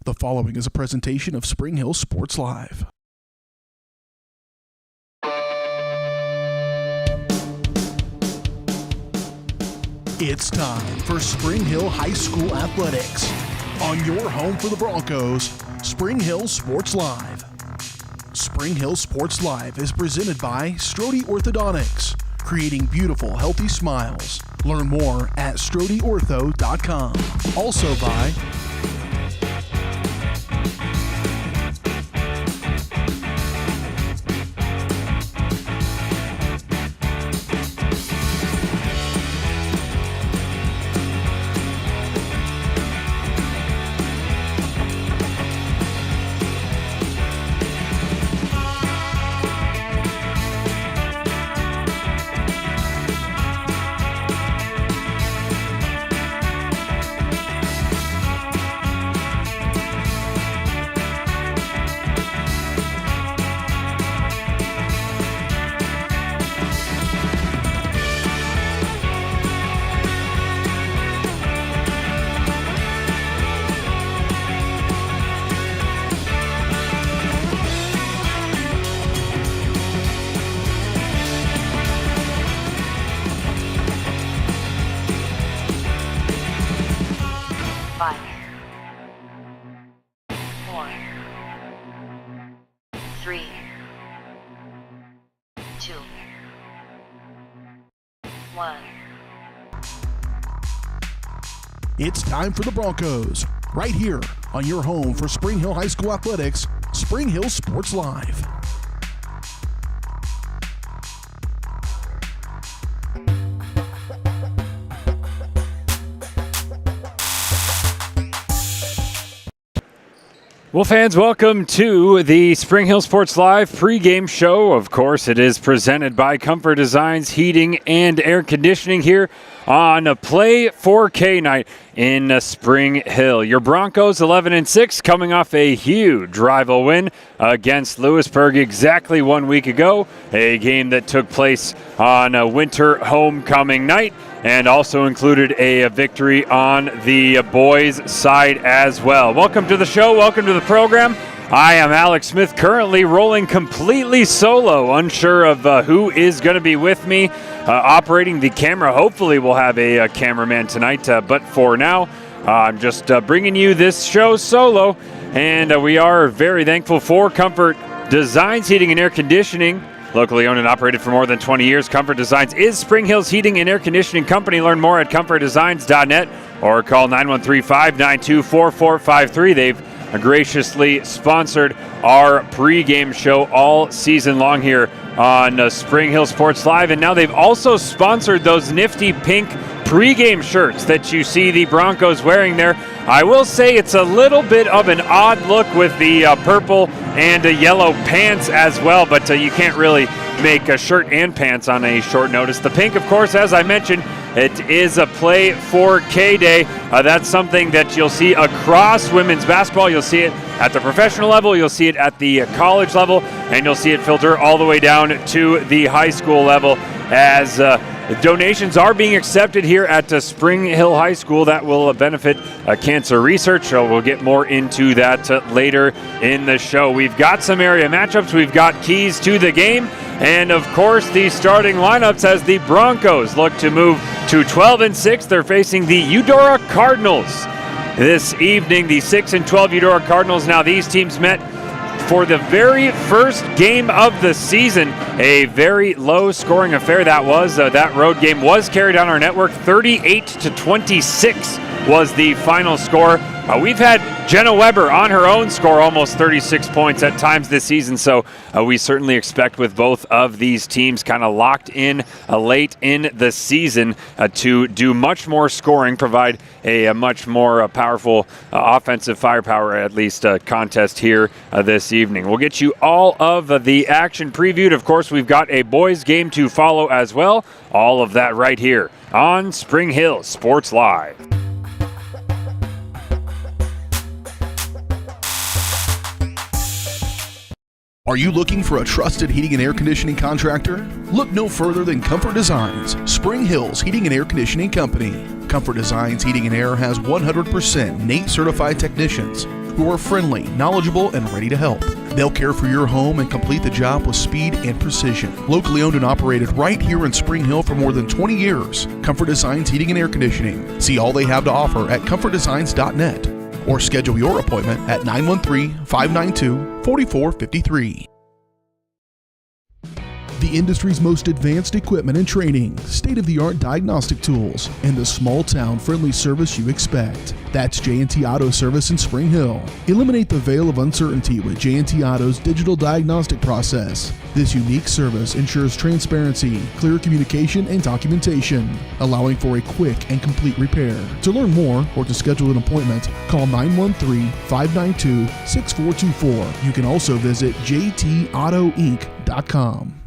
The following is a presentation of Spring Hill Sports Live. It's time for Spring Hill High School Athletics. On your home for the Broncos, Spring Hill Sports Live. Spring Hill Sports Live is presented by Strode Orthodontics, creating beautiful, healthy smiles. Learn more at StrodeOrtho.com. Also by It's time for the Broncos, right here on your home for Spring Hill High School Athletics, Spring Hill Sports Live. Well, fans, welcome to the Spring Hill Sports Live pregame show. Of course, it is presented by Comfort Designs Heating and Air Conditioning here on a Play 4K night in Spring Hill. Your Broncos 11-6 coming off a huge rival win against Lewisburg exactly 1 week ago, a game that took place on a winter homecoming night and also included a victory on the boys' side as well. Welcome to the show. Welcome to the program. I am Alex Smith, currently rolling completely solo, unsure of who is going to be with me operating the camera. Hopefully we'll have a cameraman tonight, but for now, I'm just bringing you this show solo, and we are very thankful for Comfort Designs Heating and Air Conditioning. Locally owned and operated for more than 20 years, Comfort Designs is Spring Hill's heating and air conditioning company. Learn more at comfortdesigns.net or call 913-592-4453. They've graciously sponsored our pregame show all season long here on Spring Hill Sports Live. And now they've also sponsored those nifty pink pregame shirts that you see the Broncos wearing there. I will say it's a little bit of an odd look with the purple and yellow pants as well, but you can't really make a shirt and pants on a short notice. The pink, of course, as I mentioned, it is a Play 4K day. That's something that you'll see across women's basketball. You'll see it at the professional level, you'll see it at the college level, and you'll see it filter all the way down to the high school level as donations are being accepted here at Spring Hill High School that will benefit cancer research. So we'll get more into that later in the show. We've got some area matchups. We've got keys to the game. And, of course, the starting lineups as the Broncos look to move to 12-6. They're facing the Eudora Cardinals this evening. The 6-12 Eudora Cardinals. Now, these teams met for the very first game of the season. A very low-scoring affair that was. That road game was carried on our network. 38-26 was the final score. We've had Jenna Weber on her own score almost 36 points at times this season, so we certainly expect with both of these teams kind of locked in late in the season to do much more scoring, provide a much more powerful offensive firepower, at least contest here this evening. We'll get you all of the action previewed. Of course, we've got a boys game to follow as well. All of that right here on Spring Hill Sports Live. Are you looking for a trusted heating and air conditioning contractor? Look no further than Comfort Designs, Spring Hill's heating and air conditioning company. Comfort Designs Heating and Air has 100% NATE certified technicians who are friendly, knowledgeable, and ready to help. They'll care for your home and complete the job with speed and precision. Locally owned and operated right here in Spring Hill for more than 20 years. Comfort Designs Heating and Air Conditioning. See all they have to offer at comfortdesigns.net or schedule your appointment at 913-592-4453. The industry's most advanced equipment and training, state-of-the-art diagnostic tools, and the small-town friendly service you expect. That's J&T Auto Service in Spring Hill. Eliminate the veil of uncertainty with J&T Auto's digital diagnostic process. This unique service ensures transparency, clear communication, and documentation, allowing for a quick and complete repair. To learn more or to schedule an appointment, call 913-592-6424. You can also visit jtautoinc.com.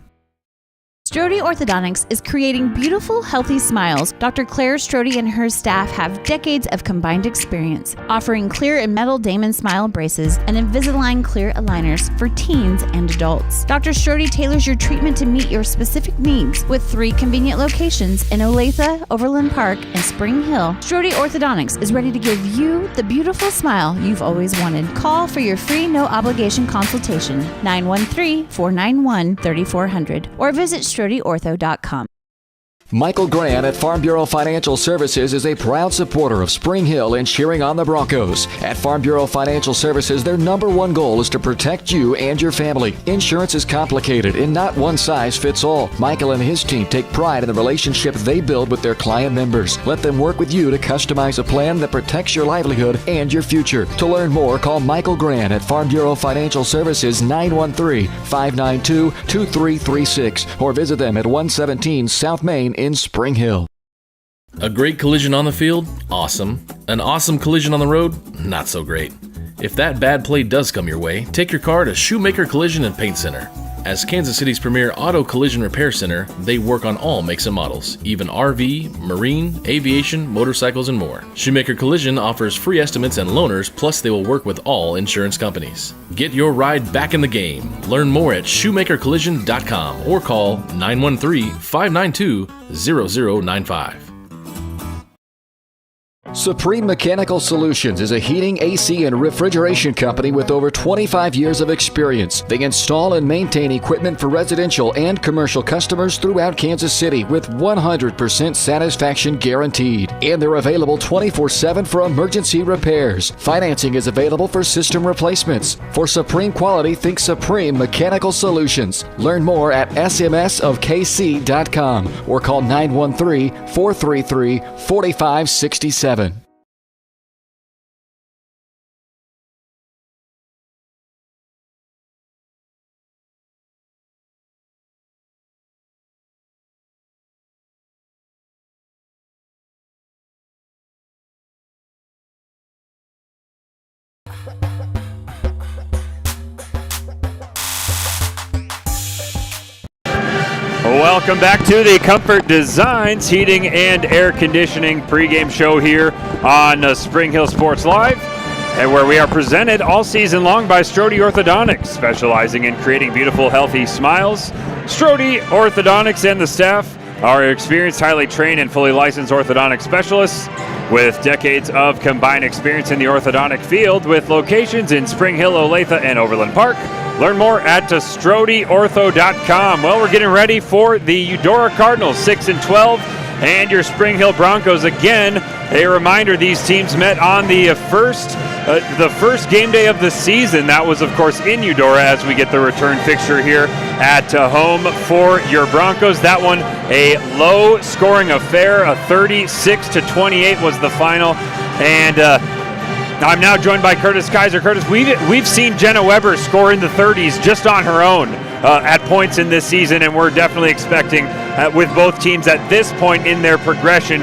Strode Orthodontics is creating beautiful, healthy smiles. Dr. Claire Strode and her staff have decades of combined experience, offering clear and metal Damon smile braces and Invisalign clear aligners for teens and adults. Dr. Strode tailors your treatment to meet your specific needs with 3 convenient locations in Olathe, Overland Park, and Spring Hill. Strode Orthodontics is ready to give you the beautiful smile you've always wanted. Call for your free no-obligation consultation, 913-491-3400, or visit StrodeOrtho.com. Michael Grant at Farm Bureau Financial Services is a proud supporter of Spring Hill and cheering on the Broncos. At Farm Bureau Financial Services, their number one goal is to protect you and your family. Insurance is complicated and not one size fits all. Michael and his team take pride in the relationship they build with their client members. Let them work with you to customize a plan that protects your livelihood and your future. To learn more, call Michael Grant at Farm Bureau Financial Services 913-592-2336 or visit them at 117 South Main in Spring Hill. A great collision on the field? Awesome. An awesome collision on the road? Not so great. If that bad play does come your way, take your car to Shoemaker Collision and Paint Center. As Kansas City's premier auto collision repair center, they work on all makes and models, even RV, marine, aviation, motorcycles, and more. Shoemaker Collision offers free estimates and loaners, plus they will work with all insurance companies. Get your ride back in the game. Learn more at shoemakercollision.com or call 913-592-0095. Supreme Mechanical Solutions is a heating, AC, and refrigeration company with over 25 years of experience. They install and maintain equipment for residential and commercial customers throughout Kansas City with 100% satisfaction guaranteed. And they're available 24/7 for emergency repairs. Financing is available for system replacements. For supreme quality, think Supreme Mechanical Solutions. Learn more at smsofkc.com or call 913-433-4567. Welcome back to the Comfort Designs Heating and Air Conditioning pregame show here on Spring Hill Sports Live, and where we are presented all season long by Strode Orthodontics, specializing in creating beautiful, healthy smiles. Strode Orthodontics and the staff are experienced, highly trained, and fully licensed orthodontic specialists with decades of combined experience in the orthodontic field, with locations in Spring Hill, Olathe, and Overland Park. Learn more at StrodeOrtho.com. Well, we're getting ready for the Eudora Cardinals, 6-12, and your Spring Hill Broncos again. A reminder, these teams met on the first game day of the season. That was, of course, in Eudora, as we get the return fixture here at home for your Broncos. That one, a low-scoring affair. A 36-28 was the final, and I'm now joined by Curtis Kaiser. Curtis, we've seen Jenna Weber score in the 30s just on her own at points in this season, and we're definitely expecting with both teams at this point in their progression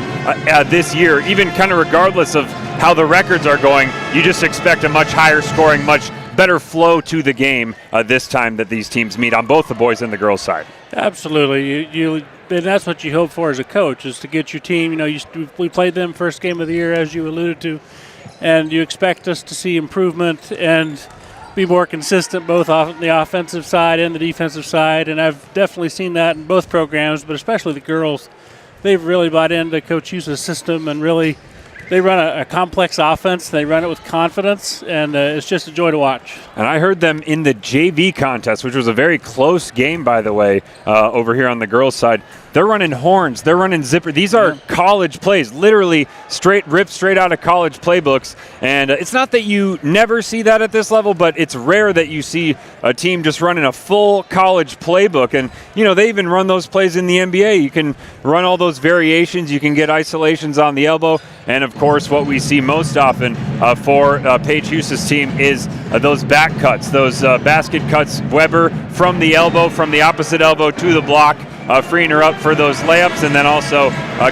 this year, even kind of regardless of how the records are going, you just expect a much higher scoring, much better flow to the game this time that these teams meet on both the boys and the girls side. Absolutely. And that's what you hope for as a coach, is to get your team, we played them first game of the year, as you alluded to, and you expect us to see improvement and be more consistent both on the offensive side and the defensive side. And I've definitely seen that in both programs, but especially the girls. They've really bought into Coach Hughes' system and really they run a complex offense. They run it with confidence, and it's just a joy to watch. And I heard them in the JV contest, which was a very close game, by the way, over here on the girls' side. They're running horns. They're running zipper. These are college plays, literally ripped straight out of college playbooks. And it's not that you never see that at this level, but it's rare that you see a team just running a full college playbook. And, they even run those plays in the NBA. You can run all those variations. You can get isolations on the elbow. And, of course, what we see most often for Paige Huse's team is those back cuts, those basket cuts. Weber from the elbow, from the opposite elbow to the block. Freeing her up for those layups, and then also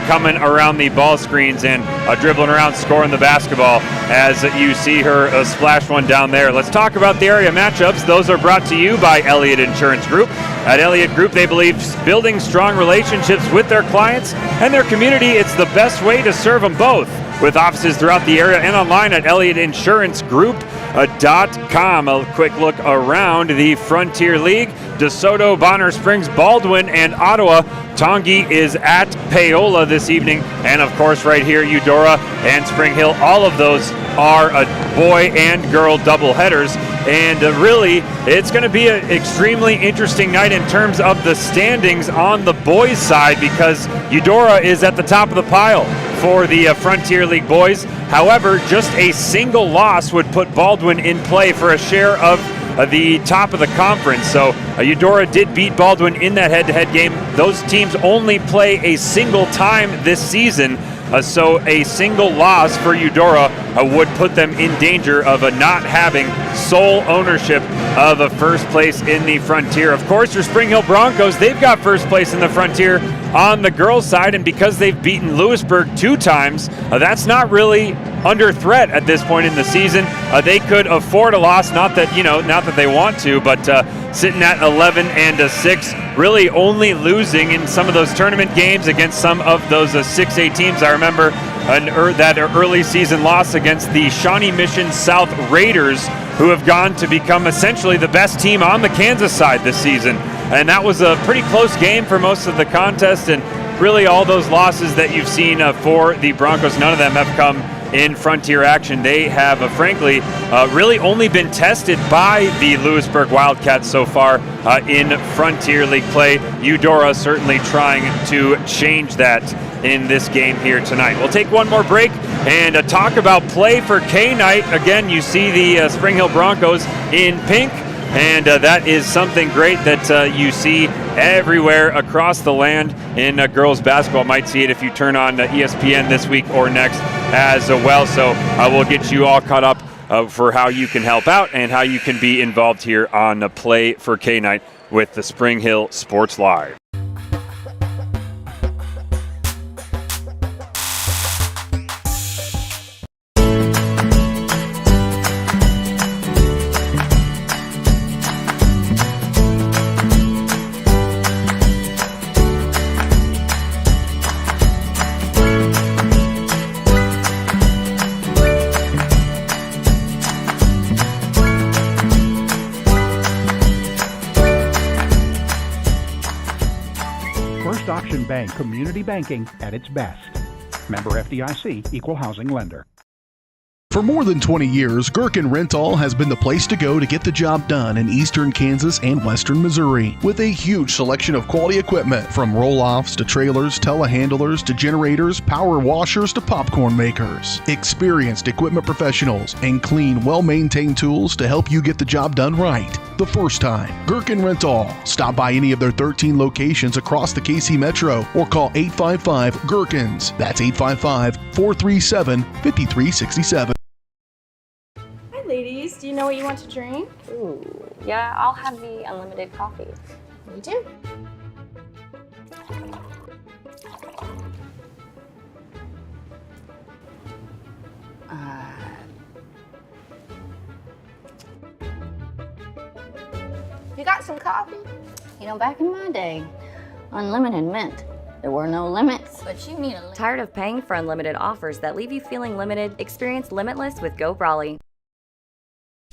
coming around the ball screens and dribbling around, scoring the basketball as you see her splash one down there. Let's talk about the area matchups. Those are brought to you by Elliott Insurance Group. At Elliott Group, they believe building strong relationships with their clients and their community, it's the best way to serve them both. With offices throughout the area and online at ElliottInsuranceGroup.com. A quick look around the Frontier League. DeSoto, Bonner Springs, Baldwin, and Ottawa. Tongi is at Paola this evening. And, of course, right here, Eudora and Spring Hill. All of those are boy and girl doubleheaders. And really, it's going to be an extremely interesting night in terms of the standings on the boys' side, because Eudora is at the top of the pile for the Frontier League boys. However, just a single loss would put Baldwin in play for a share of the top of the conference. So Eudora did beat Baldwin in that head-to-head game. Those teams only play a single time this season. So a single loss for Eudora would put them in danger of not having sole ownership of a first place in the Frontier. Of course, your Spring Hill Broncos, they've got first place in the Frontier on the girls' side, and because they've beaten Lewisburg 2 times, that's not really under threat at this point in the season. They could afford a loss, not that they want to, but sitting at 11-6, really only losing in some of those tournament games against some of those 6A teams. I remember that early season loss against the Shawnee Mission South Raiders, who have gone to become essentially the best team on the Kansas side this season. And that was a pretty close game for most of the contest, and really all those losses that you've seen for the Broncos, none of them have come in Frontier action. They have, frankly, really only been tested by the Lewisburg Wildcats so far in Frontier League play. Eudora certainly trying to change that in this game here tonight. We'll take one more break and talk about play for K-Night. Again, you see the Spring Hill Broncos in pink, and that is something great that you see everywhere across the land in girls basketball. Might see it if you turn on ESPN this week or next as well. So we'll get you all caught up for how you can help out and how you can be involved here on Play for K-Night with the Spring Hill Sports Live. Bank community banking at its best. Member FDIC, equal housing lender. For more than 20 years, Gherkin Rental has been the place to go to get the job done in eastern Kansas and western Missouri. With a huge selection of quality equipment, from roll-offs to trailers, telehandlers to generators, power washers to popcorn makers. Experienced equipment professionals and clean, well-maintained tools to help you get the job done right the first time. Gherkin Rental. Stop by any of their 13 locations across the KC Metro or call 855-GHERKINS. That's 855-437-5367. Ladies, do you know what you want to drink? Ooh, yeah, I'll have the unlimited coffee. Me too. You got some coffee? You know, back in my day, unlimited meant there were no limits. But you need a limit. Tired of paying for unlimited offers that leave you feeling limited? Experience Limitless with Go Brawley.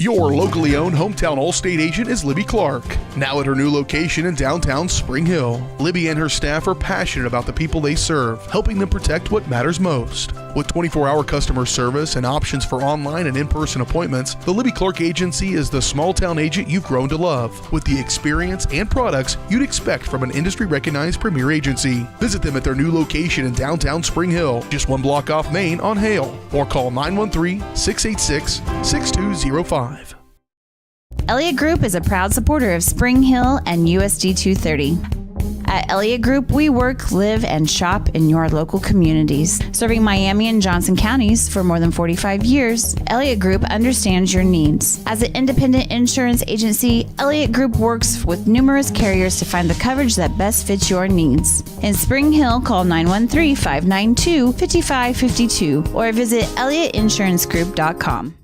Your locally owned hometown Allstate agent is Libby Clark, now at her new location in downtown Spring Hill. Libby and her staff are passionate about the people they serve, helping them protect what matters most. With 24-hour customer service and options for online and in-person appointments, the Libby Clark Agency is the small-town agent you've grown to love, with the experience and products you'd expect from an industry-recognized premier agency. Visit them at their new location in downtown Spring Hill, just one block off Main on Hale, or call 913-686-6205. Elliott Group is a proud supporter of Spring Hill and USD 230. At Elliott Group, we work, live, and shop in your local communities. Serving Miami and Johnson counties for more than 45 years, Elliott Group understands your needs. As an independent insurance agency, Elliott Group works with numerous carriers to find the coverage that best fits your needs. In Spring Hill, call 913-592-5552 or visit ElliottInsuranceGroup.com.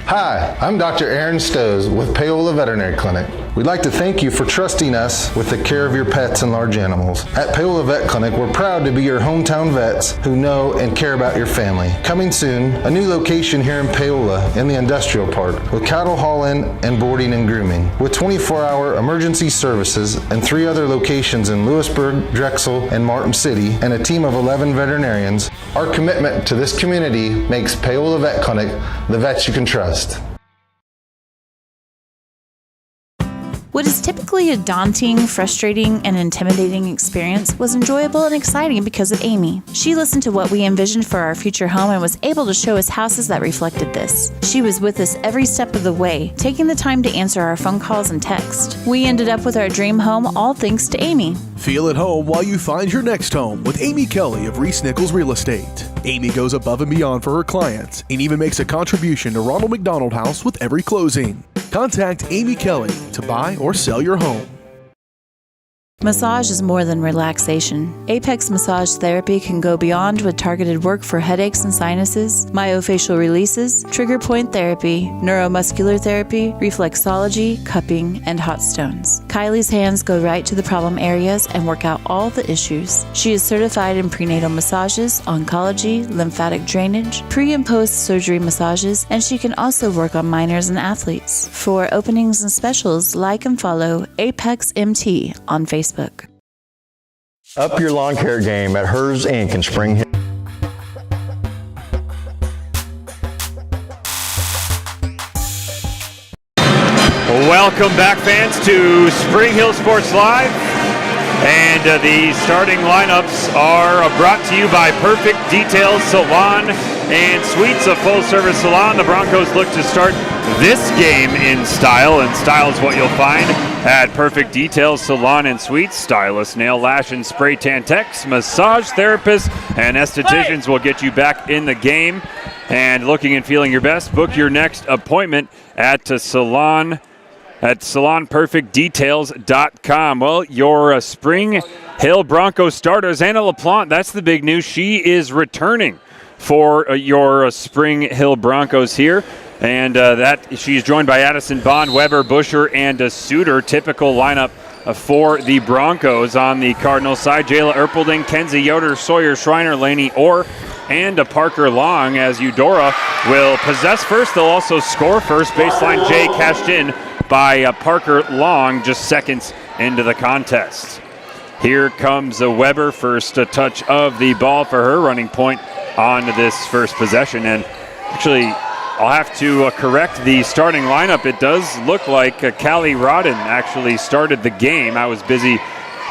Hi, I'm Dr. Aaron Stoes with Paola Veterinary Clinic. We'd like to thank you for trusting us with the care of your pets and large animals. At Paola Vet Clinic, we're proud to be your hometown vets who know and care about your family. Coming soon, a new location here in Paola in the industrial park with cattle haul-in and boarding and grooming. With 24-hour emergency services and 3 other locations in Lewisburg, Drexel, and Martin City, and a team of 11 veterinarians, our commitment to this community makes Paola Vet Clinic the vets you can trust. What is typically a daunting, frustrating, and intimidating experience was enjoyable and exciting because of Amy. She listened to what we envisioned for our future home and was able to show us houses that reflected this. She was with us every step of the way, taking the time to answer our phone calls and text. We ended up with our dream home all thanks to Amy. Feel at home while you find your next home with Amy Kelly of Reese Nichols Real Estate. Amy goes above and beyond for her clients and even makes a contribution to Ronald McDonald House with every closing. Contact Amy Kelly to buy or sell your home. Massage is more than relaxation. Apex Massage Therapy can go beyond with targeted work for headaches and sinuses, myofascial releases, trigger point therapy, neuromuscular therapy, reflexology, cupping, and hot stones. Kylie's hands go right to the problem areas and work out all the issues. She is certified in prenatal massages, oncology, lymphatic drainage, pre- and post-surgery massages, and she can also work on minors and athletes. For openings and specials, like and follow Apex MT on Facebook. Up your lawn care game at Hers Inc. in Spring Hill. Welcome back, fans, to Spring Hill Sports Live. And the starting lineups are brought to you by Perfect Details Salon and Suites, a full-service salon. The Broncos look to start this game in style, and style is what you'll find at Perfect Details Salon and Suites. Stylists, nail, lash, and spray tan techs, massage therapists, and estheticians will get you back in the game. And looking and feeling your best, book your next appointment at salonperfectdetails.com. Well, your Spring Hill Broncos starters, Anna LaPlante, that's the big news. She is returning for your Spring Hill Broncos here. And that she's joined by Addison Bond, Weber, Busher, and Suter. Typical lineup for the Broncos. On the Cardinals side, Jayla Erpelding, Kenzie Yoder, Sawyer Schreiner, Laney Orr, and Parker Long, as Eudora will possess first. They'll also score first. Baseline J cashed in by Parker Long just seconds into the contest. Here comes Weber, first touch of the ball for her, running point on this first possession. And actually, I'll have to correct the starting lineup. It does look like Callie Rodden actually started the game. I was busy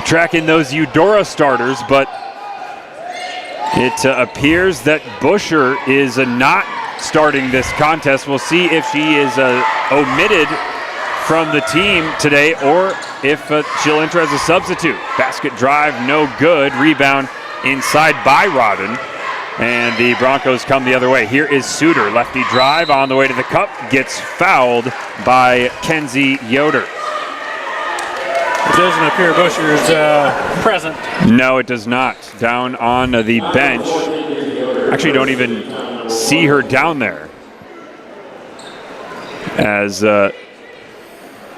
tracking those Eudora starters, but it appears that Busher is not starting this contest. We'll see if she is omitted from the team today or if she'll enter as a substitute. Basket drive, no good. Rebound inside by Rodden. And the Broncos come the other way. Here is Suter. Lefty drive on the way to the cup. Gets fouled by Kenzie Yoder. It doesn't appear Busher is present. No, it does not. Down on the bench. Actually, don't even see her down there. As a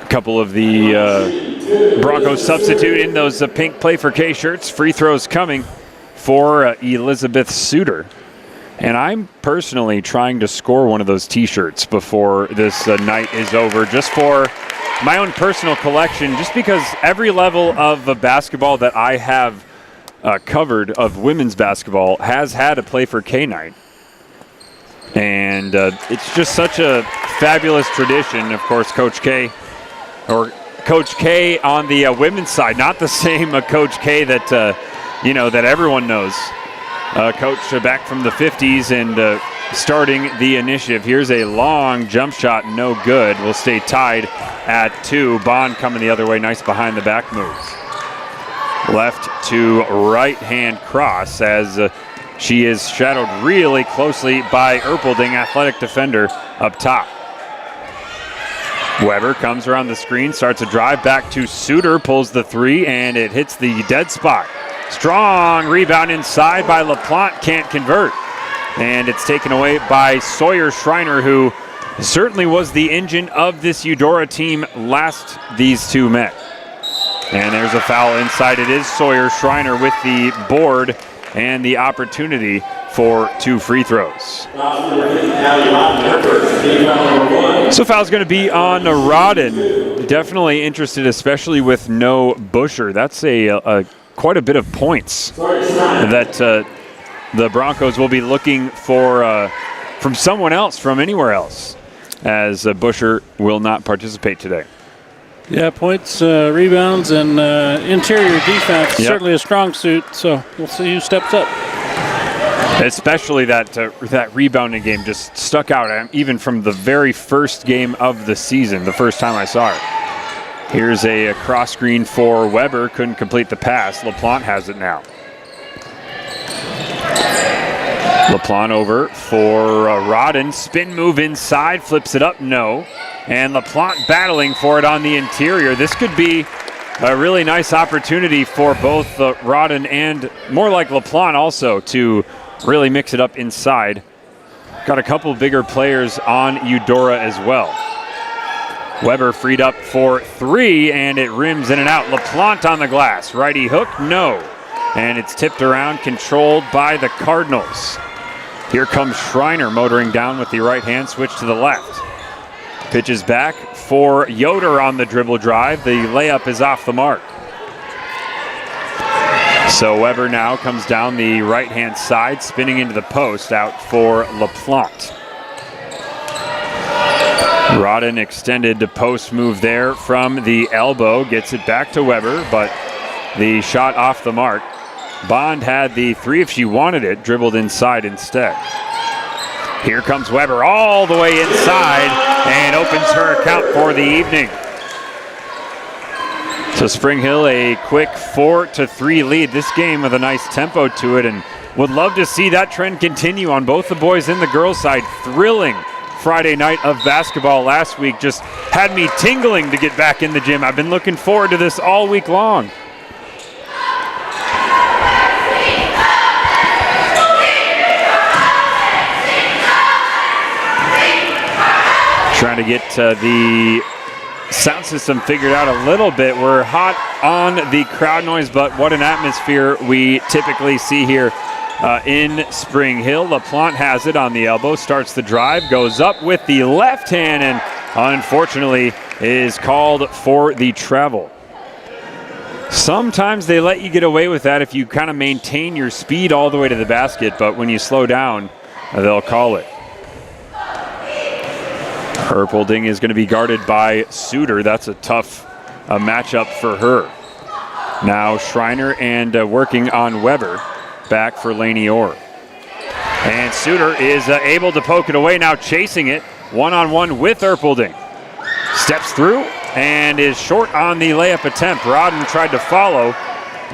couple of the Broncos substitute in those pink Play for K shirts. Free throws coming for Elizabeth Suter. And I'm personally trying to score one of those T-shirts before this night is over, just for my own personal collection, just because every level of basketball that I have covered of women's basketball has had a play for K-Night. And it's just such a fabulous tradition. Of course, Coach K on the women's side, not the same Coach K that that everyone knows. Coach back from the 50s and starting the initiative. Here's a long jump shot, no good. We'll stay tied at 2. Bond coming the other way, nice behind the back moves. Left to right hand cross as she is shadowed really closely by Erpelding, athletic defender up top. Weber comes around the screen, starts a drive back to Suter, pulls the 3, and it hits the dead spot. Strong rebound inside by LaPlante, can't convert. And it's taken away by Sawyer Schreiner, who certainly was the engine of this Eudora team last these two met. And there's a foul inside. It is Sawyer Schreiner with the board and the opportunity for 2 free throws. So foul's going to be on Rodden. Definitely interested, especially with no Busher. That's a quite a bit of points that the Broncos will be looking for from someone else, from anywhere else, as Busher will not participate today. Yeah, points, rebounds, and interior defense, certainly a strong suit, so we'll see who steps up. Especially that rebounding game just stuck out, even from the very first game of the season, the first time I saw it. Here's a cross screen for Weber, couldn't complete the pass. LaPlante has it now. LaPlante over for Rodden, spin move inside, flips it up, no. And LaPlante battling for it on the interior. This could be a really nice opportunity for both Rodden and more like LaPlante also to really mix it up inside. Got a couple bigger players on Eudora as well. Weber freed up for 3, and it rims in and out. LaPlante on the glass. Righty hook, no. And it's tipped around, controlled by the Cardinals. Here comes Schreiner motoring down with the right hand, switch to the left. Pitches back for Yoder on the dribble drive. The layup is off the mark. So Weber now comes down the right-hand side, spinning into the post, out for LaPlante. Rodden extended the post move there from the elbow, gets it back to Weber, but the shot off the mark. Bond had the 3 if she wanted it, dribbled inside instead. Here comes Weber all the way inside and opens her account for the evening. So Spring Hill a quick 4-3 lead. This game with a nice tempo to it, and would love to see that trend continue on both the boys and the girls side. Thrilling Friday night of basketball last week. Just had me tingling to get back in the gym. I've been looking forward to this all week long. Trying to get the sound system figured out a little bit. We're hot on the crowd noise, but what an atmosphere we typically see here in Spring Hill. LaPlante has it on the elbow, starts the drive, goes up with the left hand, and unfortunately is called for the travel. Sometimes they let you get away with that if you kind of maintain your speed all the way to the basket, but when you slow down, they'll call it. Erpelding is going to be guarded by Suter. That's a tough matchup for her. Now Schreiner and working on Weber. Back for Laney Orr. And Suter is able to poke it away, now chasing it. One-on-one with Erpelding. Steps through and is short on the layup attempt. Rodden tried to follow,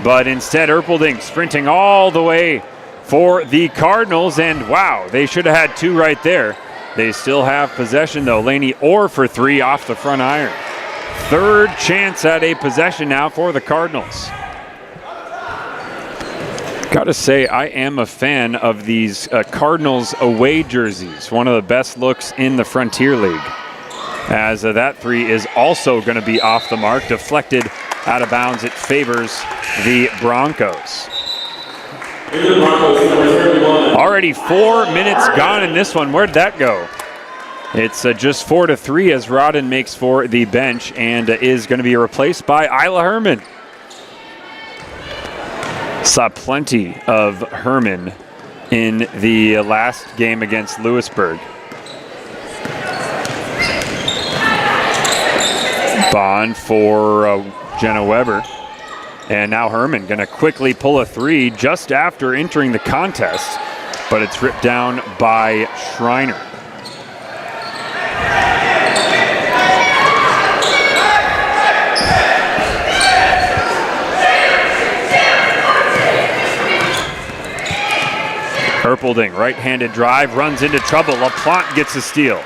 but instead Erpelding sprinting all the way for the Cardinals. And wow, they should have had 2 right there. They still have possession though. Laney Orr for 3 off the front iron. 3rd chance at a possession now for the Cardinals. Got to say, I am a fan of these Cardinals away jerseys. One of the best looks in the Frontier League. As that 3 is also going to be off the mark, deflected out of bounds. It favors the Broncos. All Already 4 minutes gone in this one. Where'd that go? It's just 4-3 as Rodden makes for the bench and is going to be replaced by Isla Herman. Saw plenty of Herman in the last game against Lewisburg. Bond for Jenna Weber. And now Herman going to quickly pull a three just after entering the contest, but it's ripped down by Schreiner. Erpelding, right-handed drive, runs into trouble. LaPlante gets a steal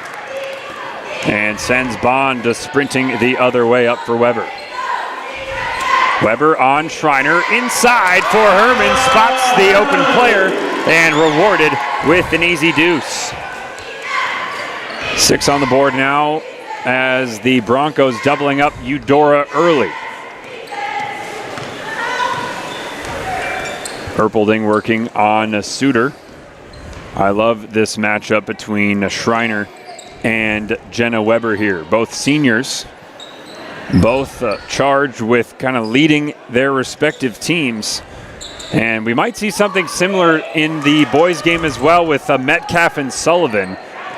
and sends Bond sprinting the other way up for Weber. Weber on Schreiner, inside for Herman, spots the open player and rewarded with an easy deuce. 6 on the board now as the Broncos doubling up Eudora early. Erpelding working on Suter. I love this matchup between Schreiner and Jenna Weber here. Both seniors, both charged with kind of leading their respective teams. And we might see something similar in the boys game as well with Metcalf and Sullivan.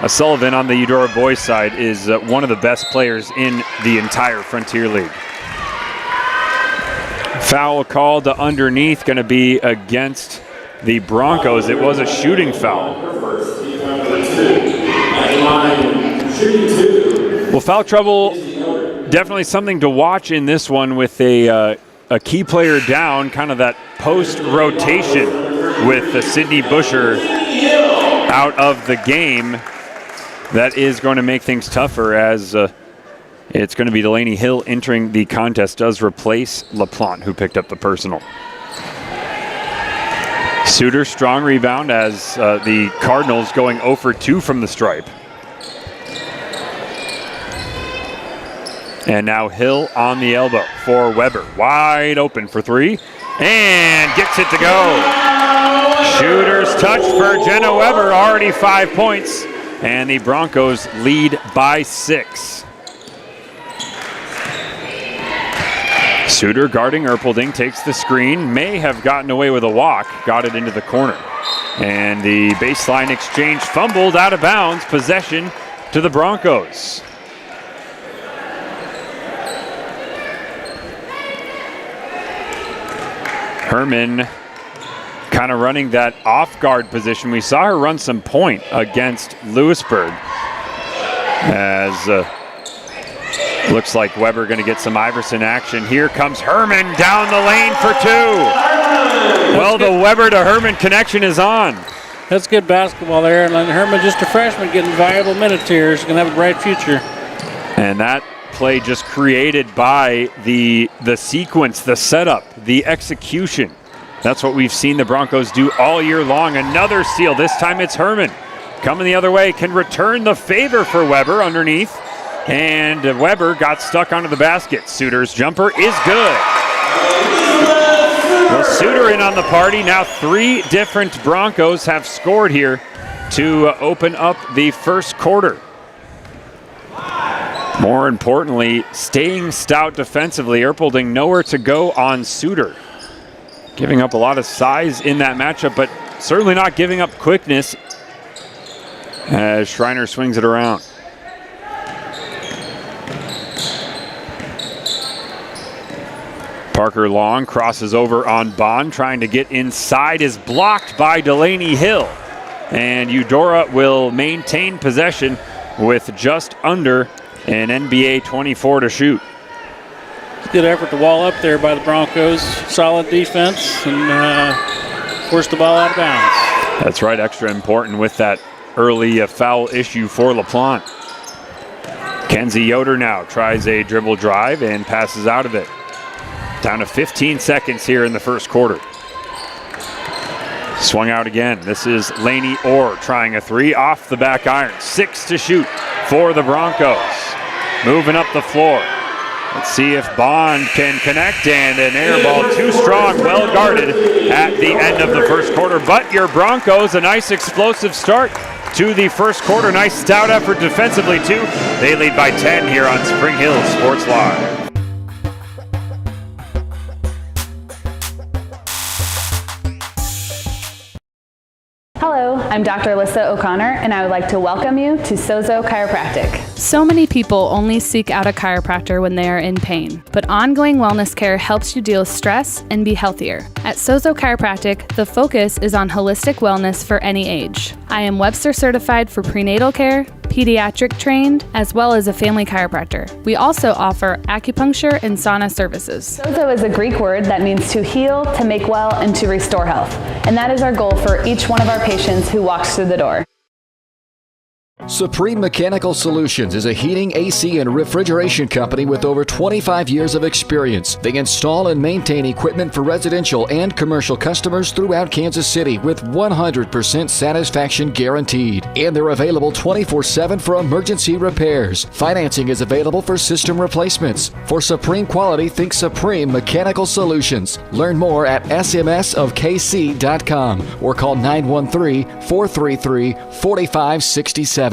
Sullivan on the Eudora boys side is one of the best players in the entire Frontier League. Foul called underneath, going to be against the Broncos. It was a shooting foul. Well, foul trouble, definitely something to watch in this one with a key player down, kind of that post rotation with Sydney Busher out of the game. That is going to make things tougher as it's going to be Delaney Hill entering the contest, does replace LaPlante, who picked up the personal. Suter, strong rebound as the Cardinals going 0 for 2 from the stripe. And now Hill on the elbow for Weber. Wide open for 3 and gets it to go. Shooter's touch for Jenna Weber, already 5 points. And the Broncos lead by 6. Suter guarding Erpelding, takes the screen, may have gotten away with a walk, got it into the corner. And the baseline exchange fumbled out of bounds, possession to the Broncos. Herman kind of running that off-guard position. We saw her run some point against Lewisburg as looks like Weber going to get some Iverson action. Here comes Herman down the lane for 2. Well, the Weber to Herman connection is on. That's good basketball there. And Herman, just a freshman, getting valuable minutes here. He's going to have a bright future. And that play just created by the sequence, the setup, the execution. That's what we've seen the Broncos do all year long. Another steal. This time it's Herman. Coming the other way, can return the favor for Weber underneath. And Weber got stuck onto the basket. Suter's jumper is good. Well, Suter in on the party. Now 3 different Broncos have scored here to open up the first quarter. More importantly, staying stout defensively. Erpelding nowhere to go on Suter. Giving up a lot of size in that matchup, but certainly not giving up quickness as Schreiner swings it around. Parker Long crosses over on Bond, trying to get inside, is blocked by Delaney Hill. And Eudora will maintain possession with just under an NBA 24 to shoot. Good effort to wall up there by the Broncos. Solid defense and force the ball out of bounds. That's right, extra important with that early foul issue for LaPlante. Kenzie Yoder now tries a dribble drive and passes out of it. Down to 15 seconds here in the first quarter. Swung out again. This is Lainey Orr trying a 3 off the back iron. 6 to shoot for the Broncos. Moving up the floor. Let's see if Bond can connect, and an air ball too strong, well guarded at the end of the first quarter. But your Broncos, a nice explosive start to the first quarter. Nice stout effort defensively too. They lead by 10 here on Spring Hill Sports Live. Hello, I'm Dr. Alyssa O'Connor, and I would like to welcome you to Sozo Chiropractic. So many people only seek out a chiropractor when they are in pain, but ongoing wellness care helps you deal with stress and be healthier. At Sozo Chiropractic, the focus is on holistic wellness for any age. I am Webster certified for prenatal care, pediatric trained, as well as a family chiropractor. We also offer acupuncture and sauna services. Sozo is a Greek word that means to heal, to make well, and to restore health. And that is our goal for each one of our patients who walks through the door. Supreme Mechanical Solutions is a heating, AC, and refrigeration company with over 25 years of experience. They install and maintain equipment for residential and commercial customers throughout Kansas City with 100% satisfaction guaranteed. And they're available 24/7 for emergency repairs. Financing is available for system replacements. For supreme quality, think Supreme Mechanical Solutions. Learn more at smsofkc.com or call 913-433-4567.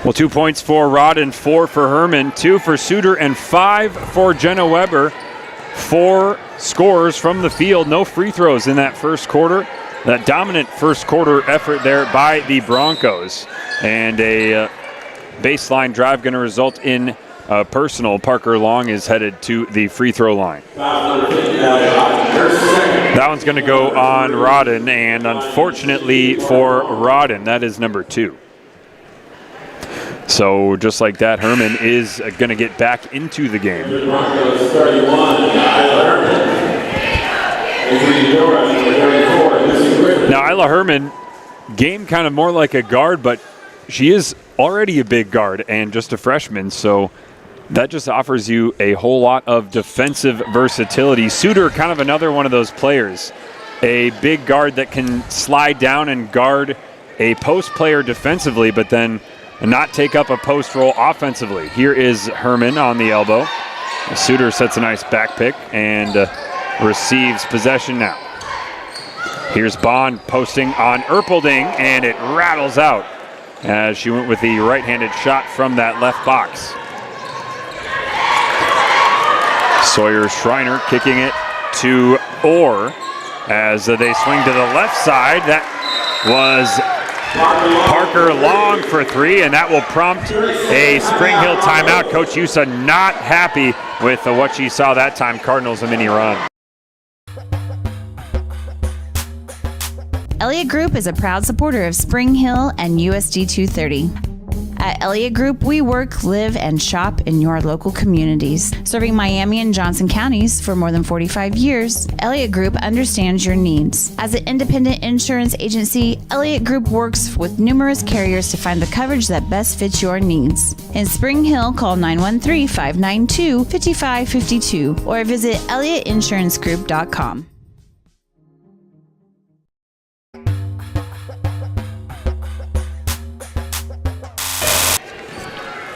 Well, 2 points for Rod and 4 for Herman, 2 for Suter and 5 for Jenna Weber. 4 scores from the field, no free throws in that first quarter. That dominant first quarter effort there by the Broncos. And a baseline drive going to result in personal. Parker Long is headed to the free throw line. That one's going to go on Rodden, and unfortunately for Rodden, that is number 2. So just like that, Herman is going to get back into the game. Now Isla Herman, game kind of more like a guard, but she is already a big guard and just a freshman, so that just offers you a whole lot of defensive versatility. Suter, kind of another one of those players, a big guard that can slide down and guard a post player defensively, but then not take up a post role offensively. Here is Herman on the elbow. Suter sets a nice back pick and receives possession now. Here's Bond posting on Erpelding, and it rattles out as she went with the right-handed shot from that left box. Sawyer Schreiner kicking it to Orr as they swing to the left side. That was Parker Long for 3, and that will prompt a Spring Hill timeout. Coach Yusa not happy with what she saw that time. Cardinals a mini run. Elliott Group is a proud supporter of Spring Hill and USD 230. At Elliott Group, we work, live, and shop in your local communities. Serving Miami and Johnson counties for more than 45 years, Elliott Group understands your needs. As an independent insurance agency, Elliott Group works with numerous carriers to find the coverage that best fits your needs. In Spring Hill, call 913-592-5552 or visit ElliottInsuranceGroup.com.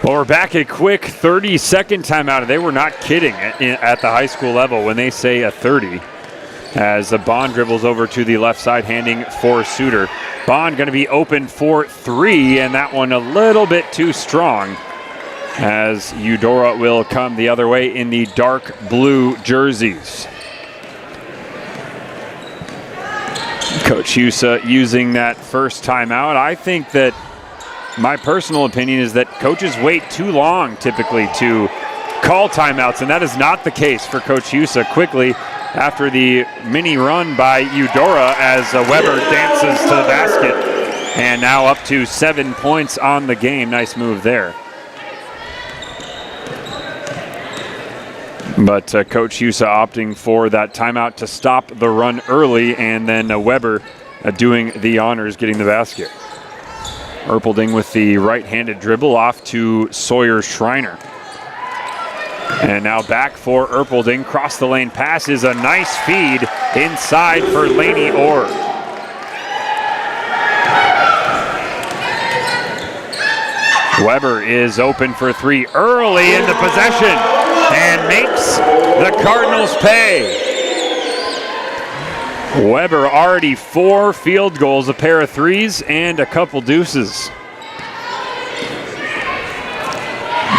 Well, we're back. A quick 30-second timeout. They were not kidding at the high school level when they say a 30. As the Bond dribbles over to the left side, handing for Suter. Bond going to be open for 3, and that one a little bit too strong. As Eudora will come the other way in the dark blue jerseys. Coach Husa using that first timeout. I think that my personal opinion is that coaches wait too long typically to call timeouts, and that is not the case for Coach Husa. Quickly after the mini run by Eudora as Weber dances to the basket, and now up to 7 points on the game. Nice move there. But Coach Husa opting for that timeout to stop the run early, and then Weber doing the honors, getting the basket. Erpelding with the right-handed dribble off to Sawyer Schreiner. And now back for Erpelding. Cross the lane pass is a nice feed inside for Lainey Orr. Weber is open for three early in the possession and makes the Cardinals pay. Weber already 4 field goals, a pair of threes, and a couple deuces.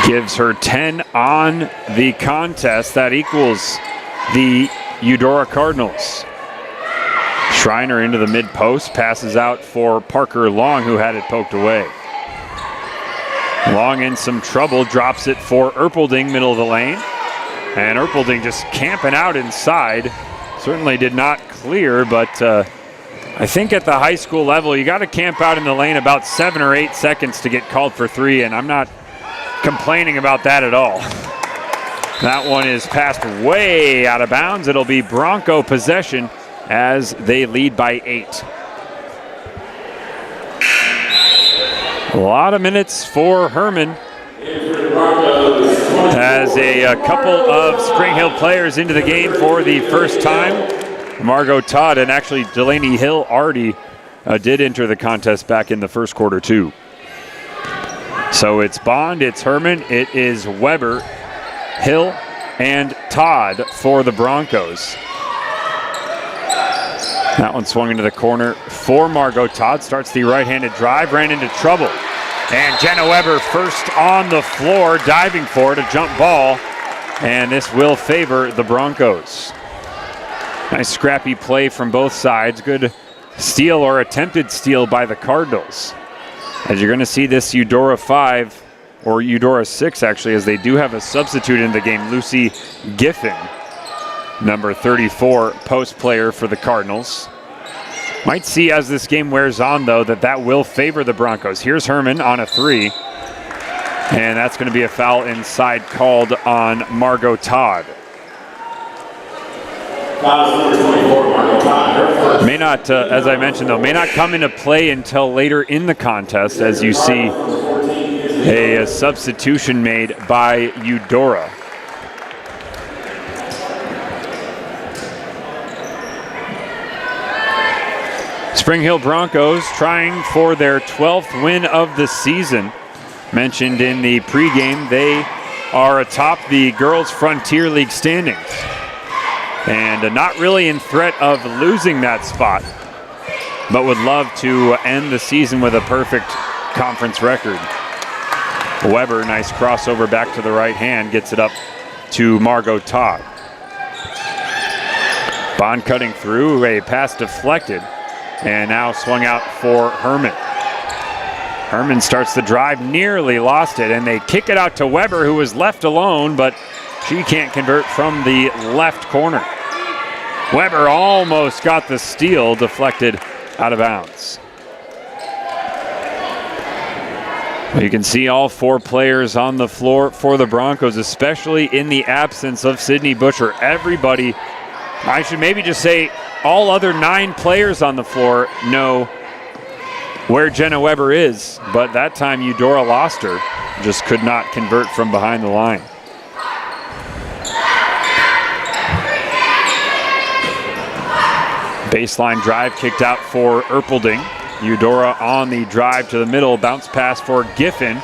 Gives her 10 on the contest. That equals the Eudora Cardinals. Schreiner into the mid-post, passes out for Parker Long, who had it poked away. Long in some trouble, drops it for Erpelding, middle of the lane. And Erpelding just camping out inside. Certainly did not clear, but I think at the high school level, you got to camp out in the lane about 7 or 8 seconds to get called for three, and I'm not complaining about that at all. That one is passed way out of bounds. It'll be Bronco possession as they lead by 8. A lot of minutes for Herman. Has a couple of Spring Hill players into the game for the first time. Margot Todd and actually Delaney Hill already did enter the contest back in the first quarter too. So it's Bond, it's Herman, it is Weber, Hill, and Todd for the Broncos. That one swung into the corner for Margot Todd. Starts the right-handed drive, ran into trouble. And Jenna Weber first on the floor, diving for it, a jump ball. And this will favor the Broncos. Nice scrappy play from both sides. Good steal or attempted steal by the Cardinals. As you're going to see this Eudora 5, or Eudora 6 actually, as they do have a substitute in the game, Lucy Giffen, number 34 post player for the Cardinals. Might see as this game wears on, though, that will favor the Broncos. Here's Herman on a three. And that's going to be a foul inside called on Margot Todd. May not, as I mentioned, though, may not come into play until later in the contest, as you see a substitution made by Eudora. Spring Hill Broncos trying for their 12th win of the season. Mentioned in the pregame, they are atop the Girls Frontier League standings. And not really in threat of losing that spot, but would love to end the season with a perfect conference record. Weber, nice crossover back to the right hand, gets it up to Margot Todd. Bond cutting through, a pass deflected. And now swung out for Herman. Herman starts the drive, nearly lost it, and they kick it out to Weber, who was left alone, but she can't convert from the left corner. Weber almost got the steal, deflected out of bounds. You can see all 4 players on the floor for the Broncos, especially in the absence of Sydney Butcher. Everybody, I should maybe just say, all other 9 players on the floor know where Jenna Weber is, but that time Eudora lost her, just could not convert from behind the line. Baseline drive kicked out for Erpelding. Eudora on the drive to the middle, bounce pass for Giffen,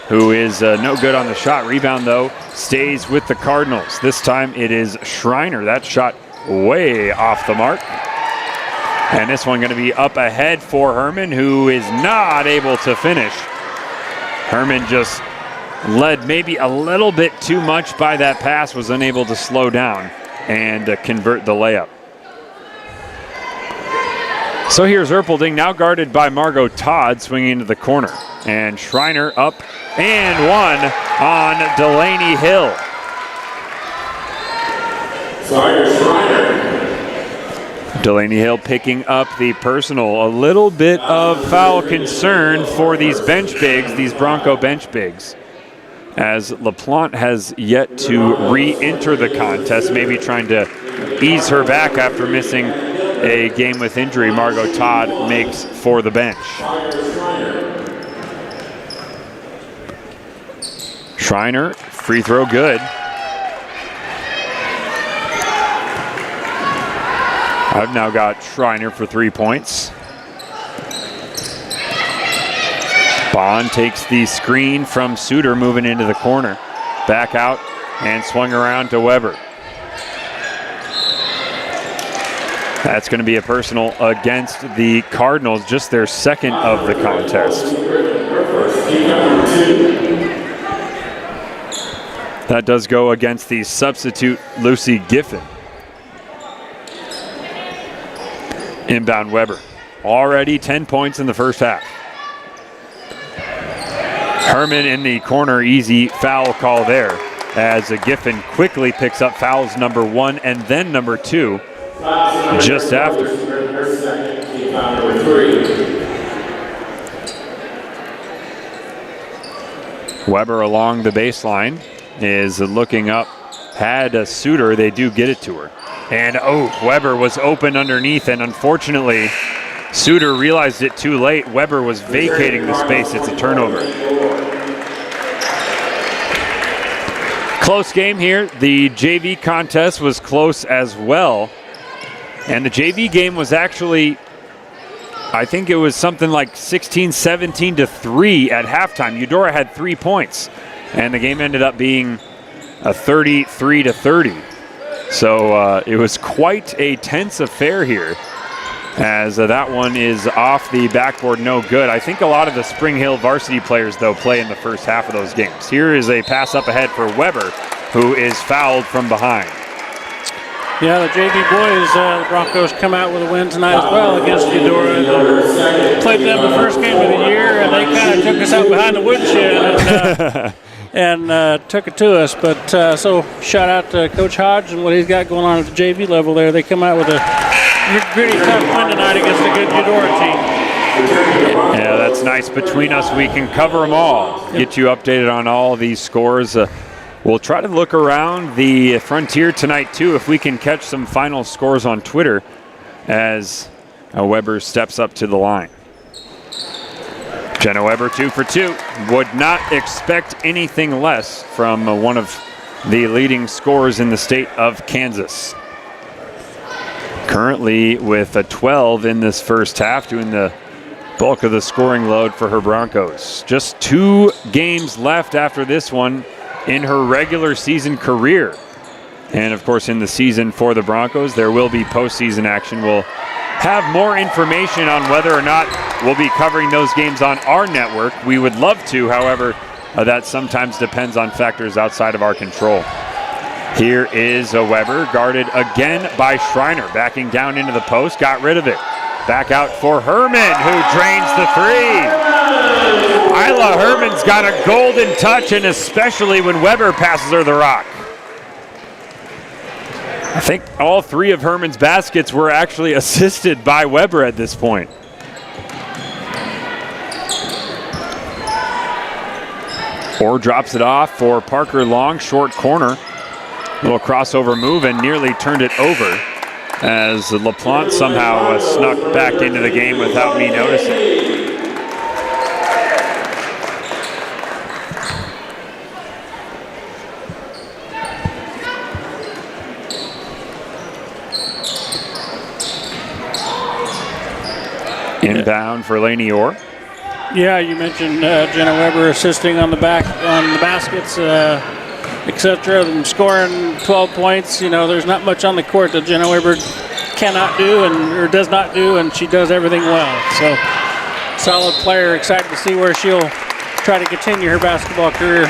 who is no good on the shot. Rebound, though, stays with the Cardinals. This time it is Schreiner. That shot way off the mark. And this one going to be up ahead for Herman, who is not able to finish. Herman just led maybe a little bit too much by that pass, was unable to slow down and convert the layup. So here's Erpelding, now guarded by Margot Todd, swinging into the corner. And Schreiner up and one on Delaney Hill. Delaney Hill picking up the personal. A little bit of foul concern for these bench bigs, these Bronco bench bigs, as LaPlante has yet to re-enter the contest, maybe trying to ease her back after missing a game with injury. Margot Todd makes for the bench. Schreiner, free throw good. I've now got Schreiner for 3 points. Bond takes the screen from Suter, moving into the corner. Back out and swung around to Weber. That's going to be a personal against the Cardinals, just their second of the contest. That does go against the substitute Lucy Giffen. Inbound Weber. Already 10 points in the first half. Herman in the corner, easy foul call there, as Giffen quickly picks up fouls number 1 and then number 2 just after. Weber along the baseline is looking up, had a Suter, they do get it to her. And Weber was open underneath, and unfortunately, Suter realized it too late. Weber was vacating the space. It's a turnover. Close game here. The JV contest was close as well. And the JV game was actually, I think it was something like 16-17 to 3 at halftime. Eudora had 3 points, and the game ended up being a 33 to 30. So it was quite a tense affair here, as that one is off the backboard, no good. I think a lot of the Spring Hill varsity players, though, play in the first half of those games. Here is a pass up ahead for Weber, who is fouled from behind. Yeah, the JV boys, the Broncos come out with a win tonight as well against Eudora. Played them the first game of the year, and they kind of took us out behind the woodshed and took it to us. But so shout out to Coach Hodge and what he's got going on at the JV level there. They come out with a gritty, tough win tonight against a good Eudora team. Yeah, that's nice. Between us, we can cover them all. Yep. Get you updated on all these scores. We'll try to look around the Frontier tonight, too, if we can catch some final scores on Twitter as Weber steps up to the line. Jenna Weber 2 for 2. Would not expect anything less from one of the leading scorers in the state of Kansas. Currently with a 12 in this first half, doing the bulk of the scoring load for her Broncos. Just 2 games left after this one in her regular season career. And of course, in the season for the Broncos, there will be postseason action. We'll have more information on whether or not we'll be covering those games on our network. We would love to, however, that sometimes depends on factors outside of our control. Here is a Weber, guarded again by Schreiner, backing down into the post, got rid of it. Back out for Herman, who drains the 3. Isla Herman's got a golden touch, and especially when Weber passes her the rock. I think all 3 of Herman's baskets were actually assisted by Weber at this point. Orr drops it off for Parker Long, short corner. Little crossover move and nearly turned it over as LaPlante somehow snuck back into the game without me noticing. Inbound for Lainey Orr. Yeah, you mentioned Jenna Weber assisting on the baskets, etc. And scoring 12 points. You know, there's not much on the court that Jenna Weber cannot do or does not do, and she does everything well. So, solid player. Excited to see where she'll try to continue her basketball career.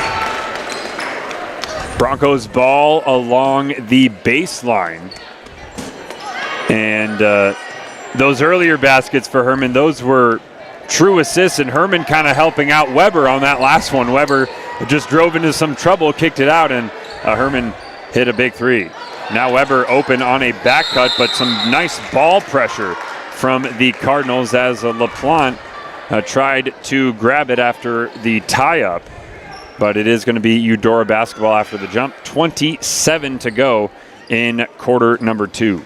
Broncos ball along the baseline, and those earlier baskets for Herman, those were true assists, and Herman kind of helping out Weber on that last one. Weber just drove into some trouble, kicked it out, and Herman hit a big 3. Now Weber open on a back cut, but some nice ball pressure from the Cardinals as LaPlante tried to grab it after the tie-up, but it is going to be Eudora basketball after the jump. 27 to go in quarter number 2.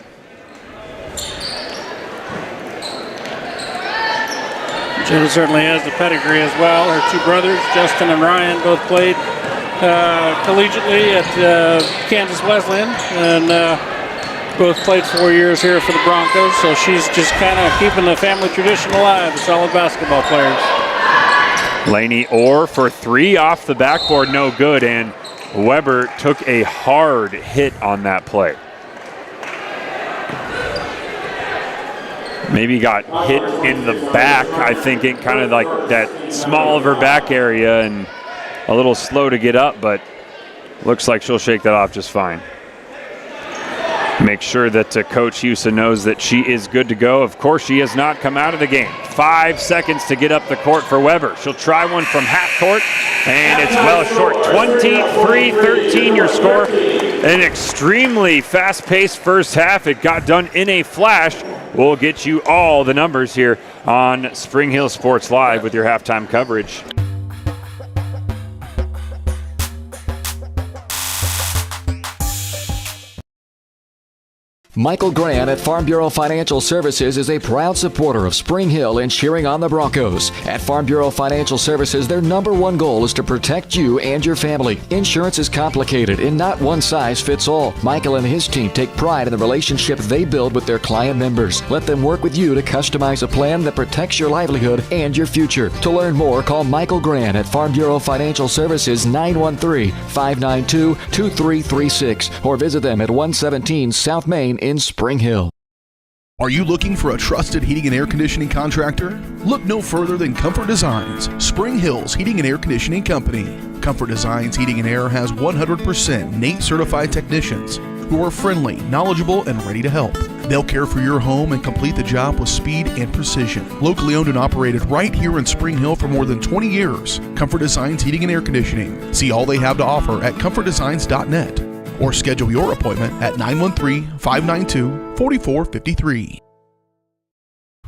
Jenna certainly has the pedigree as well. Her 2 brothers, Justin and Ryan, both played collegiately at Kansas Wesleyan, and both played 4 years here for the Broncos, so she's just kind of keeping the family tradition alive, solid basketball players. Lainey Orr for 3 off the backboard, no good, and Weber took a hard hit on that play. Maybe got hit in the back, I think, in kind of like that small of her back area and a little slow to get up, but looks like she'll shake that off just fine. Make sure that Coach Houston knows that she is good to go. Of course, she has not come out of the game. 5 seconds to get up the court for Weber. She'll try one from half court, and it's well short. 23-13 your score. An extremely fast-paced first half. It got done in a flash. We'll get you all the numbers here on Spring Hill Sports Live with your halftime coverage. Michael Grant at Farm Bureau Financial Services is a proud supporter of Spring Hill and cheering on the Broncos. At Farm Bureau Financial Services, their #1 goal is to protect you and your family. Insurance is complicated and not one size fits all. Michael and his team take pride in the relationship they build with their client members. Let them work with you to customize a plan that protects your livelihood and your future. To learn more, call Michael Grant at Farm Bureau Financial Services 913-592-2336 or visit them at 117 South Main in Spring Hill. Are you looking for a trusted heating and air conditioning contractor? Look no further than Comfort Designs, Spring Hill's heating and air conditioning company. Comfort Designs Heating and Air has 100% NATE certified technicians who are friendly, knowledgeable, and ready to help. They'll care for your home and complete the job with speed and precision. Locally owned and operated right here in Spring Hill for more than 20 years, Comfort Designs Heating and Air Conditioning. See all they have to offer at comfortdesigns.net. or schedule your appointment at 913-592-4453.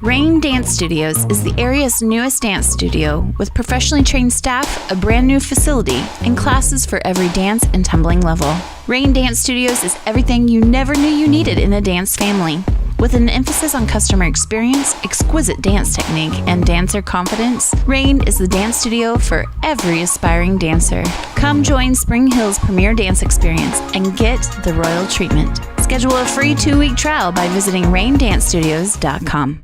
Rain Dance Studios is the area's newest dance studio with professionally trained staff, a brand new facility, and classes for every dance and tumbling level. Rain Dance Studios is everything you never knew you needed in a dance family. With an emphasis on customer experience, exquisite dance technique, and dancer confidence, Rain is the dance studio for every aspiring dancer. Come join Spring Hill's premier dance experience and get the royal treatment. Schedule a free 2-week trial by visiting raindancestudios.com.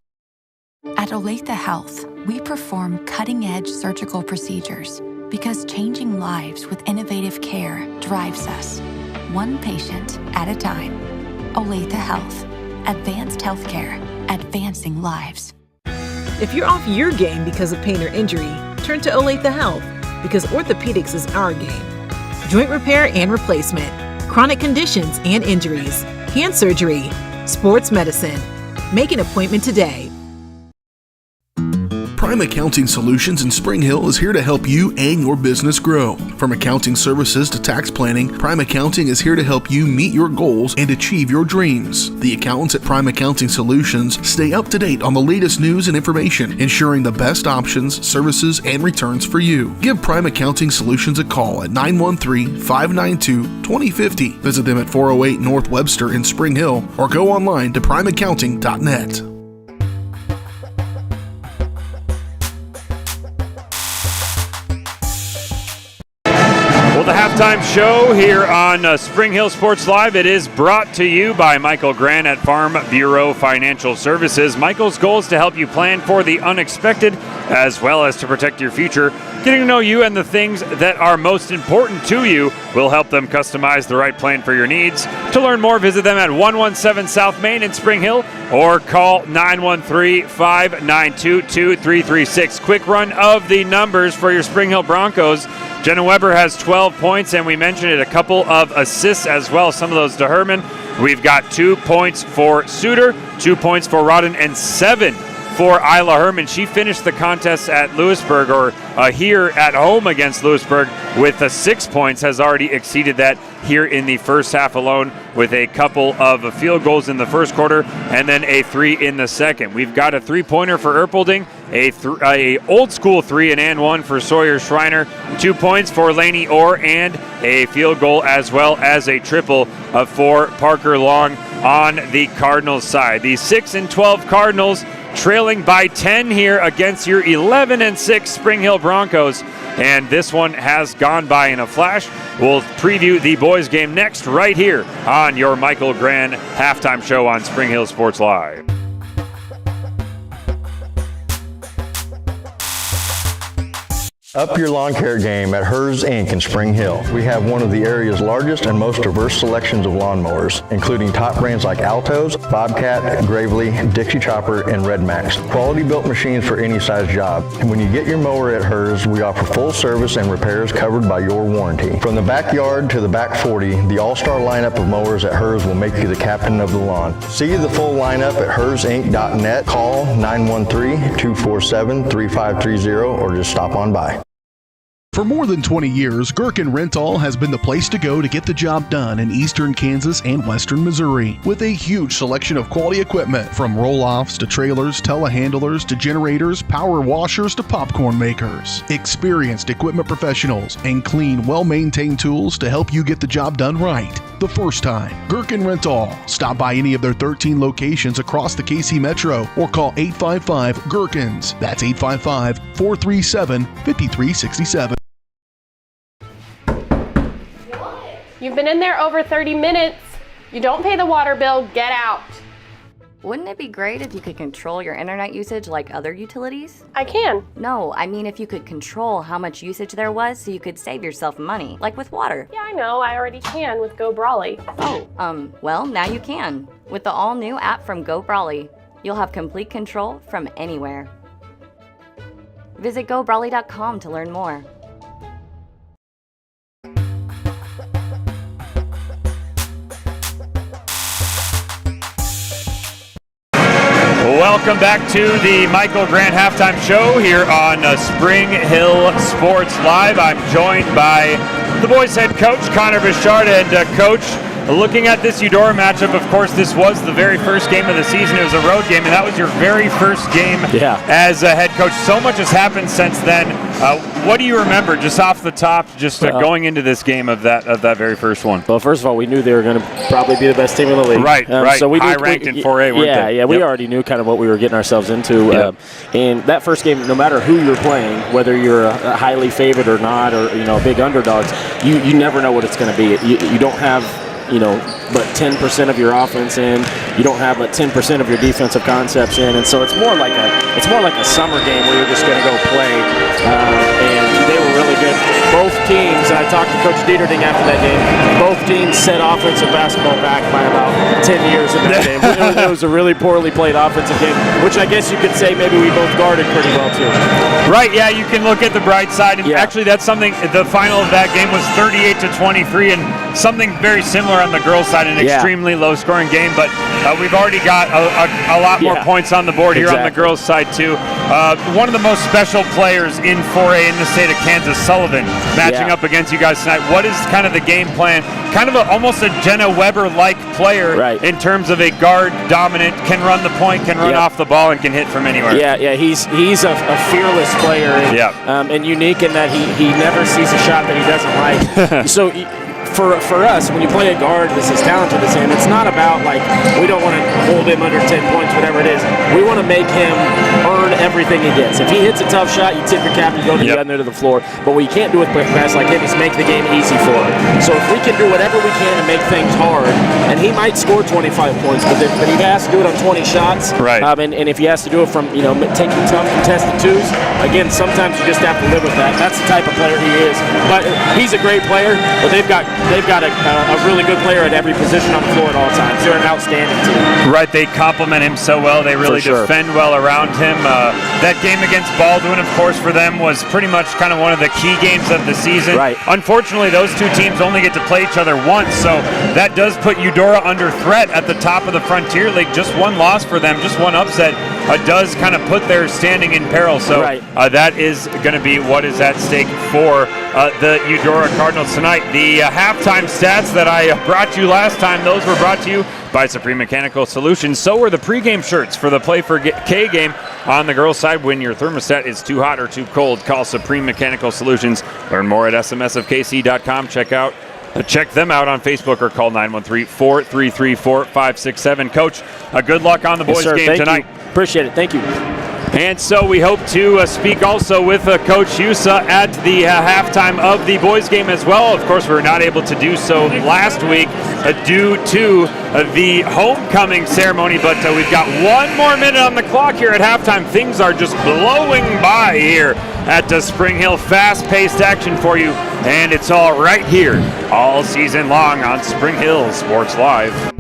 At Olathe Health, we perform cutting-edge surgical procedures because changing lives with innovative care drives us, one patient at a time. Olathe Health. Advanced healthcare, advancing lives. If you're off your game because of pain or injury, turn to Olathe Health because orthopedics is our game. Joint repair and replacement, chronic conditions and injuries, hand surgery, sports medicine. Make an appointment today. Prime Accounting Solutions in Spring Hill is here to help you and your business grow. From accounting services to tax planning, Prime Accounting is here to help you meet your goals and achieve your dreams. The accountants at Prime Accounting Solutions stay up to date on the latest news and information, ensuring the best options, services, and returns for you. Give Prime Accounting Solutions a call at 913-592-2050. Visit them at 408 North Webster in Spring Hill or go online to primeaccounting.net. Well, the halftime show here on Spring Hill Sports Live, it is brought to you by Michael Grant at Farm Bureau Financial Services. Michael's goal is to help you plan for the unexpected as well as to protect your future. Getting to know you and the things that are most important to you will help them customize the right plan for your needs. To learn more, visit them at 117 South Main in Spring Hill or call 913-592-2336. Quick run of the numbers for your Spring Hill Broncos. Jenna Weber has 12 points, and we mentioned it, a couple of assists as well, some of those to Herman. We've got 2 points for Suter, 2 points for Rodden, and 7 for Isla Herman. She finished the contest at Lewisburg, or here at home against Lewisburg, with 6 points, has already exceeded that here in the first half alone with a couple of field goals in the first quarter and then a 3 in the second. We've got a 3-pointer for Erpelding, a old school 3 and 1 for Sawyer Schreiner, 2 points for Lainey Orr, and a field goal as well as a triple for Parker Long on the Cardinals side. The 6-12 Cardinals trailing by 10 here against your 11-6 Spring Hill Broncos. and this one has gone by in a flash. We'll preview the boys' game next right here on your Michael Grand halftime show on Spring Hill Sports Live. Up your lawn care game at Hers Inc. in Spring Hill. We have one of the area's largest and most diverse selections of lawnmowers, including top brands like Altos, Bobcat, Gravely, Dixie Chopper, and Red Max. Quality built machines for any size job. And when you get your mower at Hers, we offer full service and repairs covered by your warranty. From the backyard to the back 40, the all-star lineup of mowers at Hers will make you the captain of the lawn. See the full lineup at hersinc.net. Call 913-247-3530 or just stop on by. For more than 20 years, Gherkin Rental has been the place to go to get the job done in eastern Kansas and western Missouri. With a huge selection of quality equipment, from roll-offs to trailers, telehandlers to generators, power washers to popcorn makers. Experienced equipment professionals and clean, well-maintained tools to help you get the job done right the first time. Gherkin Rental. Stop by any of their 13 locations across the KC Metro or call 855-GHERKINS. That's 855-437-5367. You've been in there over 30 minutes. You don't pay the water bill, get out. Wouldn't it be great if you could control your internet usage like other utilities? I can. No, I mean if you could control how much usage there was so you could save yourself money, like with water. Yeah, I know, I already can with Go Brawly. Oh, well, now you can. With the all-new app from Go Brawly, you'll have complete control from anywhere. Visit GoBrawly.com to learn more. Welcome back to the Michael Grant halftime show here on Spring Hill Sports Live. I'm joined by the boys' head coach, Connor Bichard, and Coach, looking at this Eudora matchup, of course, this was the very first game of the season. It was a road game, and that was your very first game as a head coach. So much has happened since then. What do you remember, just off the top, going into this game of that very first one? Well, first of all, we knew they were going to probably be the best team in the league. Right. So we high-ranked in 4A, weren't they? Yeah, we already knew kind of what we were getting ourselves into. And that first game, no matter who you're playing, whether you're a highly favored or not, or a big underdogs, you never know what it's going to be. You don't have but 10% of your offense in. You don't have but 10% of your defensive concepts in, and so it's more like a summer game where you're just going to go play. And they were really good. Both teams, and I talked to Coach Dieterding after that game. Both teams set offensive basketball back by about 10 years in that game. It was a really poorly played offensive game, which I guess you could say maybe we both guarded pretty well too. Right. Yeah, you can look at the bright side, and actually that's something. The final of that game was 38-23, and something very similar on the girls' side, an extremely low-scoring game, but we've already got a lot more points on the board here on the girls' side, too. One of the most special players in 4A in the state of Kansas, Sullivan, matching up against you guys tonight. What is kind of the game plan? Kind of almost a Jenna Weber-like player in terms of a guard dominant, can run the point, can run off the ball, and can hit from anywhere. Yeah, he's a fearless player and unique in that he never sees a shot that he doesn't like. So for us, when you play a guard that's as talented as him, it's not about we don't want to hold him under 10 points, whatever it is. We want to make him earn everything he gets. If he hits a tough shot, you tip your cap and go to the other end of the floor. But what you can't do with guys like him is make the game easy for him. So if we can do whatever we can to make things hard, and he might score 25 points, but he has to do it on 20 shots. Right. And if he has to do it from taking tough contested twos, again, sometimes you just have to live with that. That's the type of player he is. But he's a great player, but they've got a really good player at every position on the floor at all times. They're an outstanding team. Right, they complement him so well. They really defend well around him. That game against Baldwin, of course, for them was pretty much kind of one of the key games of the season. Right. Unfortunately, those two teams only get to play each other once, so that does put Eudora under threat at the top of the Frontier League. Just one loss for them, just one upset, does kind of put their standing in peril. So that is going to be what is at stake for the Eudora Cardinals tonight. The halftime stats that I brought you last time, those were brought to you by Supreme Mechanical Solutions. So were the pregame shirts for the Play for K game on the girls' side. When your thermostat is too hot or too cold, call Supreme Mechanical Solutions. Learn more at smsofkc.com. Check them out on Facebook or call 913-433-4567. Coach, good luck on the boys' game tonight. You. Appreciate it. Thank you. And so we hope to speak also with Coach Husa at the halftime of the boys game as well. Of course, we were not able to do so last week due to the homecoming ceremony, but we've got 1 more minute on the clock here at halftime. Things are just blowing by here at Spring Hill. Fast-paced action for you, and it's all right here all season long on Spring Hill Sports Live.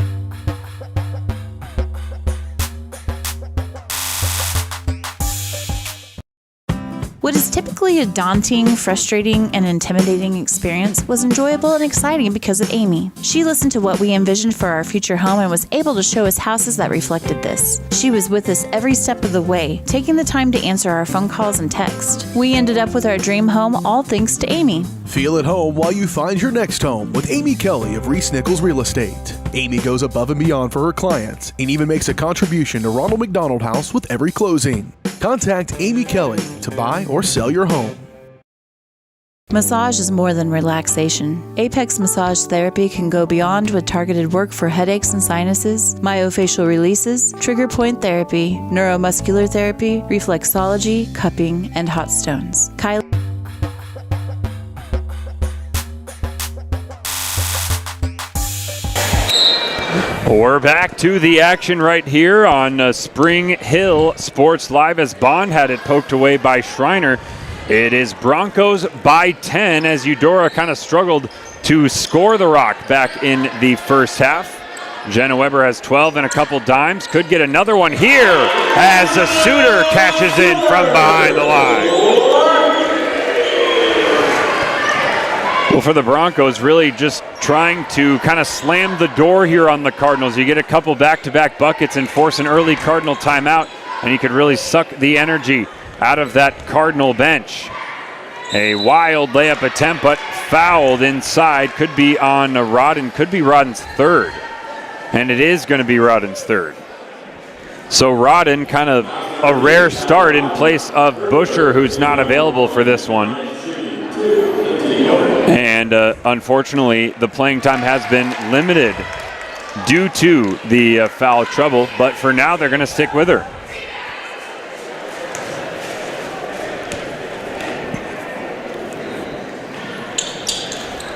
What is typically a daunting, frustrating, and intimidating experience was enjoyable and exciting because of Amy. She listened to what we envisioned for our future home and was able to show us houses that reflected this. She was with us every step of the way, taking the time to answer our phone calls and texts. We ended up with our dream home all thanks to Amy. Feel at home while you find your next home with Amy Kelly of Reese Nichols Real Estate. Amy goes above and beyond for her clients and even makes a contribution to Ronald McDonald House with every closing. Contact Amy Kelly to buy or sell your home. Massage is more than relaxation. Apex Massage Therapy can go beyond with targeted work for headaches and sinuses, myofascial releases, trigger point therapy, neuromuscular therapy, reflexology, cupping, and hot stones. Kylie. We're back to the action right here on Spring Hill Sports Live as Bond had it poked away by Schreiner. It is Broncos by 10 as Eudora kind of struggled to score the rock back in the first half. Jenna Weber has 12 and a couple dimes. Could get another one here as a Suter catches in from behind the line. Well, for the Broncos, really just trying to kind of slam the door here on the Cardinals. You get a couple back-to-back buckets and force an early Cardinal timeout, and you could really suck the energy out of that Cardinal bench. A wild layup attempt, but fouled inside. Could be on Rodden. Could be Rodden's third. And it is going to be Rodden's third. So Rodden, kind of a rare start in place of Busher, who's not available for this one. And unfortunately, the playing time has been limited due to the foul trouble. But for now, they're going to stick with her.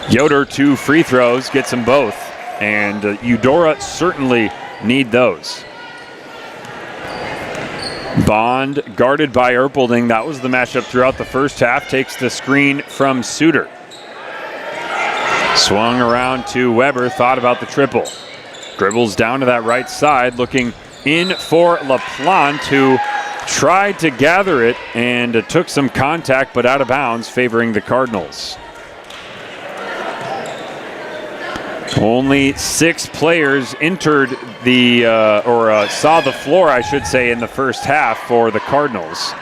Yoder, 2 free throws, gets them both. And Eudora certainly need those. Bond guarded by Erpelding. That was the matchup throughout the first half. Takes the screen from Suter. Swung around to Weber. Thought about the triple. Dribbles down to that right side. Looking in for LaPlante, who tried to gather it and took some contact, but out of bounds, favoring the Cardinals. Only 6 players entered the, saw the floor, I should say, in the first half for the Cardinals.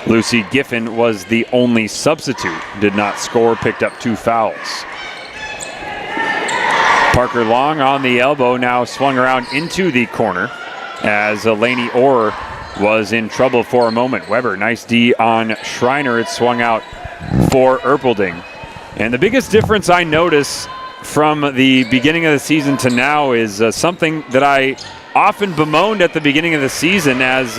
Lucy Giffen was the only substitute, did not score, picked up 2 fouls. Parker Long on the elbow, now swung around into the corner as Lainey Orr was in trouble for a moment. Weber, nice D on Schreiner. It swung out for Erpelding. And the biggest difference I notice from the beginning of the season to now is something that I often bemoaned at the beginning of the season as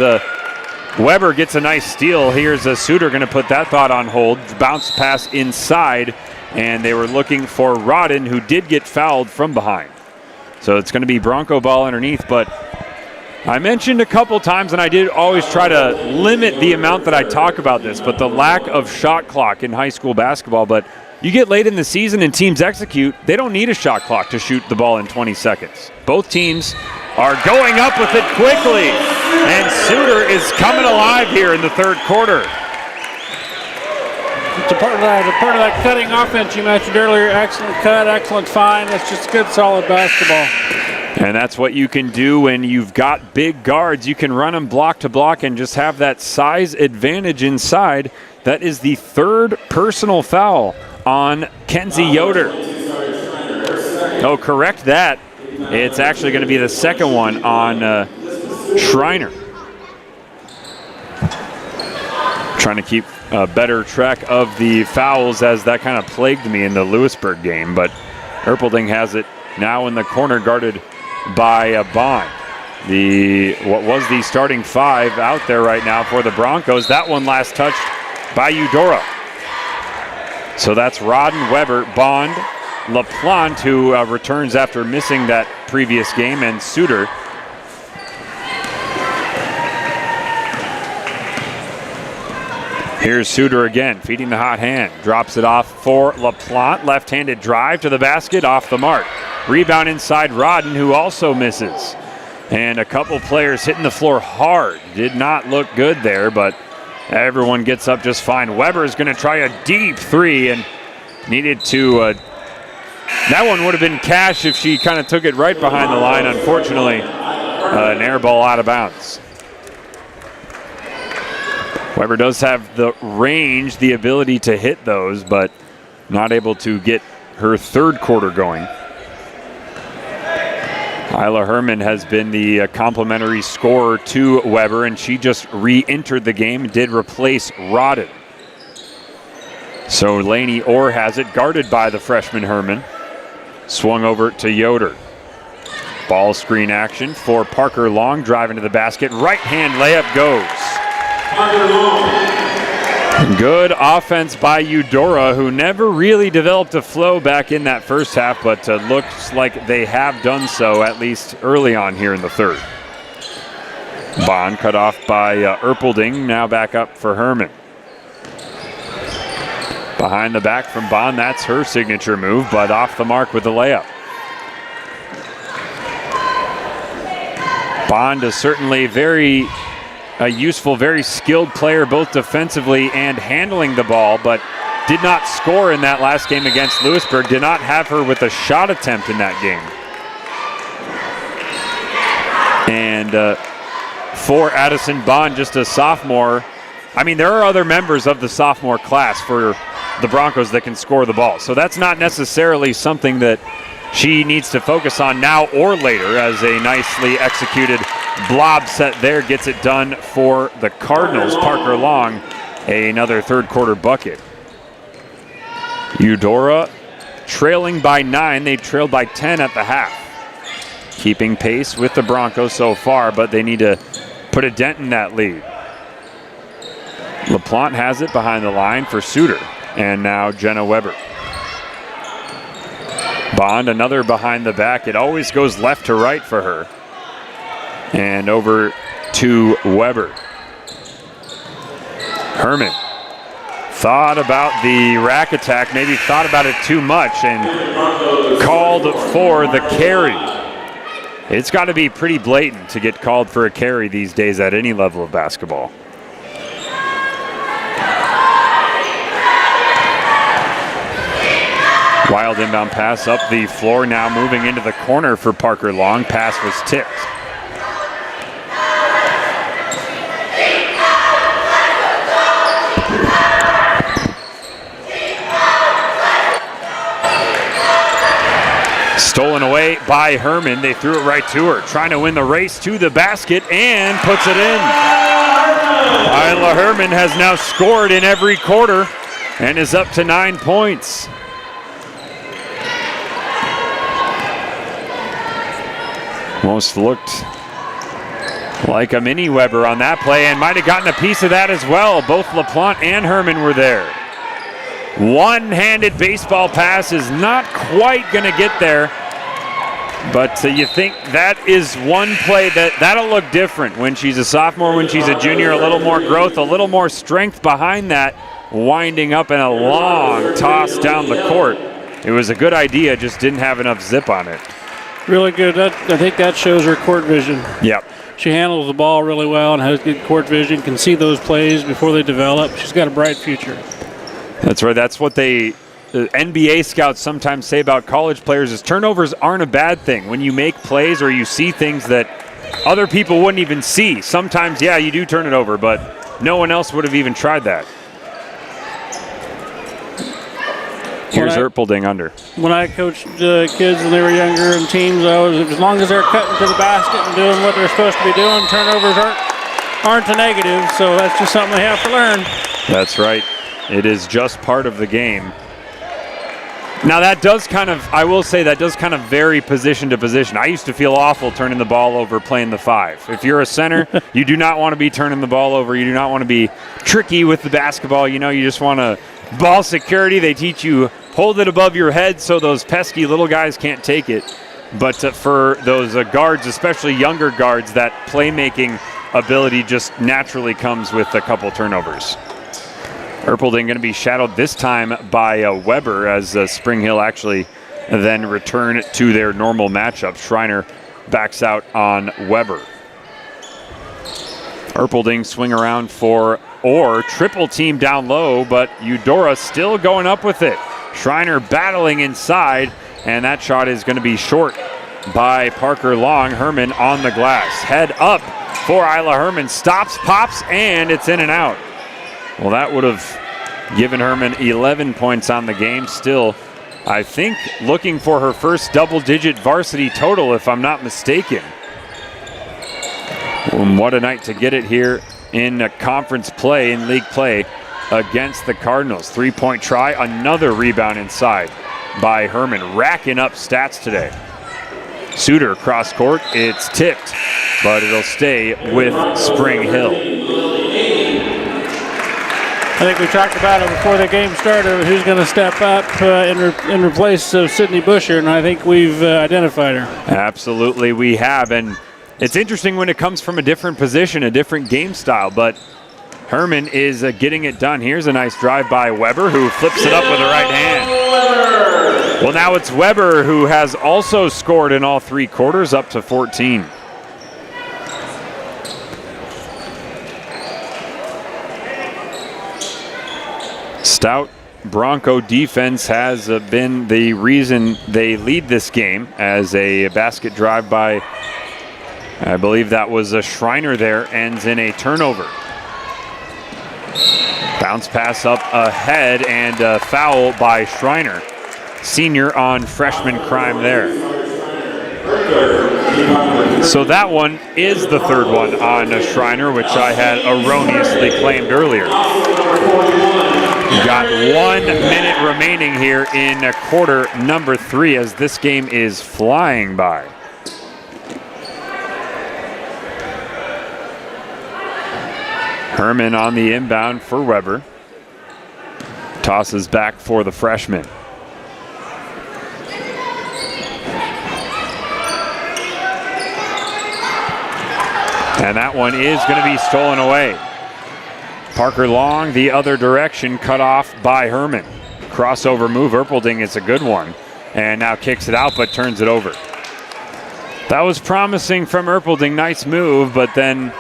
Weber gets a nice steal. Here's a Suter going to put that thought on hold. Bounce pass inside, and they were looking for Rodden, who did get fouled from behind. So it's going to be Bronco ball underneath, but I mentioned a couple times, and I did always try to limit the amount that I talk about this, but the lack of shot clock in high school basketball. But you get late in the season and teams execute, they don't need a shot clock to shoot the ball in 20 seconds. Both teams are going up with it quickly, and Suter is coming alive here in the third quarter. It's a part of that cutting offense you mentioned earlier. Excellent cut, excellent find. It's just good, solid basketball. And that's what you can do when you've got big guards. You can run them block to block and just have that size advantage inside. That is the third personal foul on Kenzie Yoder. Oh, correct that. It's actually going to be the second one on Schreiner. Trying to keep better track of the fouls as that kind of plagued me in the Lewisburg game, but Erpelding has it now in the corner guarded by Bond. what was the starting 5 out there right now for the Broncos. That one last touched by Eudora. So that's Rodden, Weber, Bond, LaPlante, who returns after missing that previous game, and Suter. Here's Suter again, feeding the hot hand. Drops it off for LaPlante. Left-handed drive to the basket, off the mark. Rebound inside Rodden, who also misses. And a couple players hitting the floor hard. Did not look good there, but everyone gets up just fine. Weber's going to try a deep 3 and needed to... that one would have been cash if she kind of took it right behind the line. Unfortunately, an air ball out of bounds. Weber does have the range, the ability to hit those, but not able to get her third quarter going. Isla Herman has been the complimentary scorer to Weber, and she just re-entered the game and did replace Rodden. So Lainey Orr has it, guarded by the freshman Herman. Swung over to Yoder. Ball screen action for Parker Long, driving to the basket. Right hand layup goes. Good offense by Eudora, who never really developed a flow back in that first half, but looks like they have done so, at least early on here in the third. Bond cut off by Erpelding, now back up for Herman. Behind the back from Bond, that's her signature move, but off the mark with the layup. Bond is certainly very useful, very skilled player, both defensively and handling the ball, but did not score in that last game against Lewisburg. Did not have her with a shot attempt in that game. And for Addison Bond, just a sophomore, I mean, there are other members of the sophomore class for the Broncos that can score the ball. So that's not necessarily something that she needs to focus on now or later, as a nicely executed blob set there gets it done for the Cardinals. Parker Long, another third quarter bucket. Eudora trailing by 9. They trailed by 10 at the half. Keeping pace with the Broncos so far, but they need to put a dent in that lead. LaPlante has it behind the line for Suter, and now Jenna Weber. Bond, another behind the back. It always goes left to right for her. And over to Weber. Herman thought about the rack attack, maybe thought about it too much, and called for the carry. It's got to be pretty blatant to get called for a carry these days at any level of basketball. Wild inbound pass up the floor, now moving into the corner for Parker Long. Pass was tipped. Stolen away by Herman. They threw it right to her, trying to win the race to the basket, and puts it in. Isla Herman has now scored in every quarter and is up to 9 points. Almost looked like a mini Weber on that play, and might have gotten a piece of that as well. Both LaPlante and Herman were there. One-handed baseball pass is not quite going to get there, but you think that is one play that'll look different when she's a sophomore, when she's a junior. A little more growth, a little more strength behind that, winding up in a long toss down the court. It was a good idea, just didn't have enough zip on it. Really good. I think that shows her court vision. Yep. She handles the ball really well and has good court vision, can see those plays before they develop. She's got a bright future. That's right. That's what the NBA scouts sometimes say about college players, is turnovers aren't a bad thing. When you make plays or you see things that other people wouldn't even see, sometimes, yeah, you do turn it over, but no one else would have even tried that. Here's Erpelding under. When I coached kids when they were younger and teams, as long as they're cutting to the basket and doing what they're supposed to be doing, turnovers aren't a negative, so that's just something they have to learn. That's right. It is just part of the game. Now that does I will say that does kind of vary position to position. I used to feel awful turning the ball over playing the 5. If you're a center, you do not want to be turning the ball over. You do not want to be tricky with the basketball. You just want to ball security. They teach you hold it above your head so those pesky little guys can't take it. But for those guards, especially younger guards, that playmaking ability just naturally comes with a couple turnovers. Erpelding going to be shadowed this time by Weber as Spring Hill actually then return to their normal matchup. Schreiner backs out on Weber. Erpelding swing around for Orr, triple team down low, but Eudora still going up with it. Schreiner battling inside, and that shot is going to be short by Parker Long. Herman on the glass. Head up for Isla Herman. Stops, pops, and it's in and out. Well, that would have given Herman 11 points on the game. Still, I think, looking for her first double-digit varsity total, if I'm not mistaken. What a night to get it here in conference play, in league play, against the Cardinals. 3-point try, another rebound inside by Herman, racking up stats today. Suter cross court, it's tipped, but it'll stay with Spring Hill. I think we talked about it before the game started, who's going to step up and replace Sydney Busher, and I think we've identified her. Absolutely, we have, and it's interesting when it comes from a different position, a different game style, but Herman is getting it done. Here's a nice drive by Weber, who flips it up with the right hand. Well, now it's Weber who has also scored in all 3 quarters, up to 14. Stout Bronco defense has been the reason they lead this game, as a basket drive by, I believe that was a Schreiner there, ends in a turnover. Bounce pass up ahead and a foul by Schreiner. Senior on freshman crime there. So that one is the third one on Schreiner, which I had erroneously claimed earlier. We've got 1 minute remaining here in quarter number 3 as this game is flying by. Herman on the inbound for Weber. Tosses back for the freshman. And that one is going to be stolen away. Parker Long the other direction, cut off by Herman. Crossover move, Erpelding, it's a good one. And now kicks it out, but turns it over. That was promising from Erpelding, nice move, but then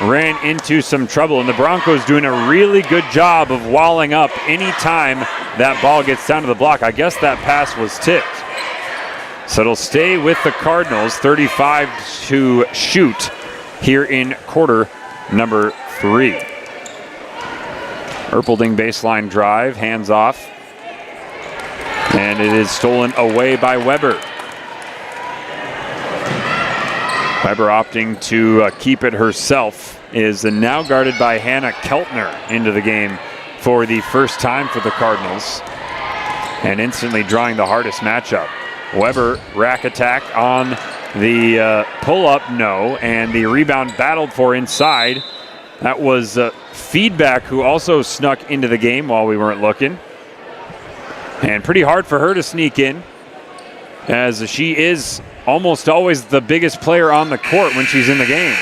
ran into some trouble. And the Broncos doing a really good job of walling up any time that ball gets down to the block. I guess that pass was tipped. So it'll stay with the Cardinals, 35 to shoot here in quarter number 3. Erpelding baseline drive, hands off. And it is stolen away by Weber. Weber opting to keep it herself, is now guarded by Hannah Keltner into the game for the first time for the Cardinals, and instantly drawing the hardest matchup. Weber rack attack on the pull-up, no, and the rebound battled for inside. That was Feedback, who also snuck into the game while we weren't looking. And pretty hard for her to sneak in, as she is almost always the biggest player on the court when she's in the game.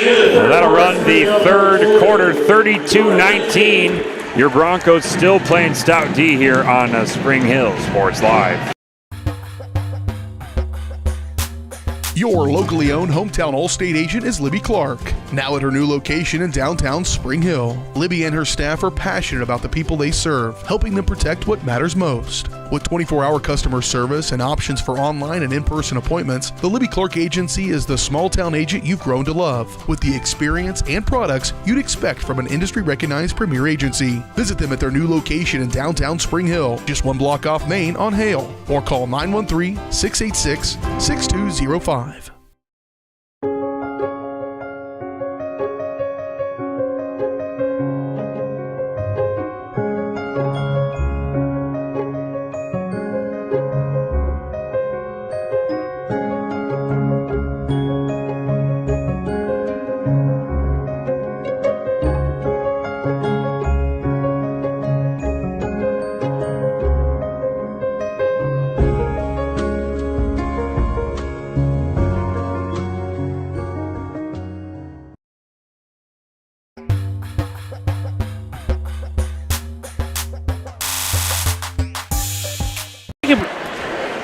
Well, that'll run the third quarter, 32-19. Your Broncos still playing stout D here on Spring Hill Sports Live. Your locally owned hometown Allstate agent is Libby Clark. Now at her new location in downtown Spring Hill, Libby and her staff are passionate about the people they serve, helping them protect what matters most. With 24-hour customer service and options for online and in-person appointments, the Libby Clark Agency is the small-town agent you've grown to love, with the experience and products you'd expect from an industry-recognized premier agency. Visit them at their new location in downtown Spring Hill, just 1 block off Main on Hale, or call 913-686-6205.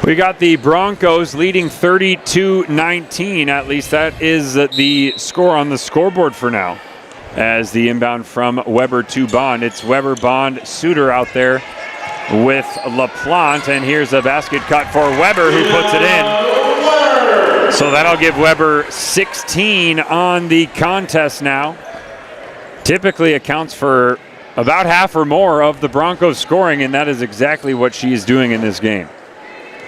We got the Broncos leading 32-19. At least that is the score on the scoreboard for now. As the inbound from Weber to Bond. It's Weber, Bond, Suter out there with LaPlante. And here's a basket cut for Weber, who puts it in. So that'll give Weber 16 on the contest now. Typically accounts for about half or more of the Broncos scoring, and that is exactly what she is doing in this game.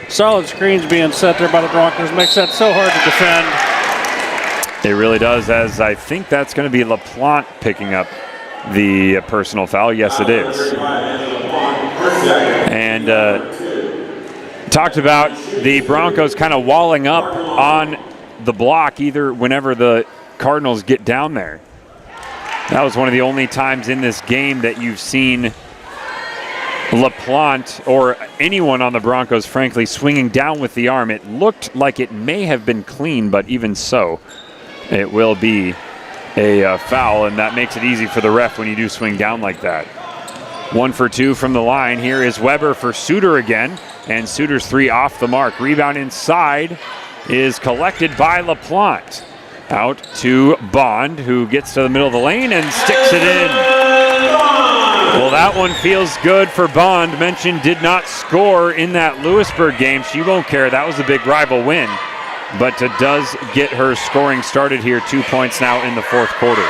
Solid screens being set there by the Broncos makes that so hard to defend. It really does, as I think that's going to be LaPlante picking up the personal foul. Yes, it is. And talked about the Broncos kind of walling up on the block either whenever the Cardinals get down there. That was one of the only times in this game that you've seen LaPlante or anyone on the Broncos, frankly, swinging down with the arm. It looked like it may have been clean, but even so, it will be a foul, and that makes it easy for the ref when you do swing down like that. 1 for 2 from the line. Here is Weber for Suter again, and Suter's 3 off the mark. Rebound inside is collected by LaPlante. Out to Bond, who gets to the middle of the lane and sticks it in. Well, that one feels good for Bond. Mentioned did not score in that Lewisburg game. She won't care. That was a big rival win. But does get her scoring started here. 2 points now in the fourth quarter.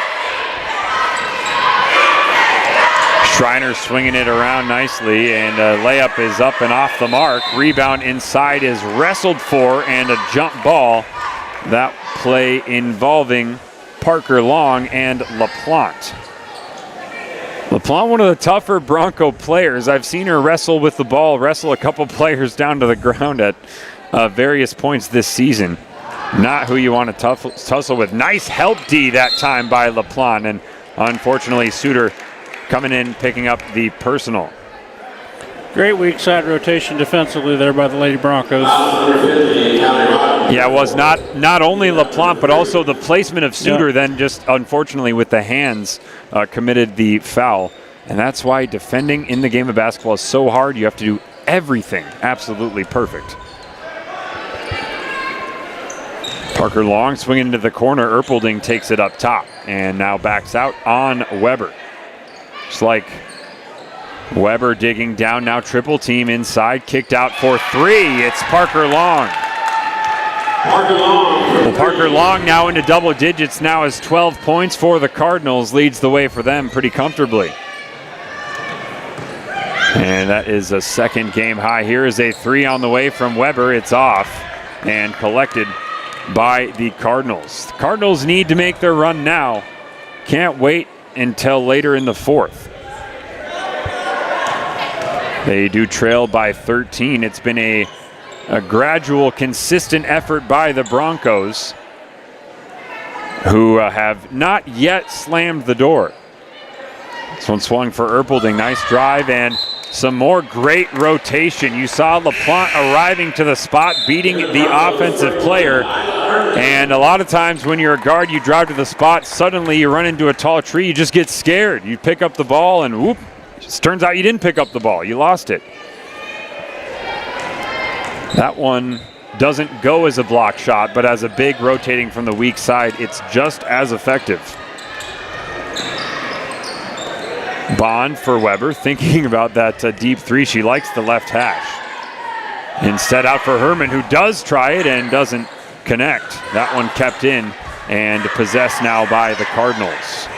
Schreiner swinging it around nicely, and a layup is up and off the mark. Rebound inside is wrestled for, and a jump ball. That play involving Parker Long and LaPlante. LaPlante, one of the tougher Bronco players. I've seen her wrestle with the ball, wrestle a couple players down to the ground at various points this season. Not who you want to tussle with. Nice help D that time by LaPlante, and unfortunately Suter coming in, picking up the personal. Great weak side rotation defensively there by the Lady Broncos. Yeah, it was not only LaPlante, but also the placement of Suter, then just unfortunately with the hands committed the foul. And that's why defending in the game of basketball is so hard. You have to do everything absolutely perfect. Parker Long swinging into the corner. Erpelding takes it up top and now backs out on Weber. Just like Weber digging down, now triple team inside, kicked out for 3. It's Parker Long. Well, Parker Long now into double digits, now has 12 points for the Cardinals, leads the way for them pretty comfortably. And that is a second game high. Here is a 3 on the way from Weber. It's off and collected by the Cardinals. The Cardinals need to make their run now. Can't wait until later in the fourth. They do trail by 13. It's been a gradual, consistent effort by the Broncos, who have not yet slammed the door. This one swung for Erpelding. Nice drive and some more great rotation. You saw LaPlante arriving to the spot, beating the offensive player. And a lot of times when you're a guard, you drive to the spot, suddenly you run into a tall tree, you just get scared. You pick up the ball and whoop, it turns out you didn't pick up the ball, you lost it. That one doesn't go as a block shot, but as a big rotating from the weak side, it's just as effective. Bond for Weber, thinking about that deep 3. She likes the left hash. Instead out for Herman, who does try it and doesn't connect. That one kept in and possessed now by the Cardinals.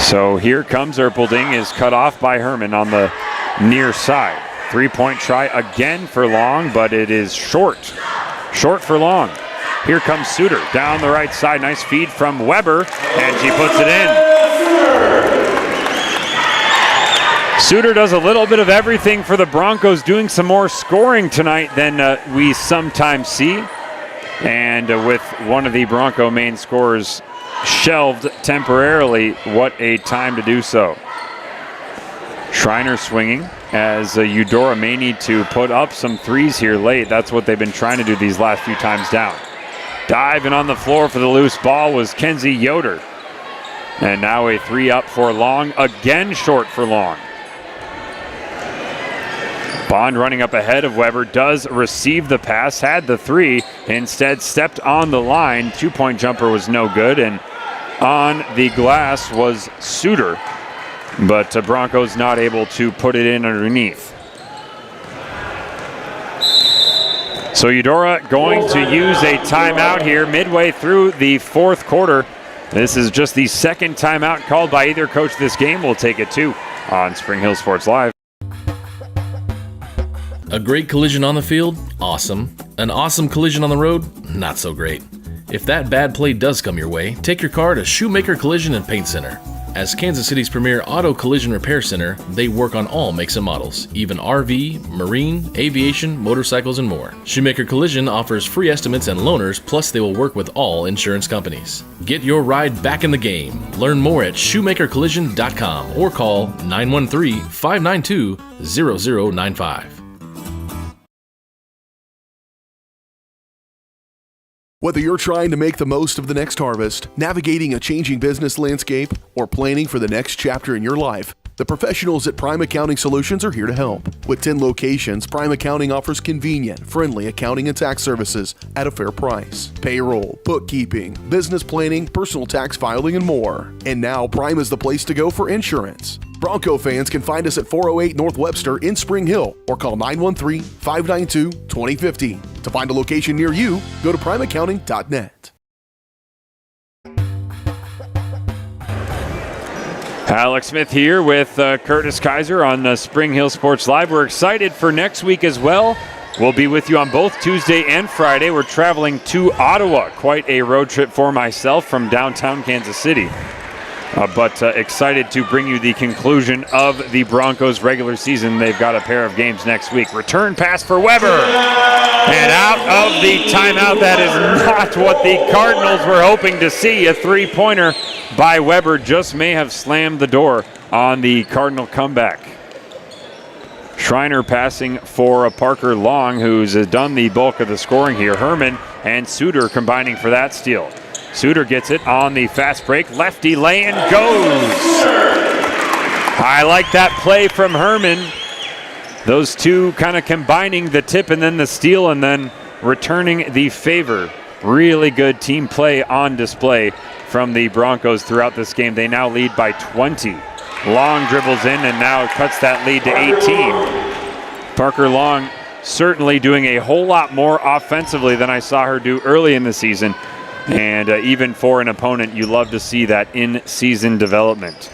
So here comes Erpelding, is cut off by Herman on the near side. 3-point try again for Long, but it is short. Short for Long. Here comes Suter down the right side. Nice feed from Weber, and she puts it in. Suter does a little bit of everything for the Broncos, doing some more scoring tonight than we sometimes see. And with one of the Bronco main scorers shelved temporarily, what a time to do so. Schreiner swinging as Eudora may need to put up some 3s here late. That's what they've been trying to do these last few times down. Diving on the floor for the loose ball was Kenzie Yoder. And now a 3 up for Long, again short for Long. Bond running up ahead of Weber, does receive the pass, had the three, instead stepped on the line. 2-point jumper was no good, and on the glass was Suter, but Broncos not able to put it in underneath. So Eudora going to use a timeout here midway through the fourth quarter. This is just the second timeout called by either coach this game. We'll take it too on Spring Hill Sports Live. A great collision on the field? Awesome. An awesome collision on the road? Not so great. If that bad play does come your way, take your car to Shoemaker Collision and Paint Center. As Kansas City's premier auto collision repair center, they work on all makes and models, even RV, marine, aviation, motorcycles, and more. Shoemaker Collision offers free estimates and loaners, plus they will work with all insurance companies. Get your ride back in the game. Learn more at shoemakercollision.com or call 913-592-0095. Whether you're trying to make the most of the next harvest, navigating a changing business landscape, or planning for the next chapter in your life, the professionals at Prime Accounting Solutions are here to help. With 10 locations, Prime Accounting offers convenient, friendly accounting and tax services at a fair price. Payroll, bookkeeping, business planning, personal tax filing, and more. And now Prime is the place to go for insurance. Bronco fans can find us at 408 North Webster in Spring Hill or call 913-592-2015. To find a location near you, go to primeaccounting.net. Alex Smith here with Curtis Kaiser on Spring Hill Sports Live. We're excited for next week as well. We'll be with you on both Tuesday and Friday. We're traveling to Ottawa. Quite a road trip for myself from downtown Kansas City. But excited to bring you the conclusion of the Broncos regular season. They've got a pair of games next week. Return pass for Weber. And out of the timeout. That is not what the Cardinals were hoping to see. A three-pointer by Weber just may have slammed the door on the Cardinal comeback. Schreiner passing for Parker Long, who's done the bulk of the scoring here. Herman and Suter combining for that steal. Suter gets it on the fast break. Lefty lay and goes. I like that play from Herman. Those two kind of combining the tip and then the steal and then returning the favor. Really good team play on display from the Broncos throughout this game. They now lead by 20. Long dribbles in and now cuts that lead to 18. Parker Long certainly doing a whole lot more offensively than I saw her do early in the season. And even for an opponent, you love to see that in-season development.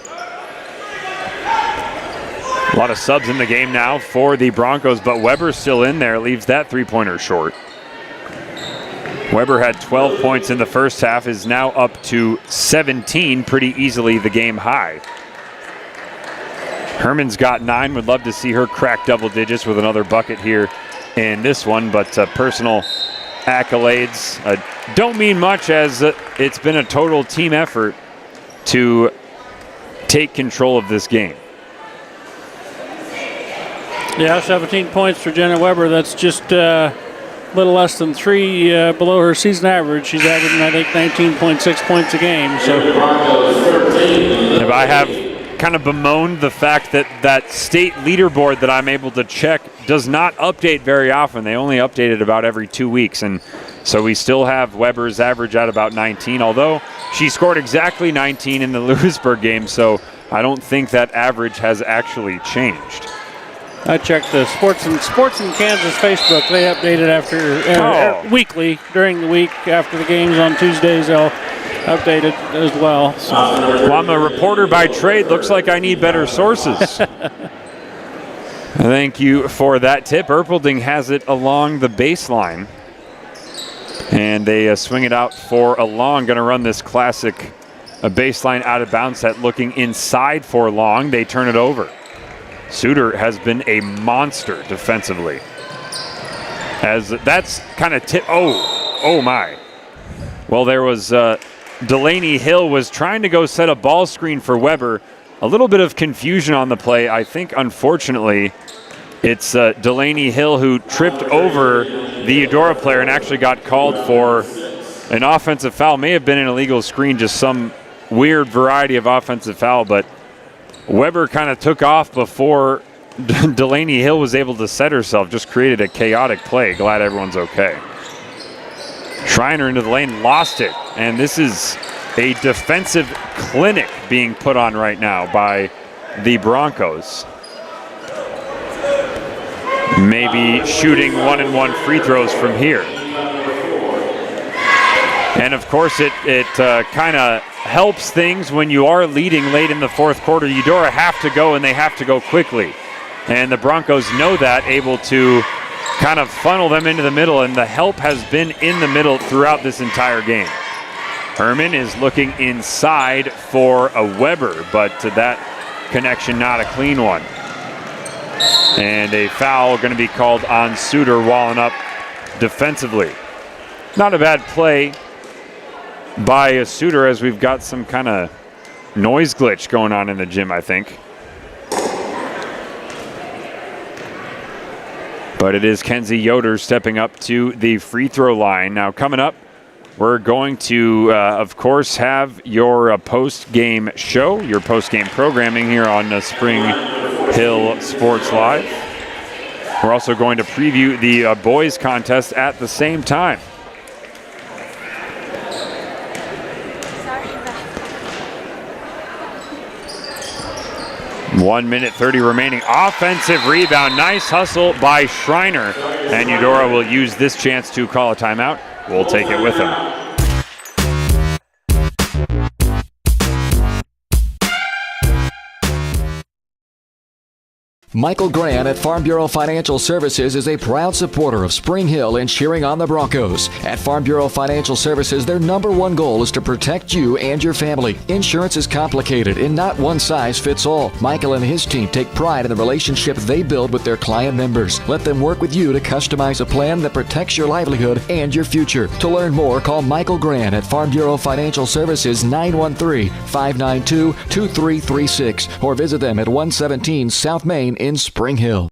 A lot of subs in the game now for the Broncos, but Weber's still in there, leaves that three-pointer short. Weber had 12 points in the first half, is now up to 17, pretty easily the game high. Herman's got 9, would love to see her crack double digits with another bucket here in this one, but personal accolades don't mean much, as it's been a total team effort to take control of this game. Yeah, 17 points for Jenna Weber. That's just a little less than 3 below her season average. She's averaging, I think, 19.6 points a game. So if I have kind of bemoaned the fact that that state leaderboard that I'm able to check does not update very often. They only update it about every 2 weeks, and so we still have Weber's average at about 19, although she scored exactly 19 in the Lewisburg game, so I don't think that average has actually changed. I checked the Sports in Kansas Facebook. They update it after weekly during the week after the games on Tuesdays. They'll update it as well. So. Well, I'm a reporter by trade. Looks like I need better sources. Thank you for that tip. Erpelding has it along the baseline. And they swing it out for a Long. Going to run this classic baseline out of bounds set, looking inside for Long. They turn it over. Suter has been a monster defensively. As that's kind of oh my. Well, there was Delaney Hill was trying to go set a ball screen for Weber. A little bit of confusion on the play. I think, unfortunately, it's Delaney Hill who tripped over the Eudora player and actually got called for an offensive foul. May have been an illegal screen, just some weird variety of offensive foul, but Weber kind of took off before Delaney Hill was able to set herself, just created a chaotic play. Glad everyone's okay. Schreiner into the lane, lost it. And this is a defensive clinic being put on right now by the Broncos. Maybe shooting 1-and-1 free throws from here. And of course it kind of helps things when you are leading late in the fourth quarter. Eudora have to go, and they have to go quickly. And the Broncos know that, able to kind of funnel them into the middle, and the help has been in the middle throughout this entire game. Herman is looking inside for a Weber, but that connection not a clean one. And a foul going to be called on Suter, walling up defensively. Not a bad play by a Suter, as we've got some kind of noise glitch going on in the gym, I think. But it is Kenzie Yoder stepping up to the free throw line. Now coming up, we're going to, of course, have your post-game show, your post-game programming here on Spring Hill Sports Live. We're also going to preview the boys contest at the same time. 1:30 remaining. Offensive rebound. Nice hustle by Schreiner. And Eudora will use this chance to call a timeout. We'll take it with him. Michael Grant at Farm Bureau Financial Services is a proud supporter of Spring Hill and cheering on the Broncos. At Farm Bureau Financial Services, their #1 goal is to protect you and your family. Insurance is complicated and not one size fits all. Michael and his team take pride in the relationship they build with their client members. Let them work with you to customize a plan that protects your livelihood and your future. To learn more, call Michael Grant at Farm Bureau Financial Services 913-592-2336 or visit them at 117 South Main in Spring Hill.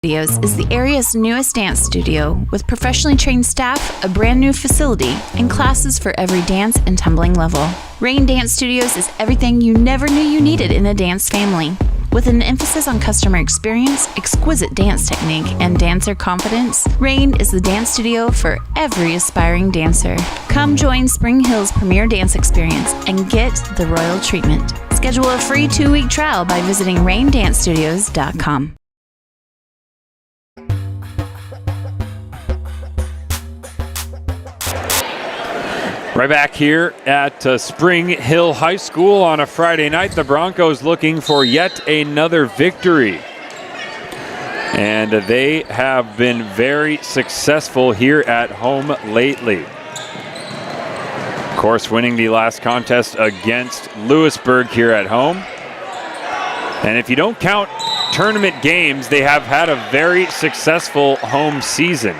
Studios is the area's newest dance studio with professionally trained staff, a brand new facility, and classes for every dance and tumbling level. Rain Dance Studios is everything you never knew you needed in a dance family. With an emphasis on customer experience, exquisite dance technique, and dancer confidence, Rain is the dance studio for every aspiring dancer. Come join Spring Hill's premier dance experience and get the royal treatment. Schedule a free 2-week trial by visiting raindancestudios.com. Right back here at Spring Hill High School on a Friday night. The Broncos looking for yet another victory. And they have been very successful here at home lately. Of course, winning the last contest against Lewisburg here at home. And if you don't count tournament games, they have had a very successful home season.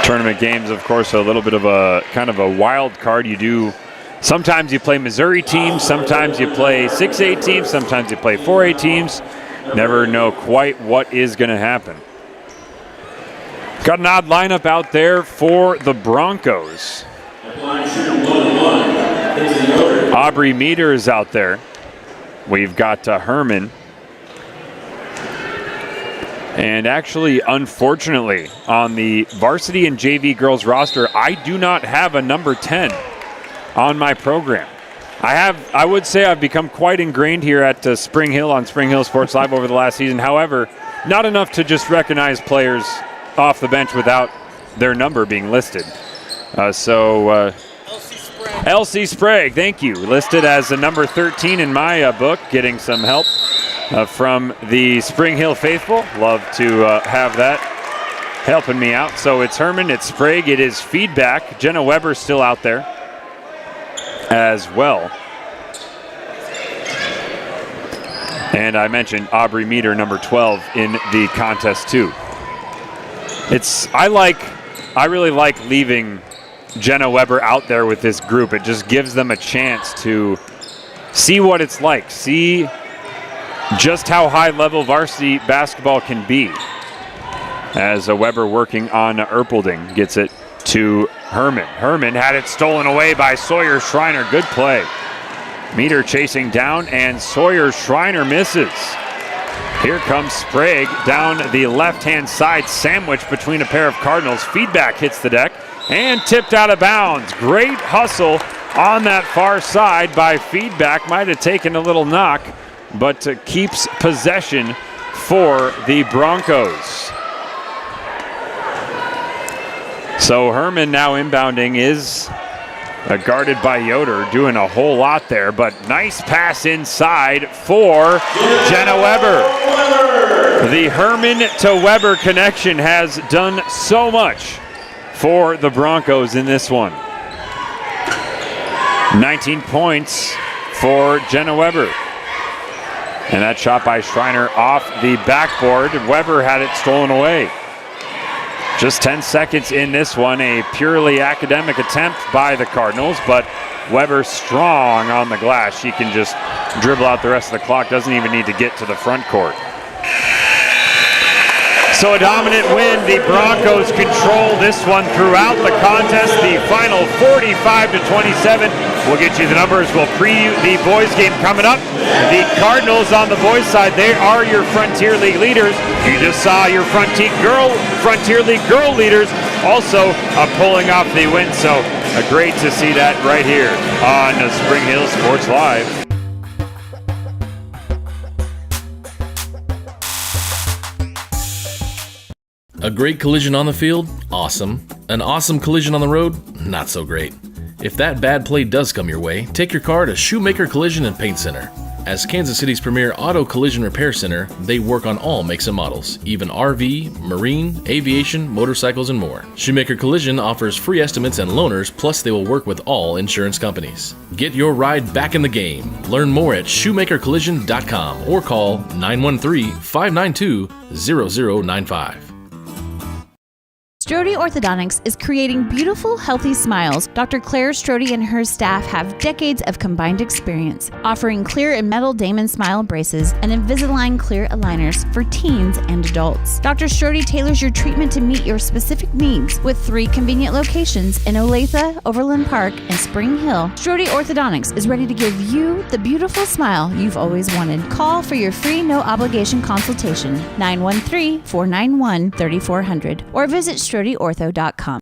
Tournament games, of course, are a little bit of a kind of a wild card. Sometimes you play Missouri teams, sometimes you play 6A teams, sometimes you play 4A teams. Never know quite what is going to happen. Got an odd lineup out there for the Broncos. Aubrey Meter is out there. We've got Herman. And actually, unfortunately, on the varsity and JV girls roster, I do not have a number 10 on my program. I would say I've become quite ingrained here at Spring Hill on Spring Hill Sports Live over the last season. However, not enough to just recognize players off the bench without their number being listed. Elsie Sprague, thank you. Listed as a number 13 in my book, getting some help from the Spring Hill faithful. Love to have that helping me out. So it's Herman, it's Sprague, it is feedback. Jenna Weber's still out there as well. And I mentioned Aubrey Meter, number 12 in the contest too. I really like leaving Jenna Weber out there with this group. It just gives them a chance to see what it's like, see just how high level varsity basketball can be. As Weber working on Erpelding, gets it to Herman. Herman had it stolen away by Sawyer Schreiner. Good play. Meter chasing down, and Sawyer Schreiner misses. Here comes Sprague down the left-hand side, sandwiched between a pair of Cardinals. Feedback hits the deck and tipped out of bounds. Great hustle on that far side by Feedback. Might have taken a little knock, but keeps possession for the Broncos. So Herman now inbounding is guarded by Yoder, doing a whole lot there, but nice pass inside for Jenna Weber. The Herman to Weber connection has done so much for the Broncos in this one. 19 points for Jenna Weber. And that shot by Schreiner off the backboard. Weber had it stolen away. Just 10 seconds in this one, a purely academic attempt by the Cardinals, but Weber strong on the glass. She can just dribble out the rest of the clock, doesn't even need to get to the front court. So a dominant win. The Broncos control this one throughout the contest. The final 45-27. We'll get you the numbers. We'll preview the boys game coming up. The Cardinals on the boys side, they are your Frontier League leaders. You just saw your Frontier League girl leaders also pulling off the win. So great to see that right here on Spring Hill Sports Live. A great collision on the field? Awesome. An awesome collision on the road? Not so great. If that bad play does come your way, take your car to Shoemaker Collision and Paint Center. As Kansas City's premier auto collision repair center, they work on all makes and models, even RV, marine, aviation, motorcycles, and more. Shoemaker Collision offers free estimates and loaners, plus they will work with all insurance companies. Get your ride back in the game. Learn more at shoemakercollision.com or call 913-592-0095. Strode Orthodontics is creating beautiful, healthy smiles. Dr. Claire Strode and her staff have decades of combined experience, offering clear and metal Damon smile braces and Invisalign clear aligners for teens and adults. Dr. Strode tailors your treatment to meet your specific needs with 3 convenient locations in Olathe, Overland Park, and Spring Hill. Strode Orthodontics is ready to give you the beautiful smile you've always wanted. Call for your free no-obligation consultation, 913-491-3400, or visit StrodeOrtho.com.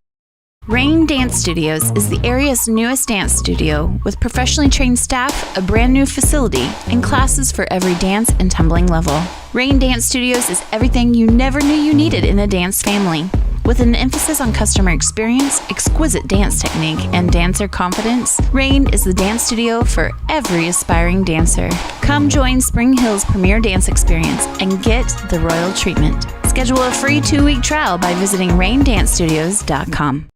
Rain Dance Studios is the area's newest dance studio with professionally trained staff, a brand new facility, and classes for every dance and tumbling level. Rain Dance Studios is everything you never knew you needed in a dance family. With an emphasis on customer experience, exquisite dance technique, and dancer confidence, Rain is the dance studio for every aspiring dancer. Come join Spring Hill's premier dance experience and get the royal treatment. Schedule a free 2-week trial by visiting raindancestudios.com.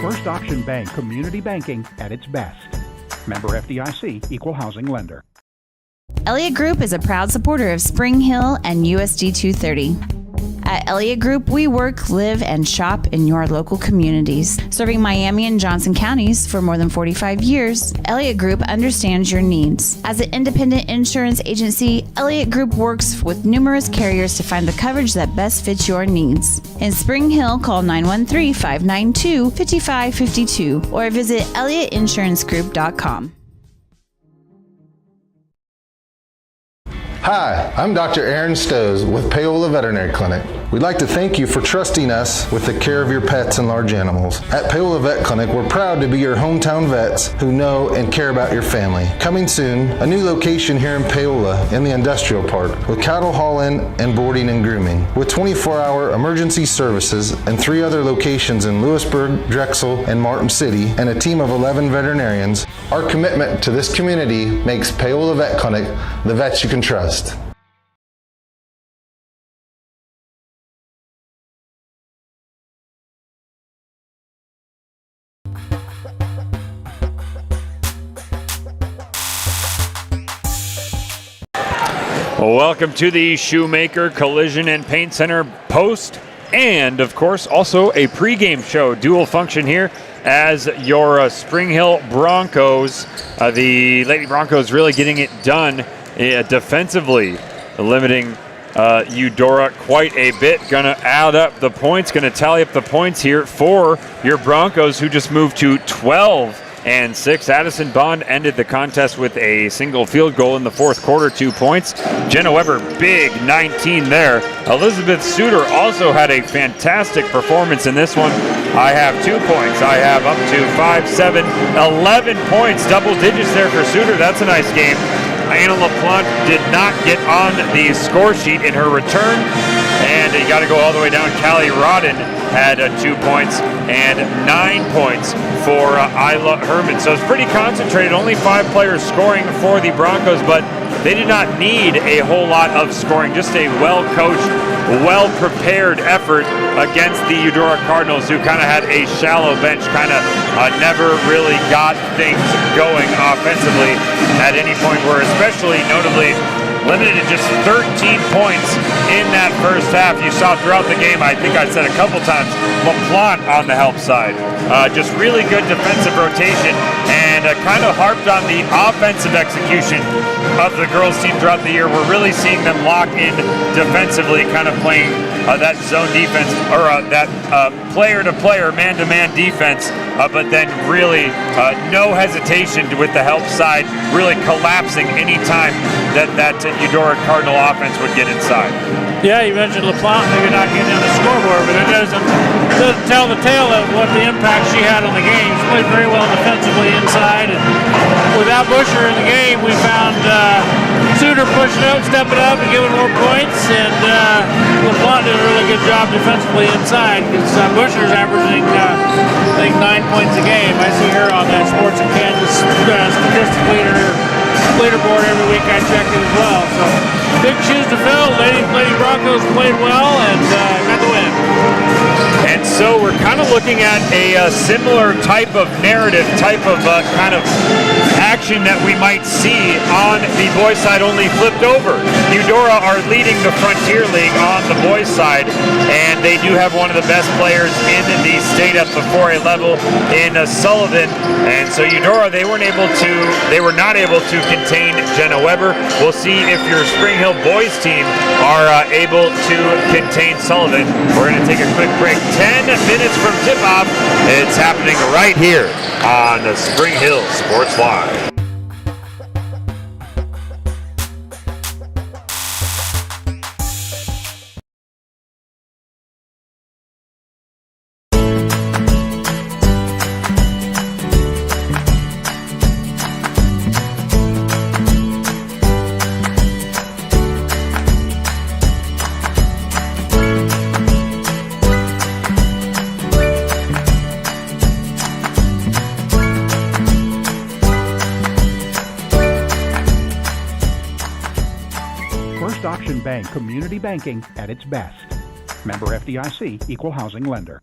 First Option Bank Community Banking at its best. Member FDIC, Equal Housing Lender. Elliott Group is a proud supporter of Spring Hill and USD 230. At Elliott Group, we work, live, and shop in your local communities. Serving Miami and Johnson counties for more than 45 years, Elliott Group understands your needs. As an independent insurance agency, Elliott Group works with numerous carriers to find the coverage that best fits your needs. In Spring Hill, call 913-592-5552 or visit ElliottInsuranceGroup.com. Hi, I'm Dr. Aaron Stoes with Paola Veterinary Clinic. We'd like to thank you for trusting us with the care of your pets and large animals. At Paola Vet Clinic, we're proud to be your hometown vets who know and care about your family. Coming soon, a new location here in Paola in the industrial park with cattle haul-in and boarding and grooming. With 24-hour emergency services and 3 other locations in Lewisburg, Drexel, and Martin City, and a team of 11 veterinarians, our commitment to this community makes Paola Vet Clinic the vets you can trust. Welcome to the Shoemaker Collision and Paint Center post and, of course, also a pregame show. Dual function here as your Spring Hill Broncos. The Lady Broncos really getting it done defensively, limiting Eudora quite a bit. Gonna add up the points, gonna tally up the points here for your Broncos, who just moved to 12-6. Addison Bond ended the contest with a single field goal in the fourth quarter, 2 points. Jenna Weber, big 19 there. Elizabeth Suter also had a fantastic performance in this one. I have 2 points. I have up to 5, 7, 11 points. Double digits there for Suter. That's a nice game. Anna LaPlante did not get on the score sheet in her return. And you got to go all the way down. Callie Rodden had 2 points and 9 points for Isla Herman. So it's pretty concentrated. Only 5 players scoring for the Broncos, but they did not need a whole lot of scoring. Just a well-coached, well-prepared effort against the Eudora Cardinals, who kind of had a shallow bench, kind of never really got things going offensively at any point, where especially notably limited to just 13 points in that first half. You saw throughout the game, I think I said a couple times, LaPlante on the help side. Just really good defensive rotation, and kind of harped on the offensive execution of the girls team throughout the year. We're really seeing them lock in defensively, kind of playing that zone defense, or that player-to-player, man-to-man defense, but then really no hesitation with the help side, really collapsing any time that Eudora Cardinal offense would get inside. Yeah, you mentioned LaPlante maybe not getting on the scoreboard, but it doesn't tell the tale of what the impact she had on the game. She played very well defensively inside, and without Busher in the game, we found Suter pushing out, stepping up, and giving more points, and LaPlante did a really good job defensively inside, because Busher's averaging, I think, 9 points a game. I see her on that Sports in Kansas statistic leaderboard every week. I check it as well. So big shoes to fill. Lady Broncos played well and got the win. And so we're kind of looking at a similar type of narrative, type of kind of action that we might see on the boys' side, only flipped over. Eudora are leading the Frontier League on the boys' side, and they do have one of the best players in the state at the 4A level in Sullivan. And so Eudora, they were not able to contain Jenna Weber. We'll see if your Spring Hill boys team are able to contain Sullivan. We're going to take a quick break. 10 minutes from tip-off. It's happening right here on Spring Hill Sports Live. Bank community banking at its best. Member FDIC, equal housing lender.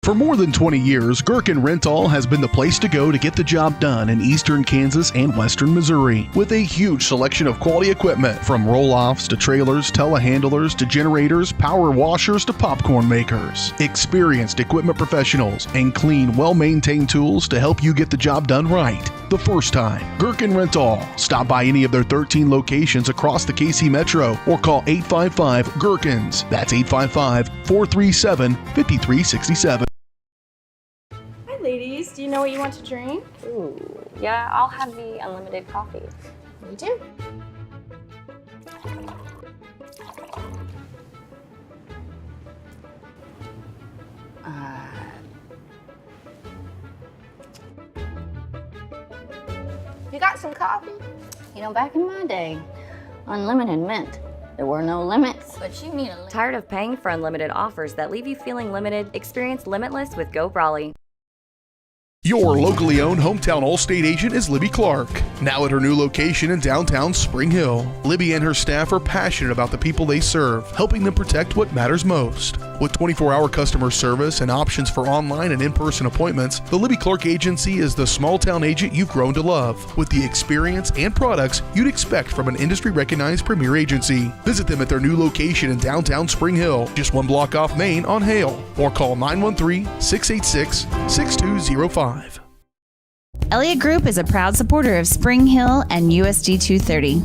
For more than 20 years, Gherkin Rental has been the place to go to get the job done in eastern Kansas and western Missouri. With a huge selection of quality equipment, from roll-offs to trailers, telehandlers to generators, power washers to popcorn makers. Experienced equipment professionals and clean, well-maintained tools to help you get the job done right the first time. Gherkin Rental. Stop by any of their 13 locations across the KC Metro or call 855-GHERKINS. That's 855-437-5367. Ladies, do you know what you want to drink? Ooh, yeah, I'll have the unlimited coffee. Me too. You got some coffee? You know, back in my day, unlimited meant there were no limits. But you need a limit. Tired of paying for unlimited offers that leave you feeling limited? Experience Limitless with Go Brawley. Your locally owned hometown Allstate agent is Libby Clark. Now at her new location in downtown Spring Hill, Libby and her staff are passionate about the people they serve, helping them protect what matters most. With 24-hour customer service and options for online and in-person appointments, the Libby Clark Agency is the small-town agent you've grown to love, with the experience and products you'd expect from an industry-recognized premier agency. Visit them at their new location in downtown Spring Hill, just one block off Main on Hale, or call 913-686-6205. Elliott Group is a proud supporter of Spring Hill and USD 230.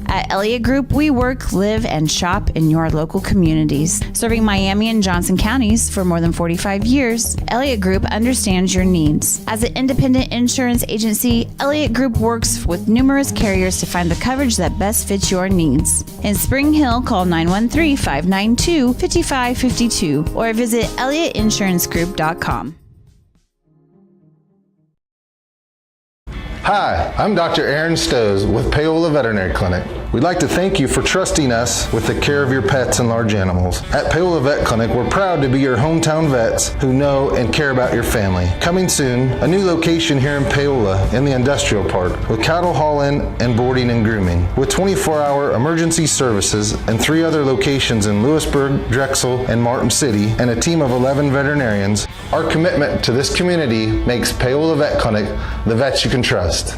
At Elliott Group, we work, live, and shop in your local communities. Serving Miami and Johnson counties for more than 45 years, Elliott Group understands your needs. As an independent insurance agency, Elliott Group works with numerous carriers to find the coverage that best fits your needs. In Spring Hill, call 913-592-5552 or visit ElliottInsuranceGroup.com. Hi, I'm Dr. Aaron Stowe with Paola Veterinary Clinic. We'd like to thank you for trusting us with the care of your pets and large animals. At Paola Vet Clinic, we're proud to be your hometown vets who know and care about your family. Coming soon, a new location here in Paola in the industrial park with cattle haul-in and boarding and grooming. With 24-hour emergency services and 3 other locations in Lewisburg, Drexel, and Martin City, and a team of 11 veterinarians, our commitment to this community makes Paola Vet Clinic the vets you can trust.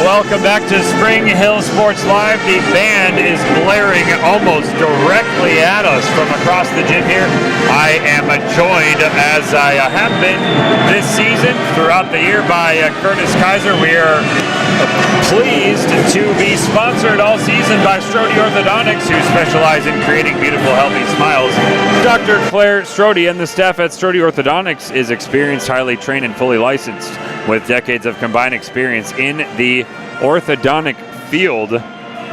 Welcome back to Spring Hill Sports Live. The band is blaring almost directly at us from across the gym here. I am joined, as I have been this season, throughout the year, by Curtis Kaiser. We are pleased to be sponsored all season by Strode Orthodontics, who specialize in creating beautiful, healthy smiles. Dr. Claire Strode and the staff at Strode Orthodontics is experienced, highly trained, and fully licensed with decades of combined experience in the orthodontic field,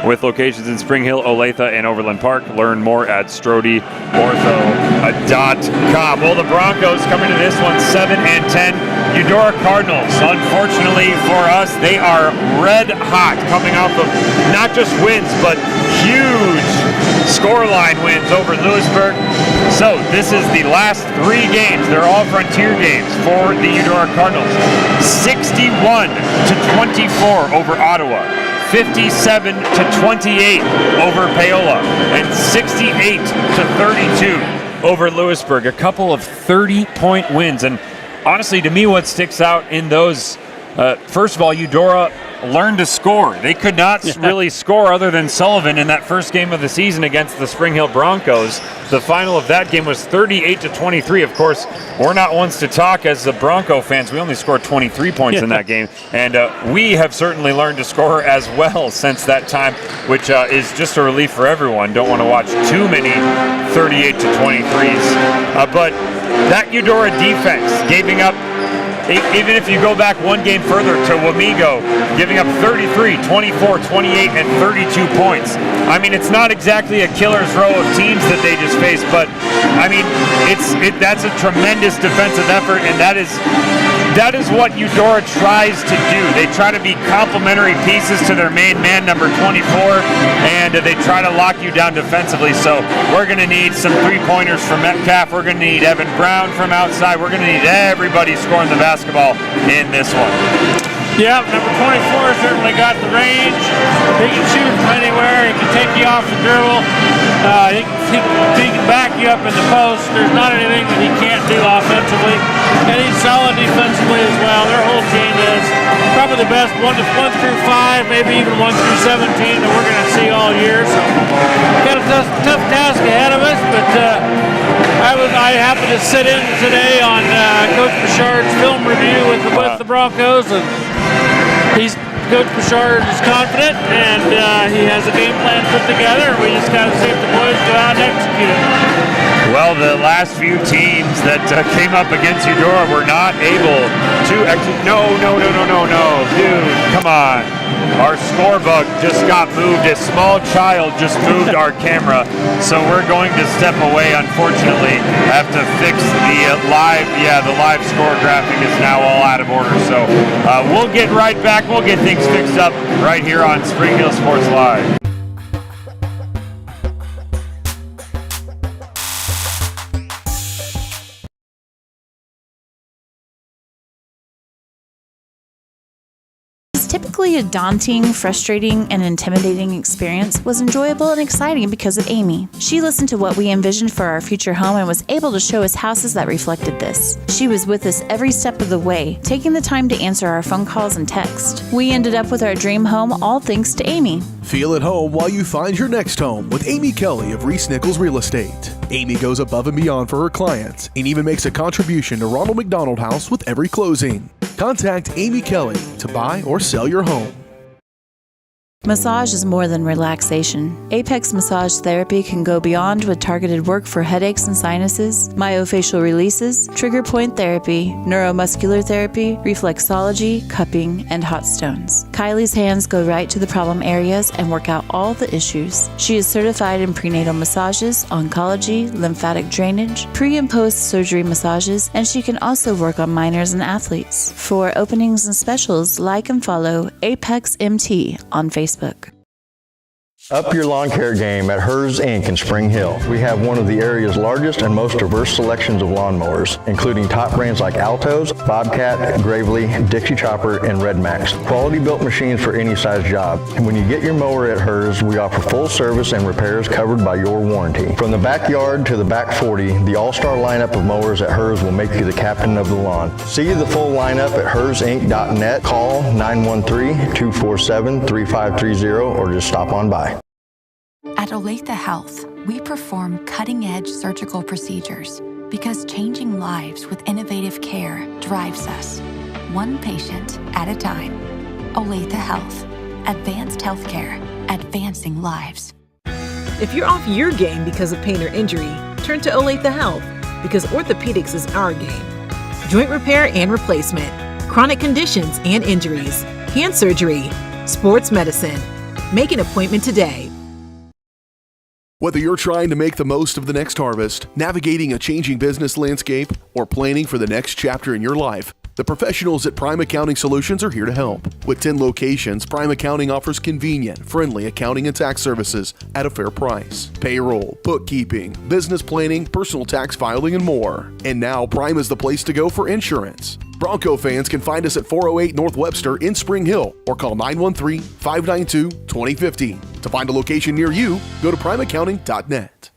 with locations in Spring Hill, Olathe, and Overland Park. Learn more at StrodeOrtho.com. Well, the Broncos coming to this one 7-10. Eudora Cardinals, unfortunately for us, they are red hot, coming off of not just wins, but huge scoreline wins over Lewisburg. So this is the last 3 games. They're all Frontier games for the Eudora Cardinals. 61-24 over Ottawa. 57-28 over Paola, and 68-32 over Lewisburg. A couple of 30-point wins. And honestly, to me, what sticks out in those, first of all, Eudora learned to score. They could not really score other than Sullivan in that first game of the season against the Spring Hill Broncos. The final of that game was 38-23. Of course, we're not ones to talk as the Bronco fans. We only scored 23 points in that game, and we have certainly learned to score as well since that time, which is just a relief for everyone. Don't want to watch too many 38-23s. But that Eudora defense giving up, even if you go back one game further to Wamego, giving up 33, 24, 28, and 32 points. I mean, it's not exactly a killer's row of teams that they just faced, but I mean, that's a tremendous defensive effort, and that is what Eudora tries to do. They try to be complementary pieces to their main man, number 24, and they try to lock you down defensively. So we're going to need some 3-pointers from Metcalf. We're going to need Evan Brown from outside. We're going to need everybody scoring the basketball in this one. Yeah, number 24 certainly got the range. He can shoot from anywhere. He can take you off the dribble. He can back you up in the post. There's not anything that he can't do offensively. And he's solid defensively as well. Their whole team is probably the best 1 through 5, maybe even 1 through 17 that we're going to see all year. So got a tough task ahead of us, but I happened to sit in today on Coach Bouchard's film review with the Broncos, and Coach Bouchard is confident, and he has a game plan put together, and we just got to see if the boys go out and execute it. Well, the last few teams that came up against Eudora were not able to No. Dude, come on. Our scorebook just got moved. A small child just moved our camera. So we're going to step away, unfortunately. Have to fix the live. Yeah, the live score graphic is now all out of order. So we'll get right back. We'll get things fixed up right here on Spring Hill Sports Live. Typically a daunting, frustrating, and intimidating experience, was enjoyable and exciting because of Amy. She listened to what we envisioned for our future home and was able to show us houses that reflected this. She was with us every step of the way, taking the time to answer our phone calls and text. We ended up with our dream home, all thanks to Amy. Feel at home while you find your next home with Amy Kelly of Reese Nichols Real Estate. Amy goes above and beyond for her clients and even makes a contribution to Ronald McDonald House with every closing. Contact Amy Kelly to buy or sell your home. Massage is more than relaxation. Apex Massage Therapy can go beyond with targeted work for headaches and sinuses, myofascial releases, trigger point therapy, neuromuscular therapy, reflexology, cupping, and hot stones. Kylie's hands go right to the problem areas and work out all the issues. She is certified in prenatal massages, oncology, lymphatic drainage, pre- and post-surgery massages, and she can also work on minors and athletes. For openings and specials, like and follow Apex MT on Facebook. Up your lawn care game at Hers Inc. in Spring Hill. We have one of the area's largest and most diverse selections of lawnmowers, including top brands like Altos, Bobcat, Gravely, Dixie Chopper, and Red Max. Quality built machines for any size job. And when you get your mower at Hers, we offer full service and repairs covered by your warranty. From the backyard to the back 40, the all-star lineup of mowers at Hers will make you the captain of the lawn. See the full lineup at hersinc.net. Call 913-247-3530 or just stop on by. At Olathe Health, we perform cutting-edge surgical procedures because changing lives with innovative care drives us, one patient at a time. Olathe Health. Advanced healthcare. Advancing lives. If you're off your game because of pain or injury, turn to Olathe Health because orthopedics is our game. Joint repair and replacement, chronic conditions and injuries, hand surgery, sports medicine. Make an appointment today. Whether you're trying to make the most of the next harvest, navigating a changing business landscape, or planning for the next chapter in your life, the professionals at Prime Accounting Solutions are here to help. With 10 locations, Prime Accounting offers convenient, friendly accounting and tax services at a fair price. Payroll, bookkeeping, business planning, personal tax filing, and more. And now Prime is the place to go for insurance. Bronco fans can find us at 408 North Webster in Spring Hill or call 913-592-2015. To find a location near you, go to primeaccounting.net.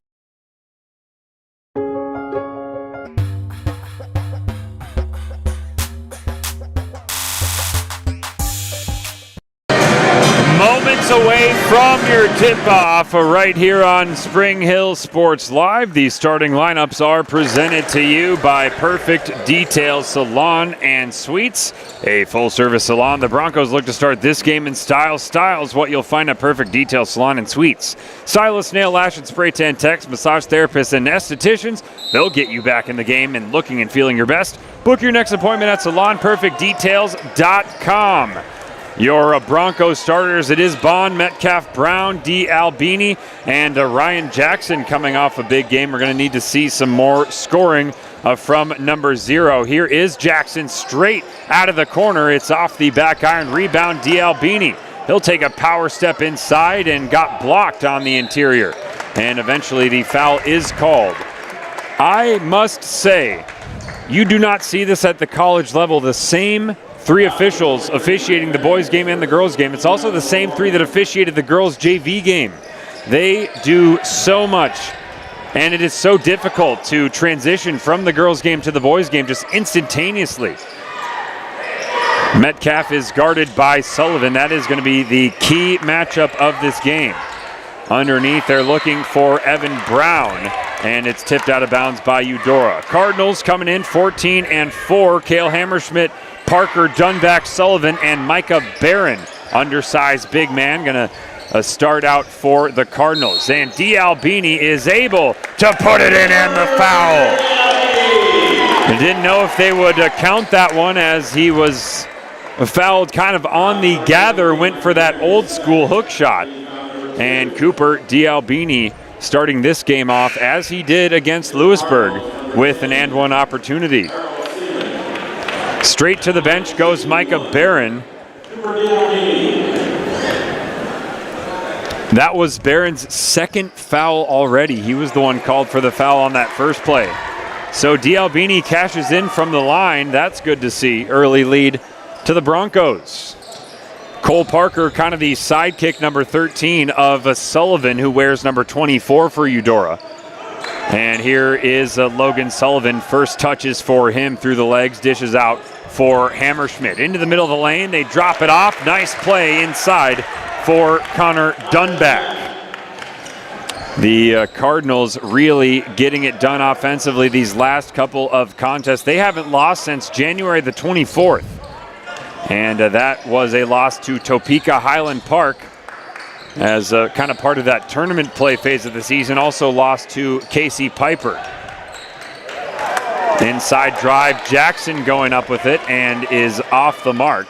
Moments away from your tip-off right here on Spring Hill Sports Live. The starting lineups are presented to you by Perfect Details Salon and Suites, a full-service salon. The Broncos look to start this game in style. Style's what you'll find at Perfect Details Salon and Suites. Stylists, nail, lash, and spray tan techs, massage therapists, and estheticians, they'll get you back in the game and looking and feeling your best. Book your next appointment at salonperfectdetails.com. Your Broncos starters, it is Bond, Metcalf, Brown, D. Albini, and Ryan Jackson coming off a big game. We're going to need to see some more scoring from number 0. Here is Jackson straight out of the corner. It's off the back iron. Rebound, D. Albini. He'll take a power step inside and got blocked on the interior. And eventually the foul is called. I must say, you do not see this at the college level. The same 3 officials officiating the boys' game and the girls' game. It's also the same 3 that officiated the girls' JV game. They do so much, and it is so difficult to transition from the girls' game to the boys' game just instantaneously. Metcalf is guarded by Sullivan. That is going to be the key matchup of this game. Underneath, they're looking for Evan Brown, and it's tipped out of bounds by Eudora. Cardinals coming in 14-4. Cale Hammerschmidt, Parker Dunback, Sullivan, and Micah Barron, undersized big man, going to start out for the Cardinals. And D. Albini is able to put it in, and the foul. I didn't know if they would count that one as he was fouled kind of on the gather, went for that old school hook shot. And Cooper D'Albini starting this game off as he did against Lewisburg with an and one opportunity. Straight to the bench goes Micah Barron. That was Barron's second foul already. He was the one called for the foul on that first play. So D'Albini cashes in from the line. That's good to see. Early lead to the Broncos. Cole Parker, kind of the sidekick, number 13 of Sullivan, who wears number 24 for Eudora. And here is Logan Sullivan. First touches for him through the legs, dishes out for Hammerschmidt. Into the middle of the lane, they drop it off. Nice play inside for Connor Dunback. The Cardinals really getting it done offensively these last couple of contests. They haven't lost since January the 24th. And that was a loss to Topeka Highland Park as kind of part of that tournament play phase of the season. Also lost to Casey Piper. Inside drive, Jackson going up with it and is off the mark.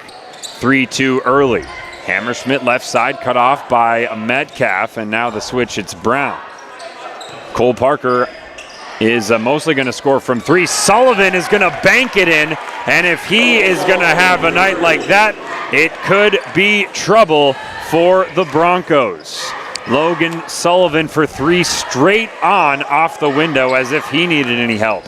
3-2 early. Hammerschmidt left side cut off by Metcalf, and now the switch, it's Brown. Cole Parker is mostly going to score from three. Sullivan is going to bank it in, and if he is going to have a night like that, it could be trouble for the Broncos. Logan Sullivan for three straight on off the window as if he needed any help.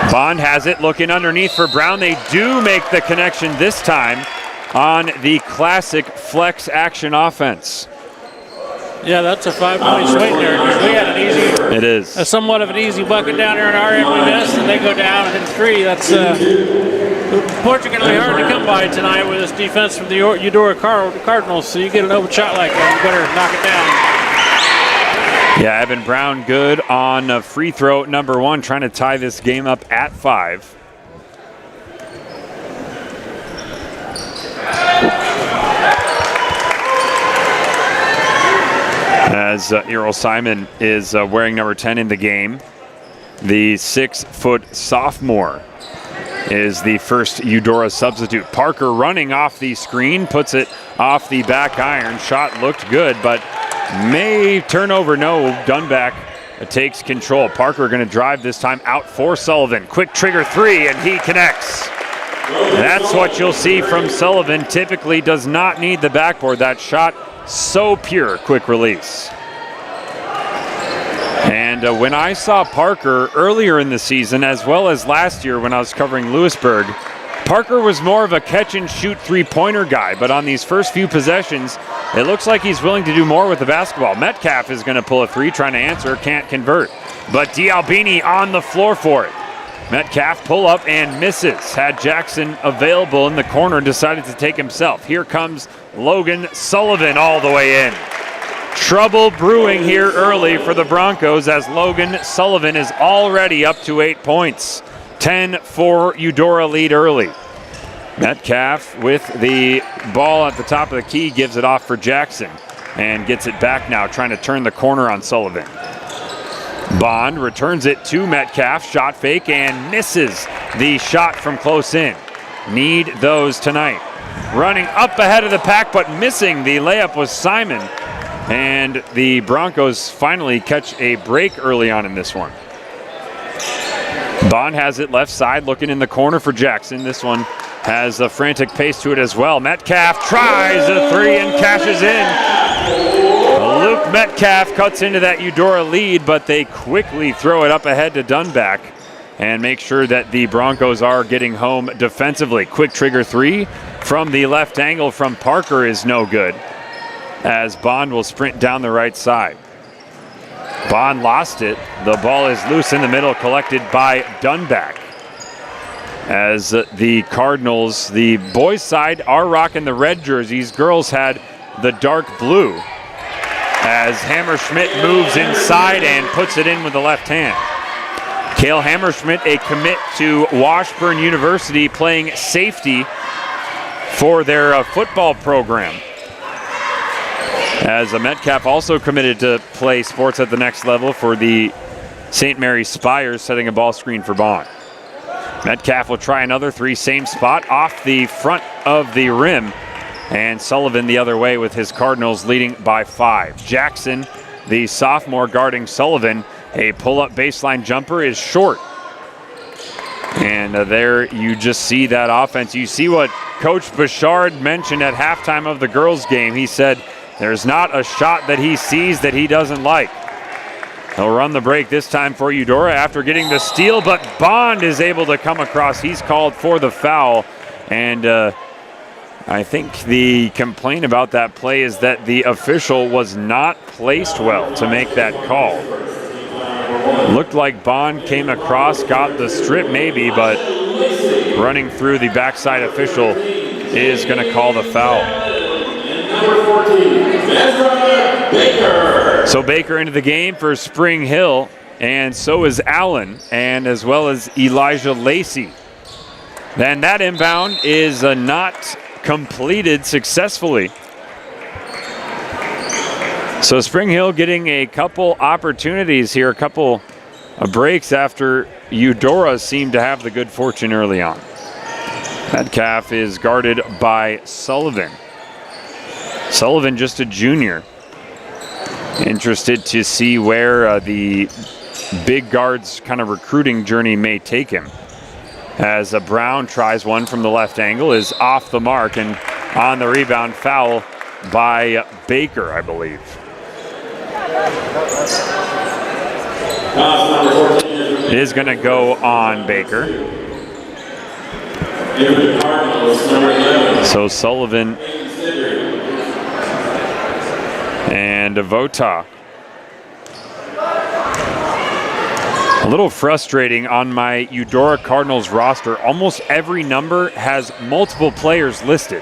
Bond has it, looking underneath for Brown. They do make the connection this time on the classic flex action offense. Yeah, that's a 5-point swing there. We had an easy, it is somewhat of an easy bucket down there in our end. We missed, and they go down and three. That's fortunately hard to come by tonight with this defense from the Eudora Cardinals. So you get an open shot like that, you better knock it down. Yeah, Evan Brown good on free throw number one, trying to tie this game up at 5. As Errol Simon is wearing number 10 in the game. The 6-foot sophomore is the first Eudora substitute. Parker running off the screen, puts it off the back iron. Shot looked good, but may turn over. No, Dunback takes control. Parker going to drive this time out for Sullivan. Quick trigger three, and he connects. That's what you'll see from Sullivan. Typically does not need the backboard. That shot so pure. Quick release. And when I saw Parker earlier in the season, as well as last year when I was covering Lewisburg, Parker was more of a catch-and-shoot three-pointer guy, but on these first few possessions, it looks like he's willing to do more with the basketball. Metcalf is going to pull a three, trying to answer, can't convert. But D'Albini on the floor for it. Metcalf pull up and misses. Had Jackson available in the corner, decided to take himself. Here comes Logan Sullivan all the way in. Trouble brewing here early for the Broncos as Logan Sullivan is already up to 8 points. 10 for Eudora lead early. Metcalf with the ball at the top of the key gives it off for Jackson and gets it back now, trying to turn the corner on Sullivan. Bond returns it to Metcalf, shot fake, and misses the shot from close in. Need those tonight. Running up ahead of the pack, but missing the layup was Simon. And the Broncos finally catch a break early on in this one. Bond has it left side, looking in the corner for Jackson. This one has a frantic pace to it as well. Metcalf tries a three and cashes in. Luke Metcalf cuts into that Eudora lead, but they quickly throw it up ahead to Dunback and make sure that the Broncos are getting home defensively. Quick trigger three from the left angle from Parker is no good, as Bond will sprint down the right side. Bond lost it. The ball is loose in the middle, collected by Dunback. As the Cardinals, the boys' side, are rocking the red jerseys. Girls had the dark blue. As Hammerschmidt moves inside and puts it in with the left hand. Cale Hammerschmidt, a commit to Washburn University, playing safety for their football program. As Metcalf also committed to play sports at the next level for the St. Mary Spires setting a ball screen for Bond. Metcalf will try another three, same spot, off the front of the rim. And Sullivan the other way with his Cardinals leading by 5. Jackson, the sophomore guarding Sullivan, a pull-up baseline jumper is short. And there you just see that offense. You see what Coach Bouchard mentioned at halftime of the girls' game. He said there's not a shot that he sees that he doesn't like. He'll run the break this time for Eudora after getting the steal, but Bond is able to come across. He's called for the foul. And I think the complaint about that play is that the official was not placed well to make that call. Looked like Bond came across, got the strip maybe, but running through the backside official is going to call the foul. So Baker into the game for Spring Hill, and so is Allen, and as well as Elijah Lacey. Then that inbound is not completed successfully. So Spring Hill getting a couple opportunities here, a couple of breaks after Eudora seemed to have the good fortune early on. Metcalf is guarded by Sullivan. Sullivan just a junior. Interested to see where the big guard's kind of recruiting journey may take him. As Brown tries one from the left angle, is off the mark, and on the rebound, foul by Baker, I believe. It is going to go on Baker. So Sullivan and Vota. A little frustrating on my Eudora Cardinals roster. Almost every number has multiple players listed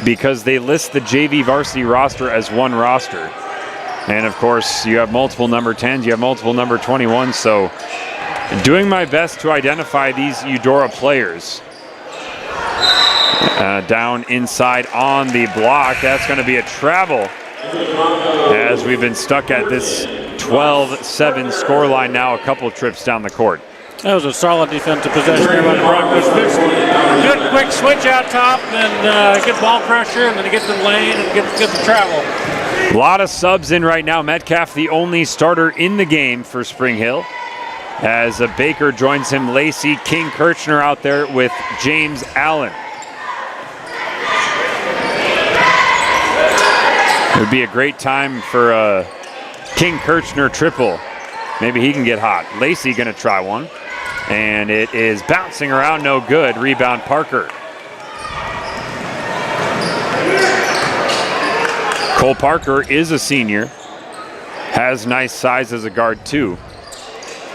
because they list the JV varsity roster as one roster. And of course, you have multiple number 10s, you have multiple number 21s, so doing my best to identify these Eudora players. Down inside on the block, that's going to be a travel as we've been stuck at this 12-7 scoreline now, a couple trips down the court. That was a solid defensive possession here by the Broncos. Good quick switch out top and get ball pressure and then get the lane and get the travel. A lot of subs in right now. Metcalf the only starter in the game for Spring Hill. As Baker joins him, Lacey, King Kirchner out there with James Allen. It would be a great time for a King Kirchner triple. Maybe he can get hot. Lacey going to try one. And it is bouncing around, no good. Rebound Parker. Cole Parker is a senior. Has nice size as a guard too.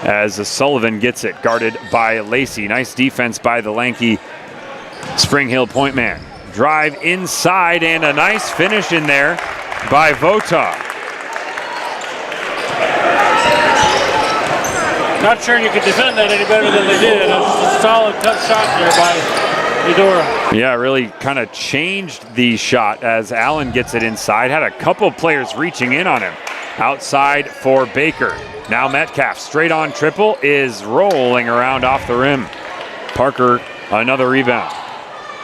As Sullivan gets it, guarded by Lacey. Nice defense by the lanky Spring Hill point man. Drive inside and a nice finish in there by Vota. Not sure you could defend that any better than they did. That was a solid cut shot there by Eudora. Yeah, really kind of changed the shot as Allen gets it inside. Had a couple players reaching in on him. Outside for Baker. Now Metcalf, straight on triple, is rolling around off the rim. Parker, another rebound.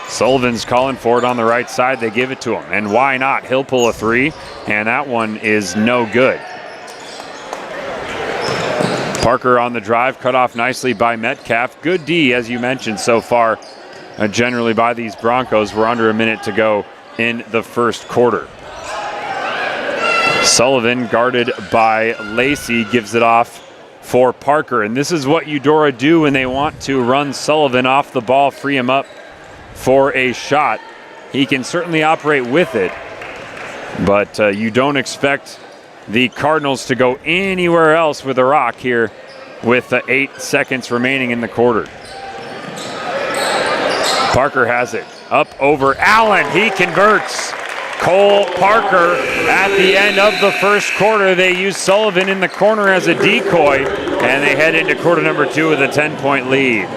Sullivan's calling for it on the right side. They give it to him. And why not? He'll pull a three, and that one is no good. Parker on the drive, cut off nicely by Metcalf. Good D, as you mentioned so far, generally by these Broncos. We're under a minute to go in the first quarter. Sullivan, guarded by Lacey, gives it off for Parker. And this is what Eudora do when they want to run Sullivan off the ball, free him up for a shot. He can certainly operate with it, but you don't expect the Cardinals to go anywhere else with a rock here with 8 seconds remaining in the quarter. Parker has it. Up over Allen. He converts. Cole Parker at the end of the first quarter. They use Sullivan in the corner as a decoy, and they head into quarter number 2 with a 10-point lead.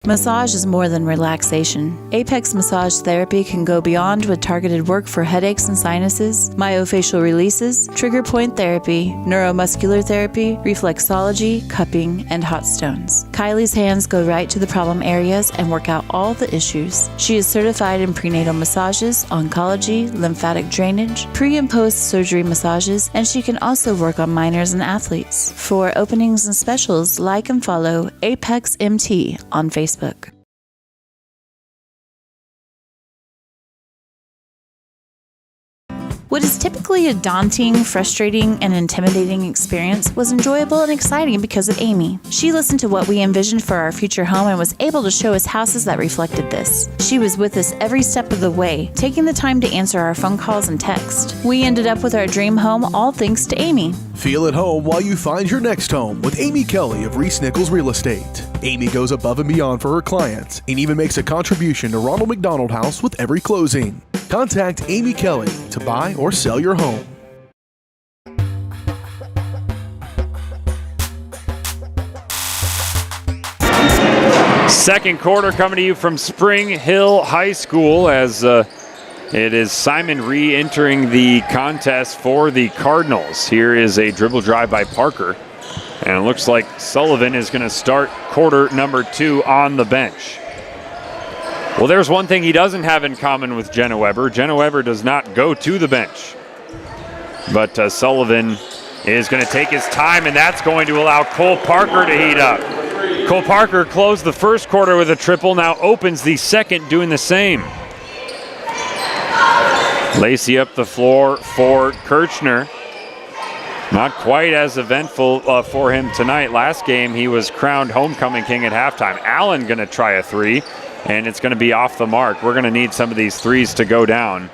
Massage is more than relaxation. Apex Massage Therapy can go beyond with targeted work for headaches and sinuses, myofascial releases, trigger point therapy, neuromuscular therapy, reflexology, cupping, and hot stones. Kylie's hands go right to the problem areas and work out all the issues. She is certified in prenatal massages, oncology, lymphatic drainage, pre- and post-surgery massages, and she can also work on minors and athletes. For openings and specials, like and follow Apex MT on Facebook. What is typically a daunting, frustrating, and intimidating experience was enjoyable and exciting because of Amy. She listened to what we envisioned for our future home and was able to show us houses that reflected this. She was with us every step of the way, taking the time to answer our phone calls and text. We ended up with our dream home all thanks to Amy. Feel at home while you find your next home with Amy Kelly of Reese Nichols Real Estate. Amy goes above and beyond for her clients and even makes a contribution to Ronald McDonald House with every closing. Contact Amy Kelly to buy or sell your home. Second quarter coming to you from Spring Hill High School as it is Simon re-entering the contest for the Cardinals. Here is a dribble drive by Parker. And it looks like Sullivan is going to start quarter number 2 on the bench. Well, there's one thing he doesn't have in common with Jenna Weber. Jenna Weber does not go to the bench. But Sullivan is going to take his time, and that's going to allow Cole Parker to heat up. Cole Parker closed the first quarter with a triple, now opens the second doing the same. Lacey up the floor for Kirchner. Not quite as eventful for him tonight. Last game, he was crowned homecoming king at halftime. Allen going to try a three, and it's going to be off the mark. We're going to need some of these threes to go down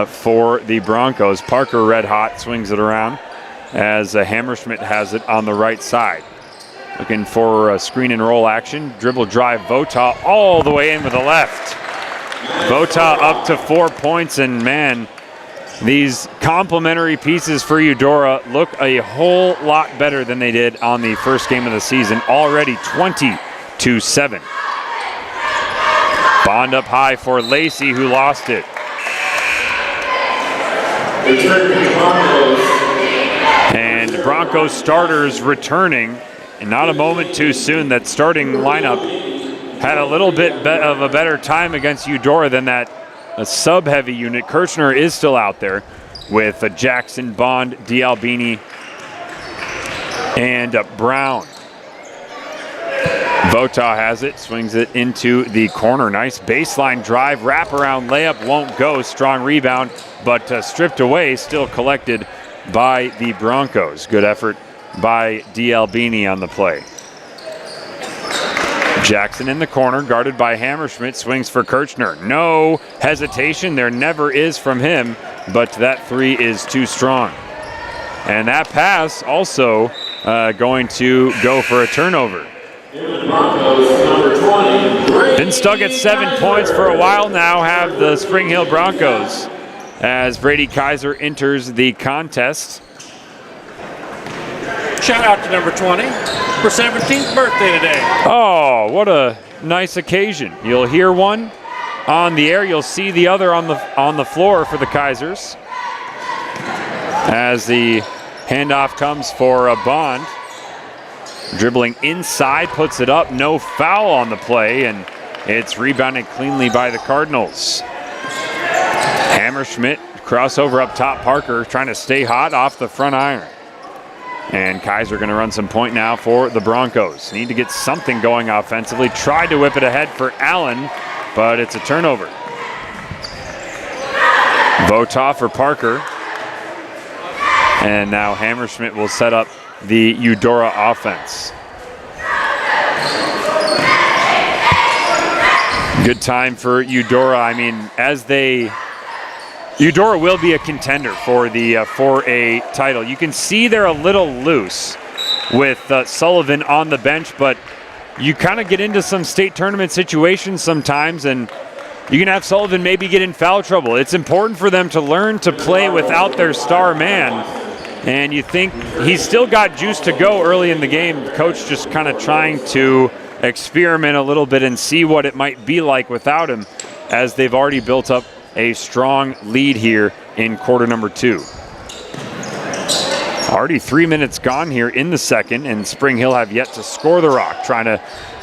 for the Broncos. Parker red hot, swings it around as Hammerschmidt has it on the right side. Looking for a screen and roll action. Dribble drive, Vota all the way in with the left. Vota up to 4 points, and man, these complementary pieces for Eudora look a whole lot better than they did on the first game of the season. Already 20-7. Bond up high for Lacey, who lost it. And Broncos starters returning, and not a moment too soon. That starting lineup had a little bit of a better time against Eudora than that sub-heavy unit. Kirchner is still out there with Jackson, Bond, D'Albini, and Brown. Vota has it, swings it into the corner. Nice baseline drive, wraparound layup, won't go. Strong rebound, but stripped away, still collected by the Broncos. Good effort by D'Albini on the play. Jackson in the corner, guarded by Hammerschmidt, swings for Kirchner. No hesitation, there never is from him, but that three is too strong. And that pass also going to go for a turnover. Been stuck at 7 points for a while now, have the Spring Hill Broncos, as Brady Kaiser enters the contest. Shout out to number 20 for 17th birthday today. Oh, what a nice occasion. You'll hear one on the air. You'll see the other on the floor for the Kaisers. As the handoff comes for a Bond. Dribbling inside, puts it up. No foul on the play, and it's rebounded cleanly by the Cardinals. Hammerschmidt, crossover up top. Parker trying to stay hot off the front iron. And Kaiser going to run some point now for the Broncos. Need to get something going offensively. Tried to whip it ahead for Allen, but it's a turnover. Vota for Parker. And now Hammerschmidt will set up the Eudora offense. Good time for Eudora. I mean, Eudora will be a contender for the 4A title. You can see they're a little loose with Sullivan on the bench, but you kind of get into some state tournament situations sometimes, and you can have Sullivan maybe get in foul trouble. It's important for them to learn to play without their star man, and you think he's still got juice to go early in the game. The coach just kind of trying to experiment a little bit and see what it might be like without him, as they've already built up a strong lead here in quarter number 2. Already 3 minutes gone here in the second, and Spring Hill have yet to score the rock. Trying to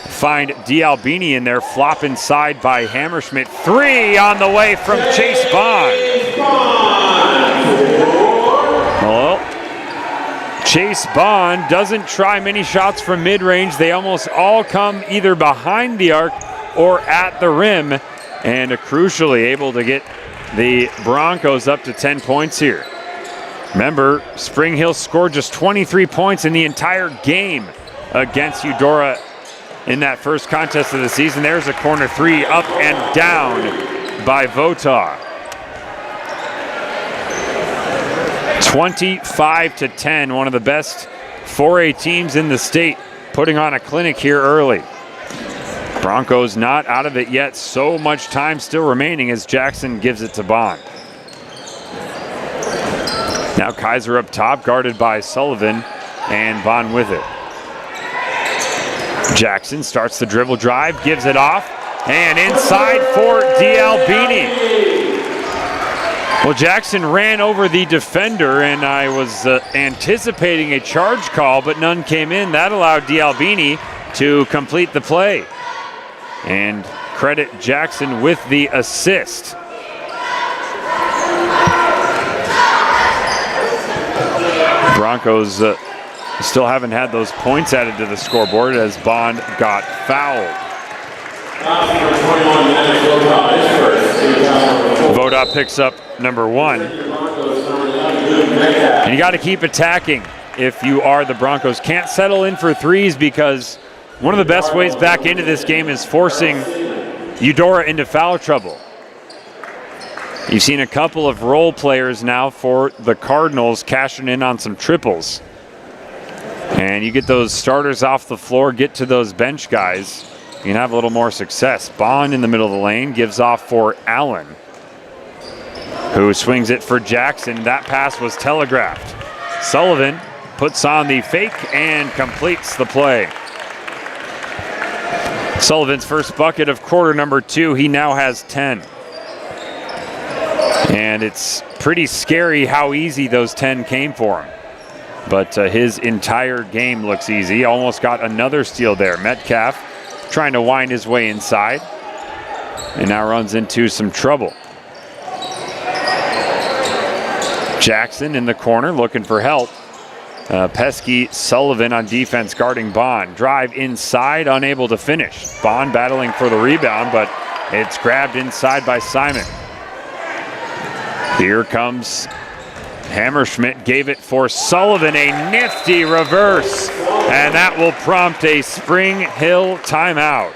find D'Albini in there, flop inside by Hammerschmidt. 3 on the way from Chase Bond. Well, Chase Bond doesn't try many shots from mid-range. They almost all come either behind the arc or at the rim, and crucially able to get the Broncos up to 10 points here. Remember, Spring Hill scored just 23 points in the entire game against Eudora in that first contest of the season. There's a corner 3 up and down by Votaw. 25-10, one of the best 4A teams in the state, putting on a clinic here early. Broncos not out of it yet. So much time still remaining as Jackson gives it to Bond. Now Kaiser up top, guarded by Sullivan, and Bond with it. Jackson starts the dribble drive, gives it off, and inside for D'Albini. Well, Jackson ran over the defender, and I was anticipating a charge call, but none came in. That allowed D'Albini to complete the play. And credit Jackson with the assist. Broncos still haven't had those points added to the scoreboard as Bond got fouled. Voda picks up number 1. And you got to keep attacking if you are the Broncos. Can't settle in for threes, because one of the best ways back into this game is forcing Eudora into foul trouble. You've seen a couple of role players now for the Cardinals cashing in on some triples. And you get those starters off the floor, get to those bench guys, you can have a little more success. Bond in the middle of the lane gives off for Allen, who swings it for Jackson. That pass was telegraphed. Sullivan puts on the fake and completes the play. Sullivan's first bucket of quarter number 2. He now has 10. And it's pretty scary how easy those 10 came for him. But his entire game looks easy. Almost got another steal there. Metcalf trying to wind his way inside, and now runs into some trouble. Jackson in the corner looking for help. Pesky Sullivan on defense guarding Bond. Drive inside, unable to finish. Bond battling for the rebound, but it's grabbed inside by Simon. Here comes Hammerschmidt, gave it for Sullivan, a nifty reverse, and that will prompt a Spring Hill timeout.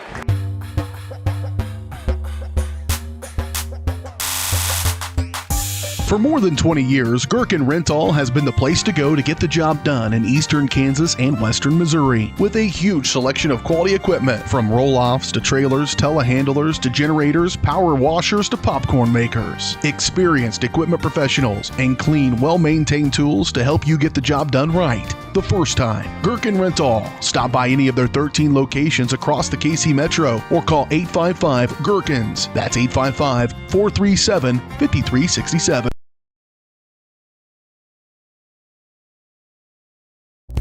For more than 20 years, Gherkin Rental has been the place to go to get the job done in eastern Kansas and western Missouri. With a huge selection of quality equipment, from roll-offs to trailers, telehandlers to generators, power washers to popcorn makers. Experienced equipment professionals and clean, well-maintained tools to help you get the job done right the first time. Gherkin Rental. Stop by any of their 13 locations across the KC Metro or call 855-GHERKINS. That's 855-437-5367.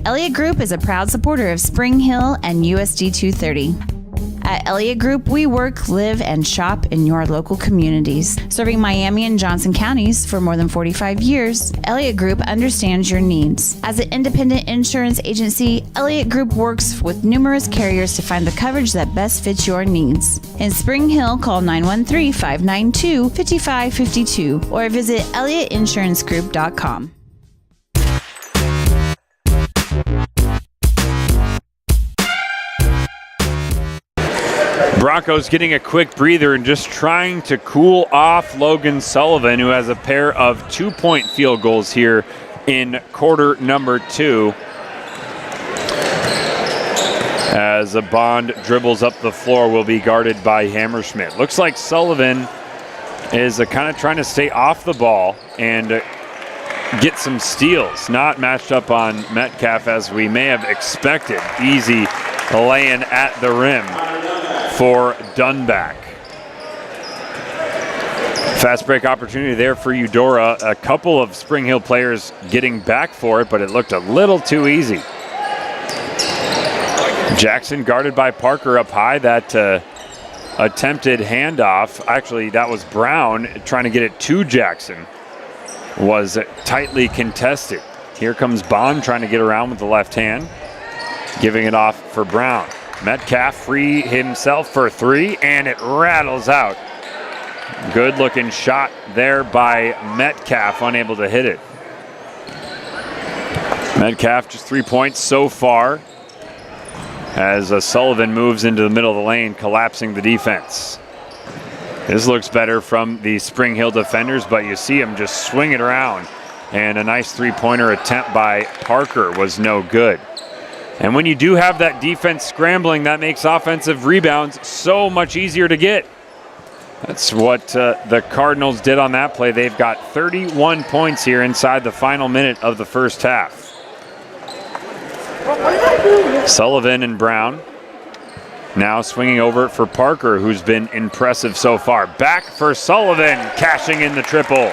Elliott Group is a proud supporter of Spring Hill and USD 230. At Elliott Group, we work, live, and shop in your local communities. Serving Miami and Johnson counties for more than 45 years, Elliott Group understands your needs. As an independent insurance agency, Elliott Group works with numerous carriers to find the coverage that best fits your needs. In Spring Hill, call 913-592-5552 or visit ElliottInsuranceGroup.com. Broncos getting a quick breather and just trying to cool off Logan Sullivan, who has a pair of 2-point field goals here in quarter number 2. As a Bond dribbles up the floor, will be guarded by Hammerschmidt. Looks like Sullivan is kind of trying to stay off the ball and get some steals. Not matched up on Metcalf as we may have expected. Easy laying at the rim for Dunback. Fast break opportunity there for Eudora. A couple of Spring Hill players getting back for it, but it looked a little too easy. Jackson guarded by Parker up high. That attempted handoff, actually that was Brown trying to get it to Jackson, was tightly contested. Here comes Bond trying to get around with the left hand, giving it off for Brown. Metcalf free himself for three, and it rattles out. Good looking shot there by Metcalf, unable to hit it. Metcalf just 3 points so far as Sullivan moves into the middle of the lane, collapsing the defense. This looks better from the Spring Hill defenders, but you see him just swing it around. And a nice three-pointer attempt by Parker was no good. And when you do have that defense scrambling, that makes offensive rebounds so much easier to get. That's what the Cardinals did on that play. They've got 31 points here inside the final minute of the first half. Sullivan and Brown now swinging over for Parker, who's been impressive so far. Back for Sullivan, cashing in the triple.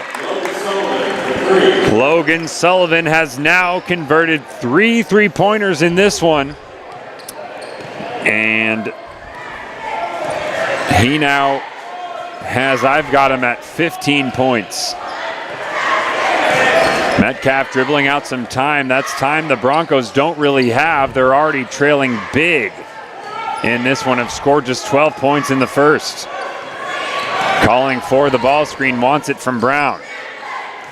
Logan Sullivan has now converted 3 3-pointers in this one. And he now has, I've got him at 15 points. Metcalf dribbling out some time. That's time the Broncos don't really have. They're already trailing big in this one. Have scored just 12 points in the first. Calling for the ball screen, wants it from Brown.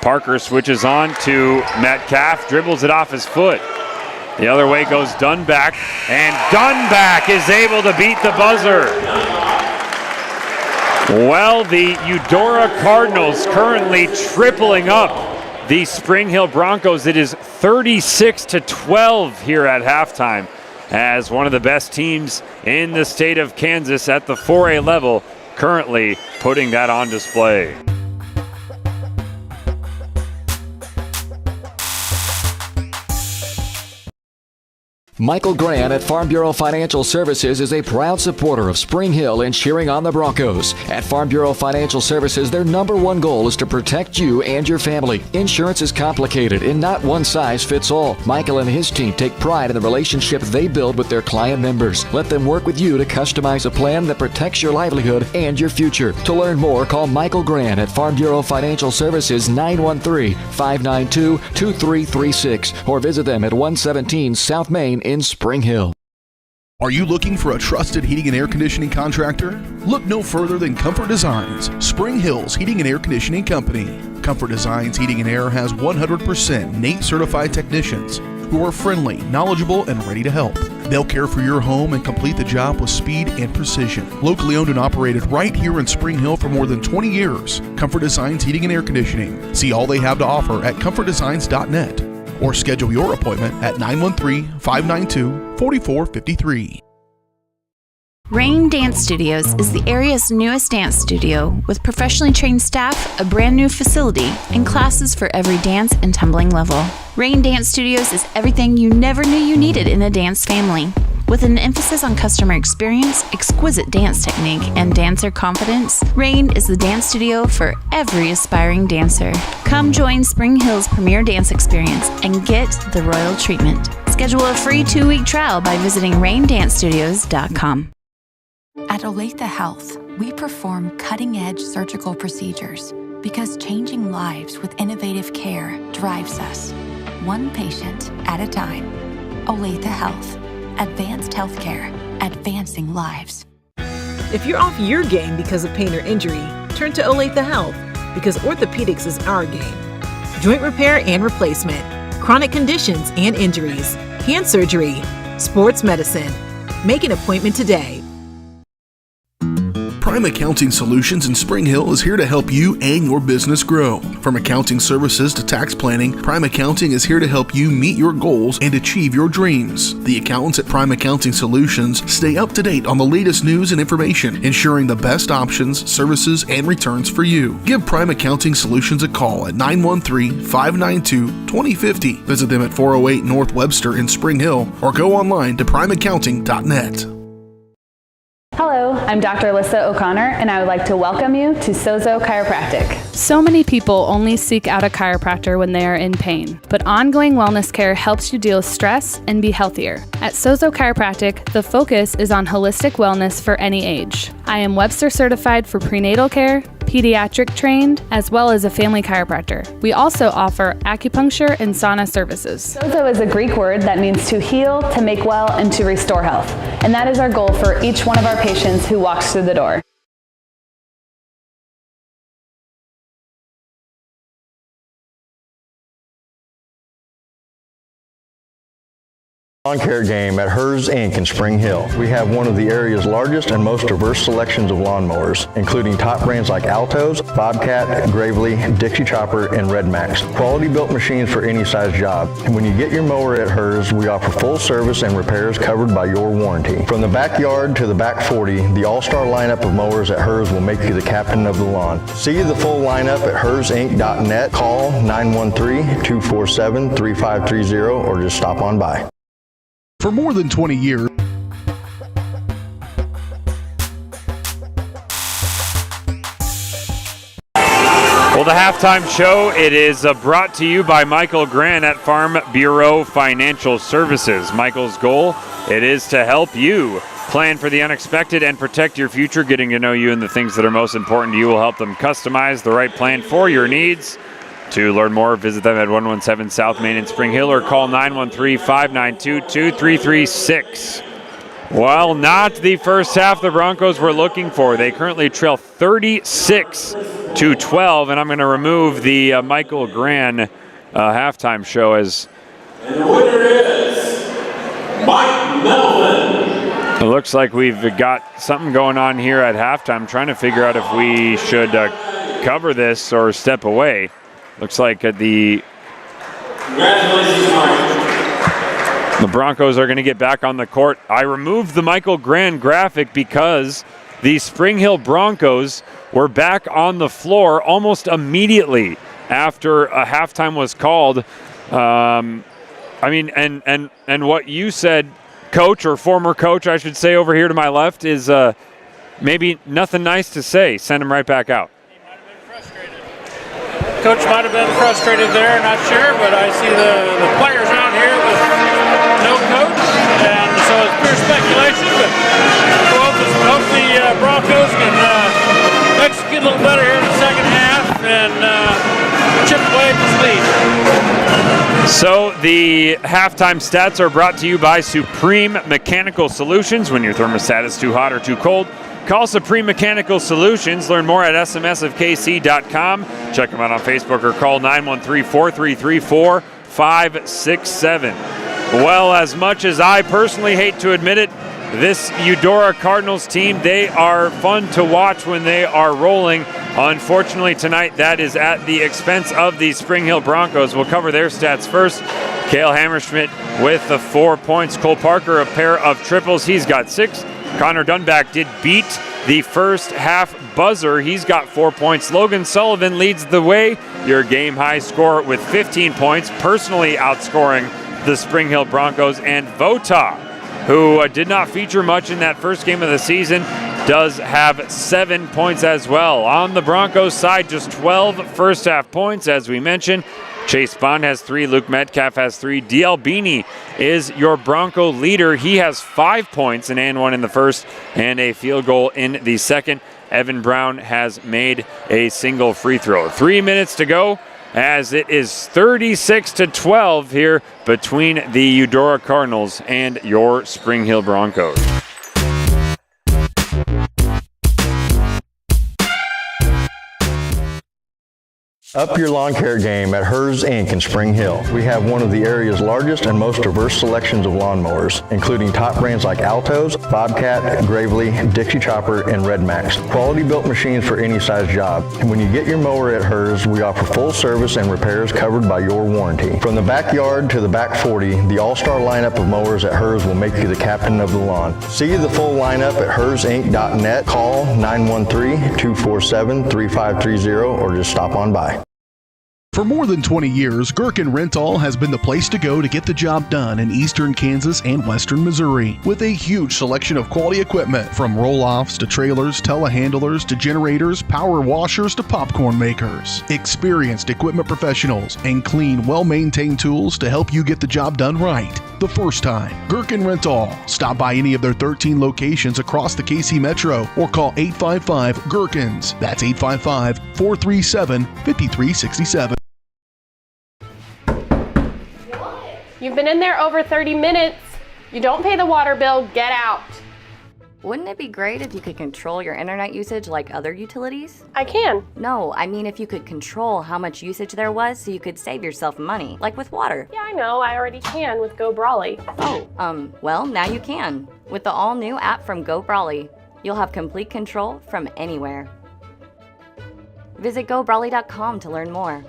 Parker switches on to Metcalf, dribbles it off his foot. The other way goes Dunback, and Dunback is able to beat the buzzer. Well, the Eudora Cardinals currently tripling up the Spring Hill Broncos. It is 36-12 here at halftime, as one of the best teams in the state of Kansas at the 4A level currently putting that on display. Michael Grant at Farm Bureau Financial Services is a proud supporter of Spring Hill and cheering on the Broncos. At Farm Bureau Financial Services, their number one goal is to protect you and your family. Insurance is complicated and not one size fits all. Michael and his team take pride in the relationship they build with their client members. Let them work with you to customize a plan that protects your livelihood and your future. To learn more, call Michael Grant at Farm Bureau Financial Services 913-592-2336 or visit them at 117 South Main in Spring Hill. Are you looking for a trusted heating and air conditioning contractor? Look no further than Comfort Designs, Spring Hill's heating and air conditioning company. Comfort Designs Heating and Air has 100% NATE certified technicians who are friendly, knowledgeable, and ready to help. They'll care for your home and complete the job with speed and precision. Locally owned and operated right here in Spring Hill for more than 20 years, Comfort Designs Heating and Air Conditioning. See all they have to offer at comfortdesigns.net. Or schedule your appointment at 913-592-4453. Rain Dance Studios is the area's newest dance studio with professionally trained staff, a brand new facility, and classes for every dance and tumbling level. Rain Dance Studios is everything you never knew you needed in a dance family. With an emphasis on customer experience, exquisite dance technique, and dancer confidence, Rain is the dance studio for every aspiring dancer. Come join Spring Hill's premier dance experience and get the royal treatment. Schedule a free 2-week trial by visiting raindancestudios.com. At Olathe Health, we perform cutting-edge surgical procedures because changing lives with innovative care drives us, one patient at a time. Olathe Health. Advanced healthcare, advancing lives. If you're off your game because of pain or injury, turn to Olathe Health because orthopedics is our game. Joint repair and replacement, chronic conditions and injuries, hand surgery, sports medicine. Make an appointment today. Prime Accounting Solutions in Spring Hill is here to help you and your business grow. From accounting services to tax planning, Prime Accounting is here to help you meet your goals and achieve your dreams. The accountants at Prime Accounting Solutions stay up to date on the latest news and information, ensuring the best options, services, and returns for you. Give Prime Accounting Solutions a call at 913-592-2050. Visit them at 408 North Webster in Spring Hill or go online to primeaccounting.net. Hello, I'm Dr. Alyssa O'Connor, and I would like to welcome you to Sozo Chiropractic. So many people only seek out a chiropractor when they are in pain, but ongoing wellness care helps you deal with stress and be healthier. At Sozo Chiropractic, the focus is on holistic wellness for any age. I am Webster certified for prenatal care, pediatric trained, as well as a family chiropractor. We also offer acupuncture and sauna services. Sozo is a Greek word that means to heal, to make well, and to restore health. And that is our goal for each one of our patients who walks through the door. Lawn care game at Hers Inc. in Spring Hill. We have one of the area's largest and most diverse selections of lawnmowers, including top brands like Altos, Bobcat, Gravely, Dixie Chopper, and Red Max. Quality built machines for any size job. And when you get your mower at Hers, we offer full service and repairs covered by your warranty. From the backyard to the back 40, the all-star lineup of mowers at Hers will make you the captain of the lawn. See the full lineup at hersinc.net. Call 913-247-3530 or just stop on by. For more than 20 years, Well, the halftime show, it is brought to you by Michael Grant at Farm Bureau Financial Services. Michael's goal, it is to help you plan for the unexpected and protect your future. Getting to know you and the things that are most important to you will help them customize the right plan for your needs. To learn more, visit them at 117 South Main in Spring Hill or call 913-592-2336. Well, not the first half the Broncos were looking for. They currently trail 36-12, and I'm going to remove the Michael Gran halftime show as... And the winner is Mike Melvin. It looks like we've got something going on here at halftime. Trying to figure out if we should cover this or step away. Looks like the Broncos are going to get back on the court. I removed the Michael Gran graphic because the Spring Hill Broncos were back on the floor almost immediately after a halftime was called. And what you said, coach, or former coach, I should say, over here to my left, is maybe nothing nice to say. Send him right back out. Coach might have been frustrated there, not sure, but I see the players out here with no coach, and so it's pure speculation, but hope the Broncos can execute a little better here in the second half and chip away at this lead. So the halftime stats are brought to you by Supreme Mechanical Solutions. When your thermostat is too hot or too cold, call Supreme Mechanical Solutions. Learn more at smsofkc.com. Check them out on Facebook or call 913-433-4567. Well, as much as I personally hate to admit it, this Eudora Cardinals team, they are fun to watch when they are rolling. Unfortunately, tonight, that is at the expense of the Spring Hill Broncos. We'll cover their stats first. Cale Hammerschmidt with the 4 points. Cole Parker, a pair of triples. He's got 6. Connor Dunback did beat the first half buzzer. He's got 4 points. Logan Sullivan leads the way. Your game high score with 15 points, personally outscoring the Spring Hill Broncos. And Vota, who did not feature much in that first game of the season, does have 7 points as well. On the Broncos side, just 12 first half points, as we mentioned. Chase Bond has 3, Luke Metcalf has 3. D.L. Beanie is your Bronco leader. He has 5 points, an and one in the first and a field goal in the second. Evan Brown has made a single free throw. 3 minutes to go as it is 36-12 here between the Eudora Cardinals and your Spring Hill Broncos. Up your lawn care game at Hers Inc. in Spring Hill. We have one of the area's largest and most diverse selections of lawnmowers, including top brands like Altos, Bobcat, Gravely, Dixie Chopper, and Red Max. Quality built machines for any size job. And when you get your mower at Hers, we offer full service and repairs covered by your warranty. From the backyard to the back 40, the all-star lineup of mowers at Hers will make you the captain of the lawn. See the full lineup at hersinc.net. Call 913-247-3530 or just stop on by. For more than 20 years, Gherkin Rental has been the place to go to get the job done in eastern Kansas and western Missouri. With a huge selection of quality equipment, from roll-offs to trailers, telehandlers to generators, power washers to popcorn makers. Experienced equipment professionals and clean, well-maintained tools to help you get the job done right the first time. Gherkin Rental. Stop by any of their 13 locations across the KC Metro or call 855-GHERKINS. That's 855-437-5367. You've been in there over 30 minutes. You don't pay the water bill, get out. Wouldn't it be great if you could control your internet usage like other utilities? I can. No, I mean if you could control how much usage there was so you could save yourself money, like with water. Yeah, I know, I already can with Go Brawly. Oh, well, now you can. With the all-new app from Go Brawly, you'll have complete control from anywhere. Visit GoBrawly.com to learn more.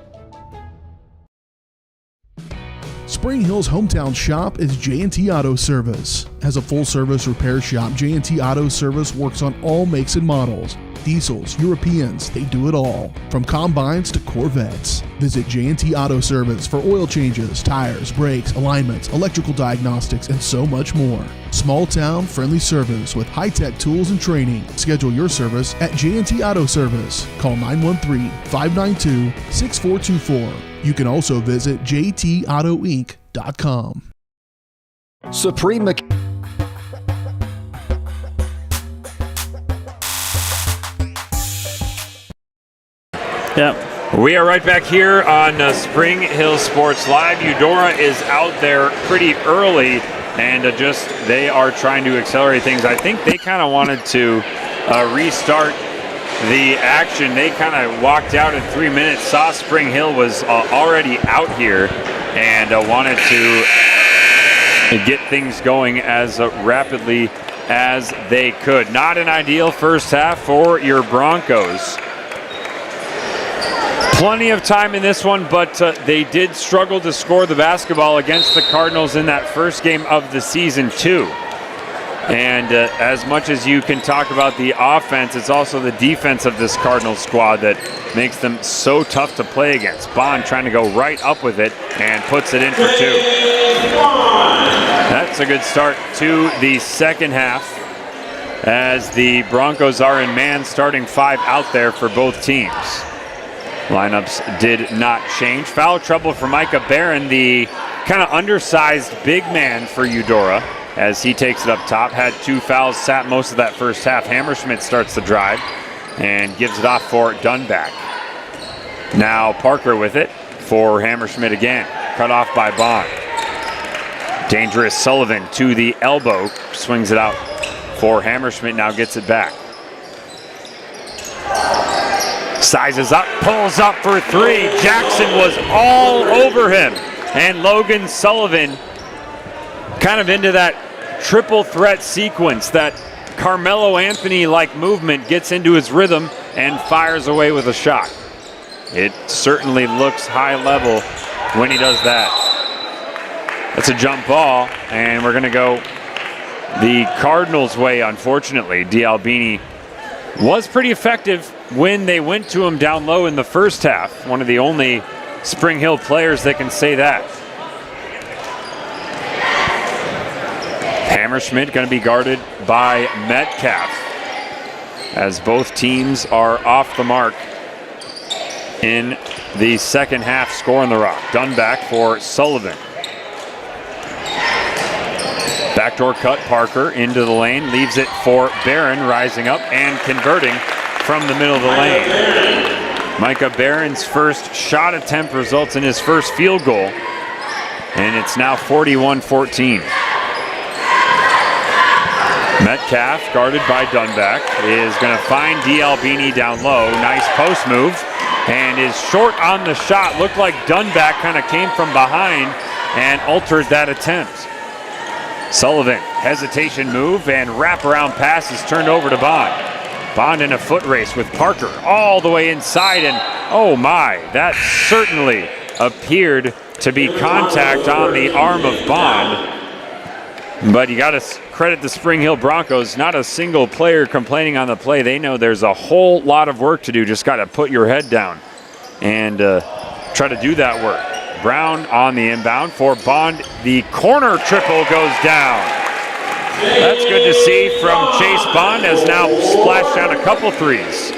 Spring Hill's hometown shop is J&T Auto Service. As a full-service repair shop, J&T Auto Service works on all makes and models. Diesels, Europeans, they do it all. From combines to Corvettes. Visit J&T Auto Service for oil changes, tires, brakes, alignments, electrical diagnostics, and so much more. Small town, friendly service with high-tech tools and training. Schedule your service at J&T Auto Service. Call 913-592-6424. You can also visit jtautoinc.com. Supreme Yeah. We are right back here on Spring Hill Sports Live. Eudora is out there pretty early, and they are trying to accelerate things. I think they kind of wanted to restart the action. They kind of walked out in 3 minutes, saw Spring Hill was already out here, and wanted to get things going as rapidly as they could. Not an ideal first half for your Broncos. Plenty of time in this one, but they did struggle to score the basketball against the Cardinals in that first game of the season too. And as much as you can talk about the offense, it's also the defense of this Cardinals squad that makes them so tough to play against. Bond trying to go right up with it and puts it in for two. That's a good start to the second half, as the Broncos are in man starting five out there for both teams. Lineups did not change. Foul trouble for Micah Barron, the kind of undersized big man for Eudora, as he takes it up top. Had two fouls, sat most of that first half. Hammerschmidt starts the drive and gives it off for Dunback. Now Parker with it for Hammerschmidt again. Cut off by Bond. Dangerous Sullivan to the elbow. Swings it out for Hammerschmidt. Now gets it back. Sizes up, pulls up for three. Jackson was all over him. And Logan Sullivan kind of into that triple threat sequence, that Carmelo Anthony-like movement, gets into his rhythm and fires away with a shot. It certainly looks high level when he does that. That's a jump ball, and we're going to go the Cardinals' way, unfortunately. D'Albini was pretty effective when they went to him down low in the first half. One of the only Spring Hill players that can say that. Hammerschmidt going to be guarded by Metcalf, as both teams are off the mark in the second half, scoring the rock. Dunback for Sullivan. Backdoor cut, Parker into the lane, leaves it for Barron, rising up and converting from the middle of the lane. Micah Barron's first shot attempt results in his first field goal, and it's now 41-14. Metcalf, guarded by Dunback, is going to find D'Albini down low. Nice post move and is short on the shot. Looked like Dunback kind of came from behind and altered that attempt. Sullivan, hesitation move, and wraparound pass is turned over to Bond. Bond in a foot race with Parker all the way inside, and oh my, that certainly appeared to be contact on the arm of Bond. But you got to credit the Spring Hill Broncos. Not a single player complaining on the play. They know there's a whole lot of work to do. Just got to put your head down and try to do that work. Brown on the inbound for Bond. The corner triple goes down. That's good to see from Chase Bond, has now splashed down a couple threes.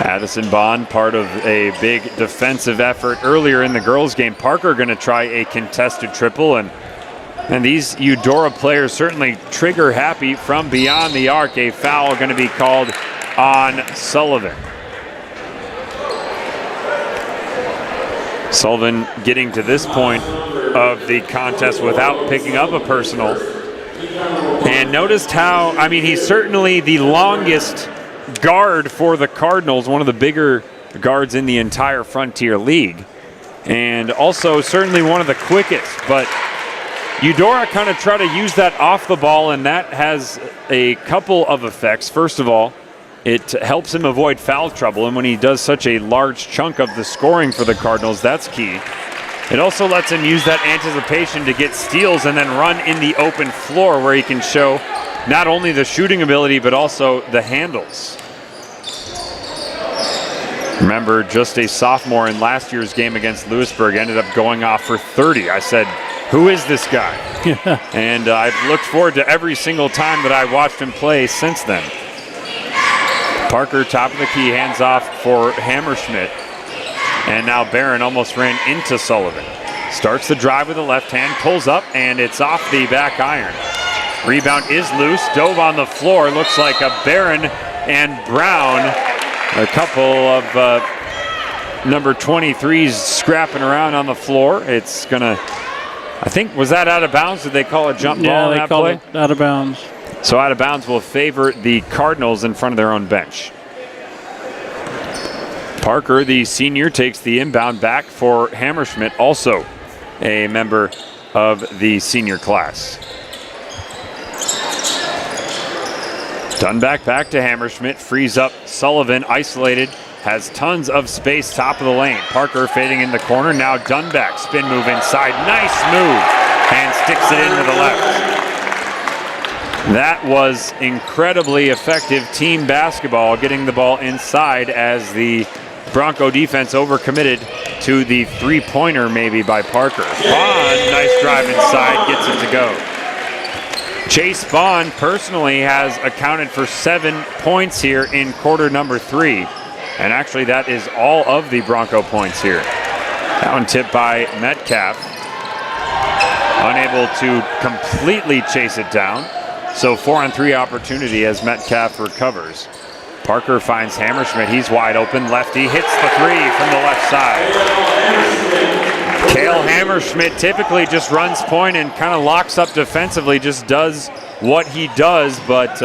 Addison Bond, part of a big defensive effort earlier in the girls' game. Parker going to try a contested triple, and these Eudora players certainly trigger happy from beyond the arc. A foul going to be called on Sullivan. Sullivan getting to this point of the contest without picking up a personal. And noticed how, I mean, he's certainly the longest guard for the Cardinals, one of the bigger guards in the entire Frontier League. And also certainly one of the quickest. But Eudora kind of try to use that off the ball, and that has a couple of effects. First of all, it helps him avoid foul trouble, and when he does such a large chunk of the scoring for the Cardinals, that's key. It also lets him use that anticipation to get steals and then run in the open floor where he can show not only the shooting ability but also the handles. Remember, just a sophomore in last year's game against Lewisburg ended up going off for 30. I said, who is this guy? And I've looked forward to every single time that I watched him play since then. Parker, top of the key, hands off for Hammerschmidt. And now Barron almost ran into Sullivan. Starts the drive with the left hand, pulls up, and it's off the back iron. Rebound is loose, dove on the floor. Looks like a Barron and Brown, a couple of number 23s scrapping around on the floor. It's gonna, I think, was that out of bounds? Did they call a jump ball in that play? Yeah, they called it out of bounds. So out of bounds will favor the Cardinals in front of their own bench. Parker, the senior, takes the inbound back for Hammerschmidt, also a member of the senior class. Dunback back to Hammerschmidt, frees up Sullivan, isolated, has tons of space, top of the lane. Parker fading in the corner, now Dunback, spin move inside, nice move, and sticks it into the left. That was incredibly effective team basketball, getting the ball inside as the Bronco defense overcommitted to the three-pointer maybe by Parker. Bond, nice drive inside, gets it to go. Chase Bond personally has accounted for 7 points here in quarter number 3. And actually that is all of the Bronco points here. That one tipped by Metcalf. Unable to completely chase it down. So 4-on-3 opportunity as Metcalf recovers. Parker finds Hammerschmidt. He's wide open. Lefty hits the three from the left side. Cale Hammerschmidt typically just runs point and kind of locks up defensively, just does what he does. But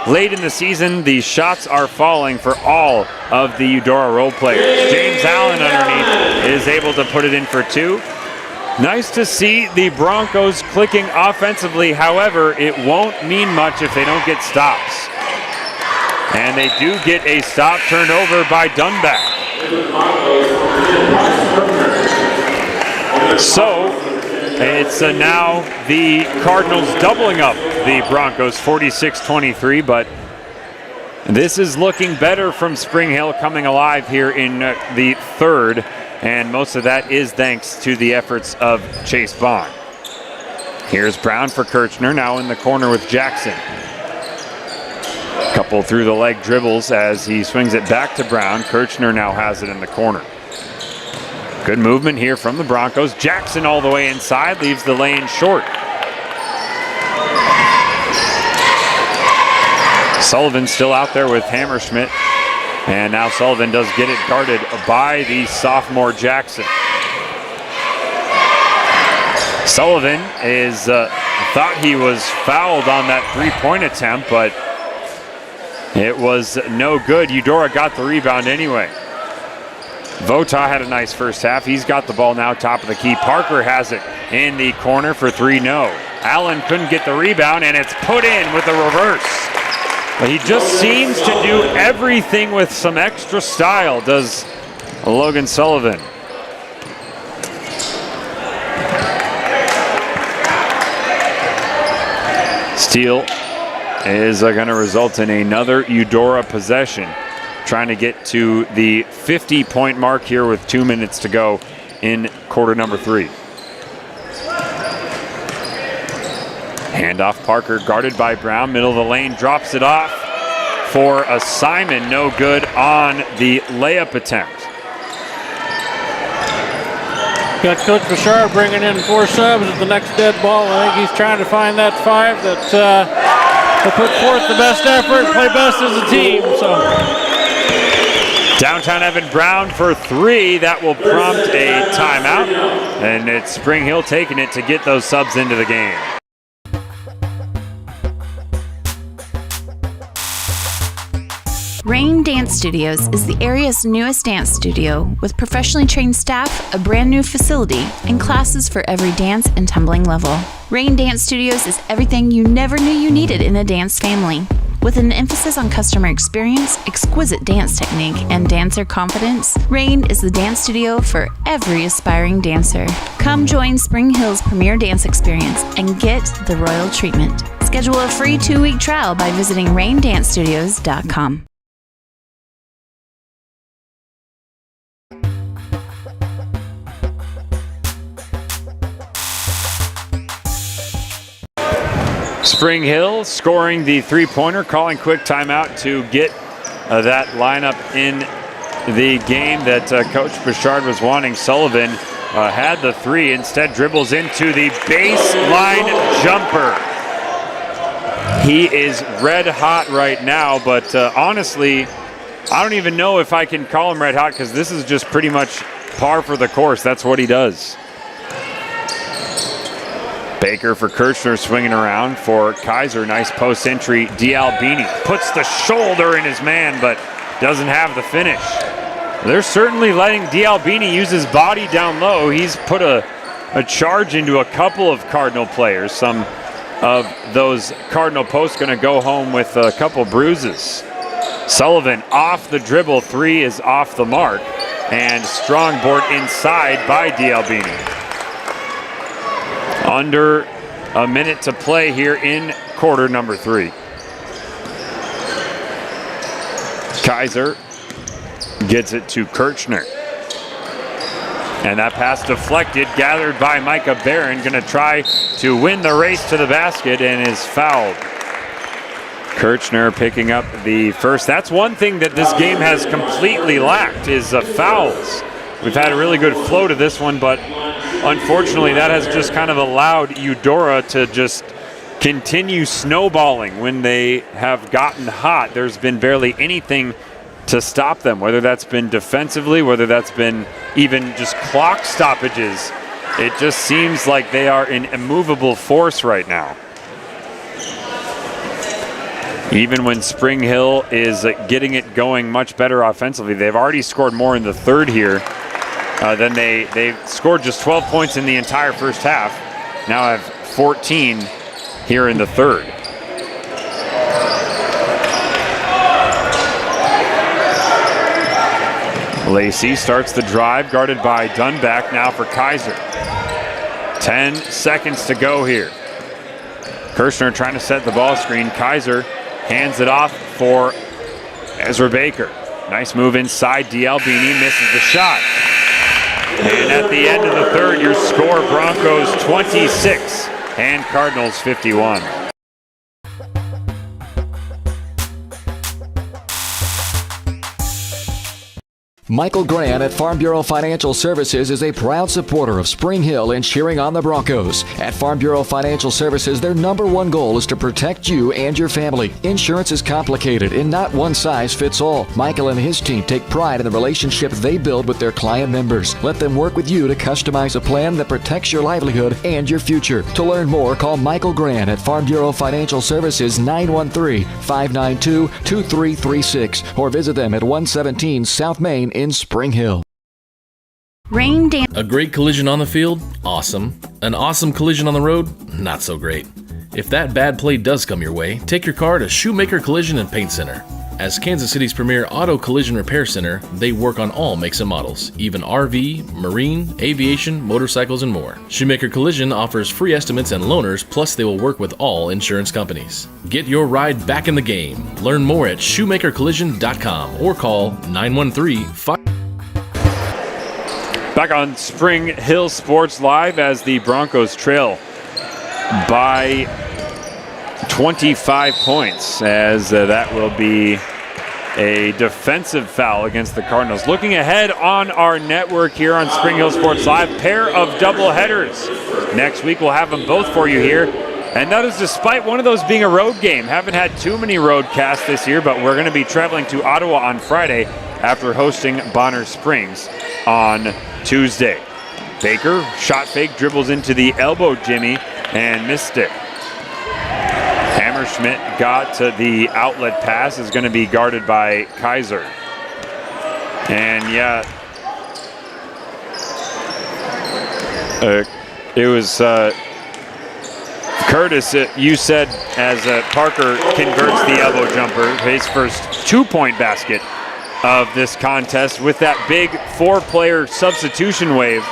late in the season, the shots are falling for all of the Eudora role players. James Allen underneath is able to put it in for 2. Nice to see the Broncos clicking offensively. However, it won't mean much if they don't get stops. And they do get a stop turned over by Dunback. So it's now the Cardinals doubling up the Broncos 46-23, but this is looking better from Spring Hill, coming alive here in the third. And most of that is thanks to the efforts of Chase Bond. Here's Brown for Kirchner, now in the corner with Jackson. Couple through the leg dribbles as he swings it back to Brown. Kirchner now has it in the corner. Good movement here from the Broncos. Jackson all the way inside, leaves the lane short. Sullivan still out there with Hammerschmidt. And now Sullivan does get it guarded by the sophomore Jackson. Sullivan is thought he was fouled on that three-point attempt, but It was no good. Eudora got the rebound anyway. Vota had a nice first half. He's got the ball now, top of the key. Parker has it in the corner for three, no. Allen couldn't get the rebound, and it's put in with a reverse. But he just seems to do everything with some extra style, does Logan Sullivan. Steal is going to result in another Eudora possession. Trying to get to the 50-point mark here with 2 minutes to go in quarter number 3. Handoff, Parker guarded by Brown, middle of the lane, drops it off for a Simon, no good on the layup attempt. Got Coach Bouchard bringing in 4 subs at the next dead ball. I think he's trying to find that 5 that will put forth the best effort and play best as a team. So. Downtown Evan Brown for 3. That will prompt a timeout. And it's Spring Hill taking it to get those subs into the game. Rain Dance Studios is the area's newest dance studio with professionally trained staff, a brand new facility, and classes for every dance and tumbling level. Rain Dance Studios is everything you never knew you needed in a dance family. With an emphasis on customer experience, exquisite dance technique, and dancer confidence, Rain is the dance studio for every aspiring dancer. Come join Spring Hill's premier dance experience and get the royal treatment. Schedule a free 2-week trial by visiting raindancestudios.com. Spring Hill scoring the three-pointer, calling quick timeout to get that lineup in the game that Coach Bouchard was wanting. Sullivan had the 3, instead dribbles into the baseline jumper. He is red hot right now, but honestly, I don't even know if I can call him red hot because this is just pretty much par for the course. That's what he does. Baker for Kirchner, swinging around for Kaiser. Nice post entry. D'Albini puts the shoulder in his man, but doesn't have the finish. They're certainly letting D'Albini use his body down low. He's put a charge into a couple of Cardinal players. Some of those Cardinal posts going to go home with a couple bruises. Sullivan off the dribble. 3 is off the mark. And strong board inside by D'Albini. Under a minute to play here in quarter number 3. Kaiser gets it to Kirchner. And that pass deflected, gathered by Micah Barron. Going to try to win the race to the basket and is fouled. Kirchner picking up the first. That's one thing that this game has completely lacked is fouls. We've had a really good flow to this one, but unfortunately, that has just kind of allowed Eudora to just continue snowballing when they have gotten hot. There's been barely anything to stop them, whether that's been defensively, whether that's been even just clock stoppages. It just seems like they are an immovable force right now. Even when Spring Hill is getting it going much better offensively, they've already scored more in the third here. Then they scored just 12 points in the entire first half. Now have 14 here in the third. Lacey starts the drive, guarded by Dunback now for Kaiser. 10 seconds to go here. Kirchner trying to set the ball screen. Kaiser hands it off for Ezra Baker. Nice move inside. D'Albini misses the shot. And at the end of the third, your score, Broncos 26 and Cardinals 51. Michael Grant at Farm Bureau Financial Services is a proud supporter of Spring Hill and cheering on the Broncos. At Farm Bureau Financial Services, their number one goal is to protect you and your family. Insurance is complicated and not one size fits all. Michael and his team take pride in the relationship they build with their client members. Let them work with you to customize a plan that protects your livelihood and your future. To learn more, call Michael Grant at Farm Bureau Financial Services 913-592-2336 or visit them at 117 South Main in Spring Hill. Rain dance. A great collision on the field? Awesome. An awesome collision on the road? Not so great. If that bad play does come your way, take your car to Shoemaker Collision and Paint Center. As Kansas City's premier auto collision repair center, they work on all makes and models, even RV, marine, aviation, motorcycles, and more. Shoemaker Collision offers free estimates and loaners, plus they will work with all insurance companies. Get your ride back in the game. Learn more at shoemakercollision.com or call 913-5... Back on Spring Hill Sports Live as the Broncos trail by 25 points, as that will be a defensive foul against the Cardinals. Looking ahead on our network here on Spring Hill Sports Live, pair of doubleheaders. Next week we'll have them both for you here. And that is despite one of those being a road game. Haven't had too many road casts this year, but we're going to be traveling to Ottawa on Friday after hosting Bonner Springs on Tuesday. Baker, shot fake, dribbles into the elbow jimmy and missed it. Hammerschmidt got to the outlet pass, is going to be guarded by Kaiser. And yeah, it was Curtis, you said, as Parker converts the elbow jumper, his first 2-point basket of this contest with that big 4-player substitution wave.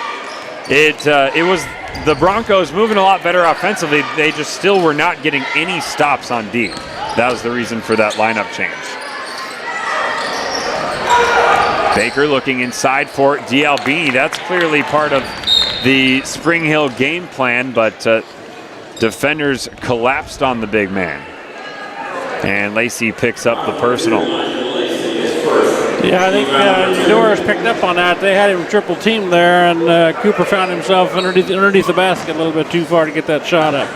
It was the Broncos moving a lot better offensively. They just still were not getting any stops on D. That was the reason for that lineup change. Baker looking inside for D'Albini. That's clearly part of the Spring Hill game plan, but defenders collapsed on the big man. And Lacey picks up the personal. Yeah, I think Eudora's picked up on that. They had him triple teamed there, and Cooper found himself underneath the basket a little bit too far to get that shot up.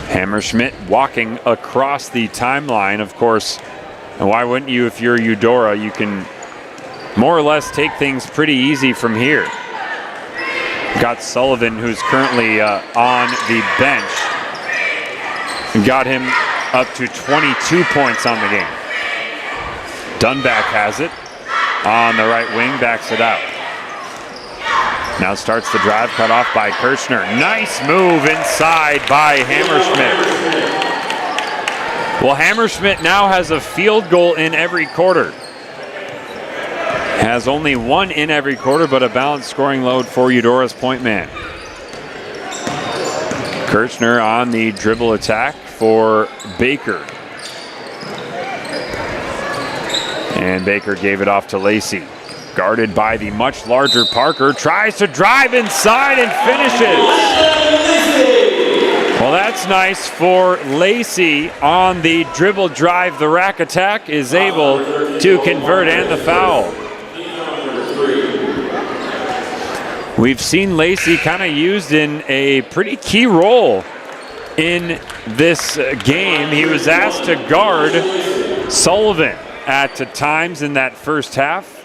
Hammerschmidt walking across the timeline, of course. And why wouldn't you if you're Eudora? You can more or less take things pretty easy from here. Got Sullivan, who's currently on the bench. Got him up to 22 points on the game. Dunback has it on the right wing, backs it out. Now starts the drive, cut off by Kirchner. Nice move inside by Hammerschmidt. Well, Hammerschmidt now has a field goal in every quarter. Has only one in every quarter, but a balanced scoring load for Eudora's point man. Kirchner on the dribble attack for Baker. And Baker gave it off to Lacey. Guarded by the much larger Parker. Tries to drive inside and finishes. Well, that's nice for Lacey on the dribble drive. The rack attack is able to convert and the foul. We've seen Lacey kind of used in a pretty key role in this game. He was asked to guard Sullivan at times in that first half,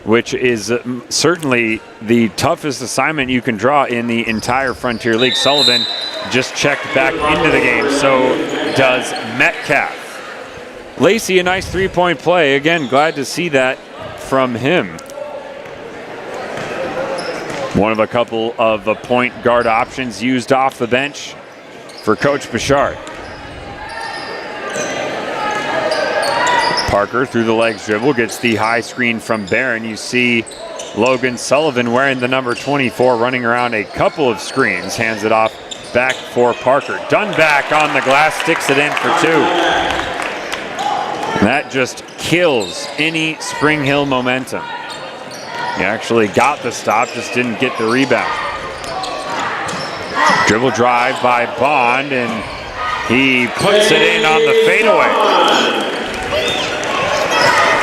which is certainly the toughest assignment you can draw in the entire Frontier League. Sullivan just checked back into the game, so does Metcalf. Lacey, a nice three-point play. Again, glad to see that from him. One of a couple of point guard options used off the bench for Coach Bouchard. Parker through the legs dribble, gets the high screen from Barron. You see Logan Sullivan wearing the number 24 running around a couple of screens, hands it off back for Parker. Dunback on the glass, sticks it in for two. That just kills any Spring Hill momentum. He actually got the stop, just didn't get the rebound. Dribble drive by Bond, and he puts it in on the fadeaway.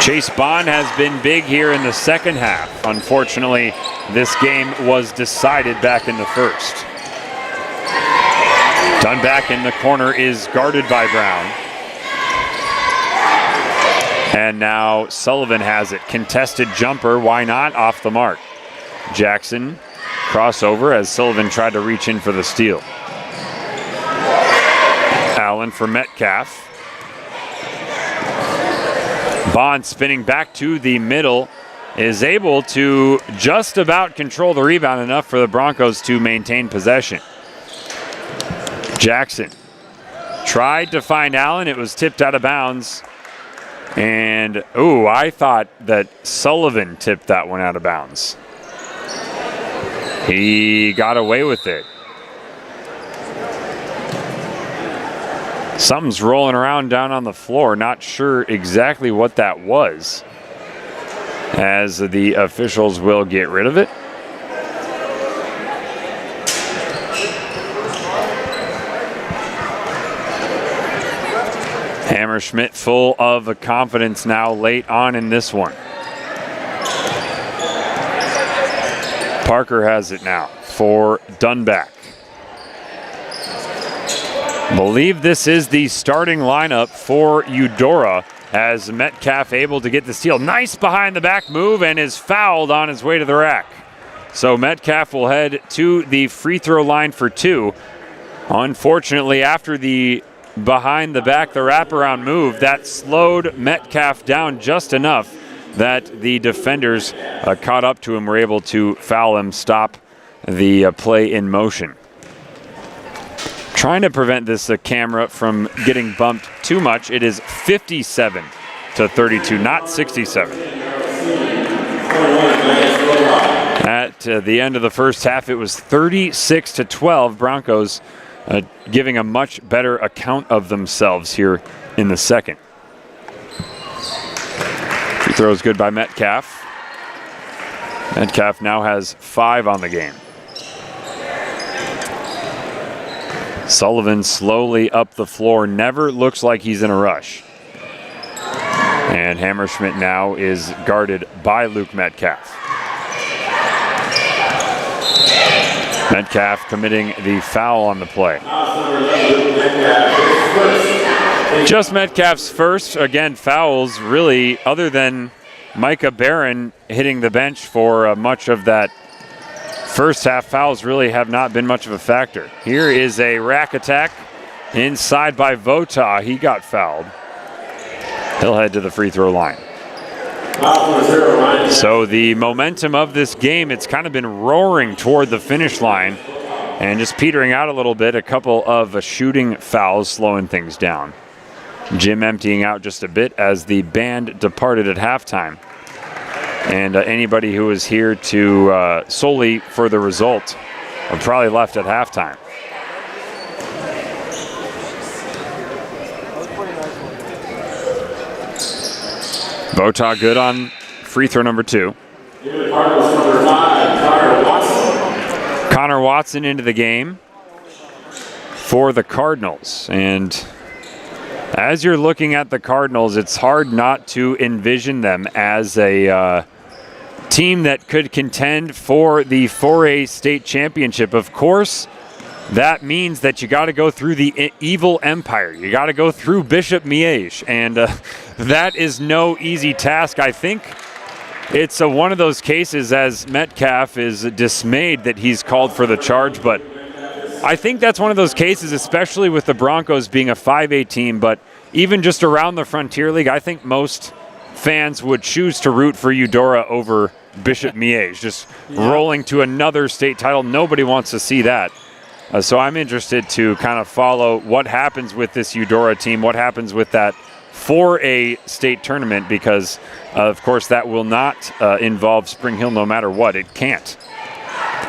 Chase Bond has been big here in the second half. Unfortunately, this game was decided back in the first. Dunback in the corner is guarded by Brown. And now Sullivan has it. Contested jumper, why not? Off the mark. Jackson, crossover as Sullivan tried to reach in for the steal. Allen for Metcalf. Bond spinning back to the middle is able to just about control the rebound enough for the Broncos to maintain possession. Jackson tried to find Allen. It was tipped out of bounds. And, I thought that Sullivan tipped that one out of bounds. He got away with it. Something's rolling around down on the floor. Not sure exactly what that was, as the officials will get rid of it. Hammerschmidt full of confidence now late on in this one. Parker has it now for Dunback. Believe this is the starting lineup for Eudora, as Metcalf able to get the steal. Nice behind the back move, and is fouled on his way to the rack. So Metcalf will head to the free throw line for 2. Unfortunately, after the behind the back, the wraparound move, that slowed Metcalf down just enough that the defenders caught up to him, were able to foul him, stop the play in motion. Trying to prevent this camera from getting bumped too much. It is 57-32, not 67. At the end of the first half, it was 36-12. Broncos giving a much better account of themselves here in the second. Free throw is good by Metcalf. Metcalf now has 5 on the game. Sullivan slowly up the floor, never looks like he's in a rush. And Hammerschmidt now is guarded by Luke Metcalf. Metcalf committing the foul on the play. Just Metcalf's first. Again, fouls really, other than Micah Barron hitting the bench for much of that first half, fouls really have not been much of a factor. Here is a rack attack inside by Vota. He got fouled. He'll head to the free throw line. So the momentum of this game, it's kind of been roaring toward the finish line and just petering out a little bit. A couple of shooting fouls slowing things down. Gym emptying out just a bit as the band departed at halftime. And anybody who was here to solely for the result are probably left at halftime. Vota good on free throw number 2. Connor Watson into the game for the Cardinals. And as you're looking at the Cardinals, it's hard not to envision them as a team that could contend for the 4A state championship. Of course, that means that you got to go through the evil empire. You got to go through Bishop Miege, and that is no easy task. I think it's one of those cases, as Metcalf is dismayed that he's called for the charge, but I think that's one of those cases, especially with the Broncos being a 5A team, but even just around the Frontier League, I think most fans would choose to root for Eudora over Bishop Miege, just rolling to another state title. Nobody wants to see that. So I'm interested to kind of follow what happens with this Eudora team, what happens with that 4A state tournament, because, of course, that will not involve Spring Hill no matter what. It can't.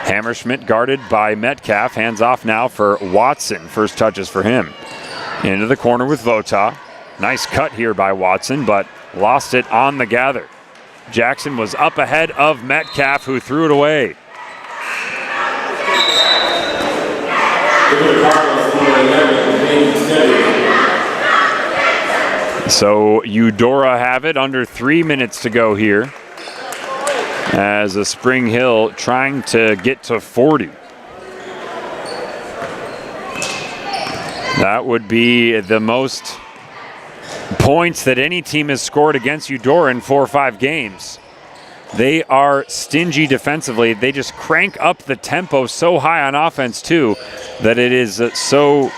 Hammerschmidt guarded by Metcalf. Hands off now for Watson. First touches for him. Into the corner with Vota. Nice cut here by Watson, but lost it on the gather. Jackson was up ahead of Metcalf, who threw it away. So Eudora have it, under 3 minutes to go here, as a Spring Hill trying to get to 40. That would be the most points that any team has scored against Eudora in 4 or 5 games. They are stingy defensively. They just crank up the tempo so high on offense too that it is so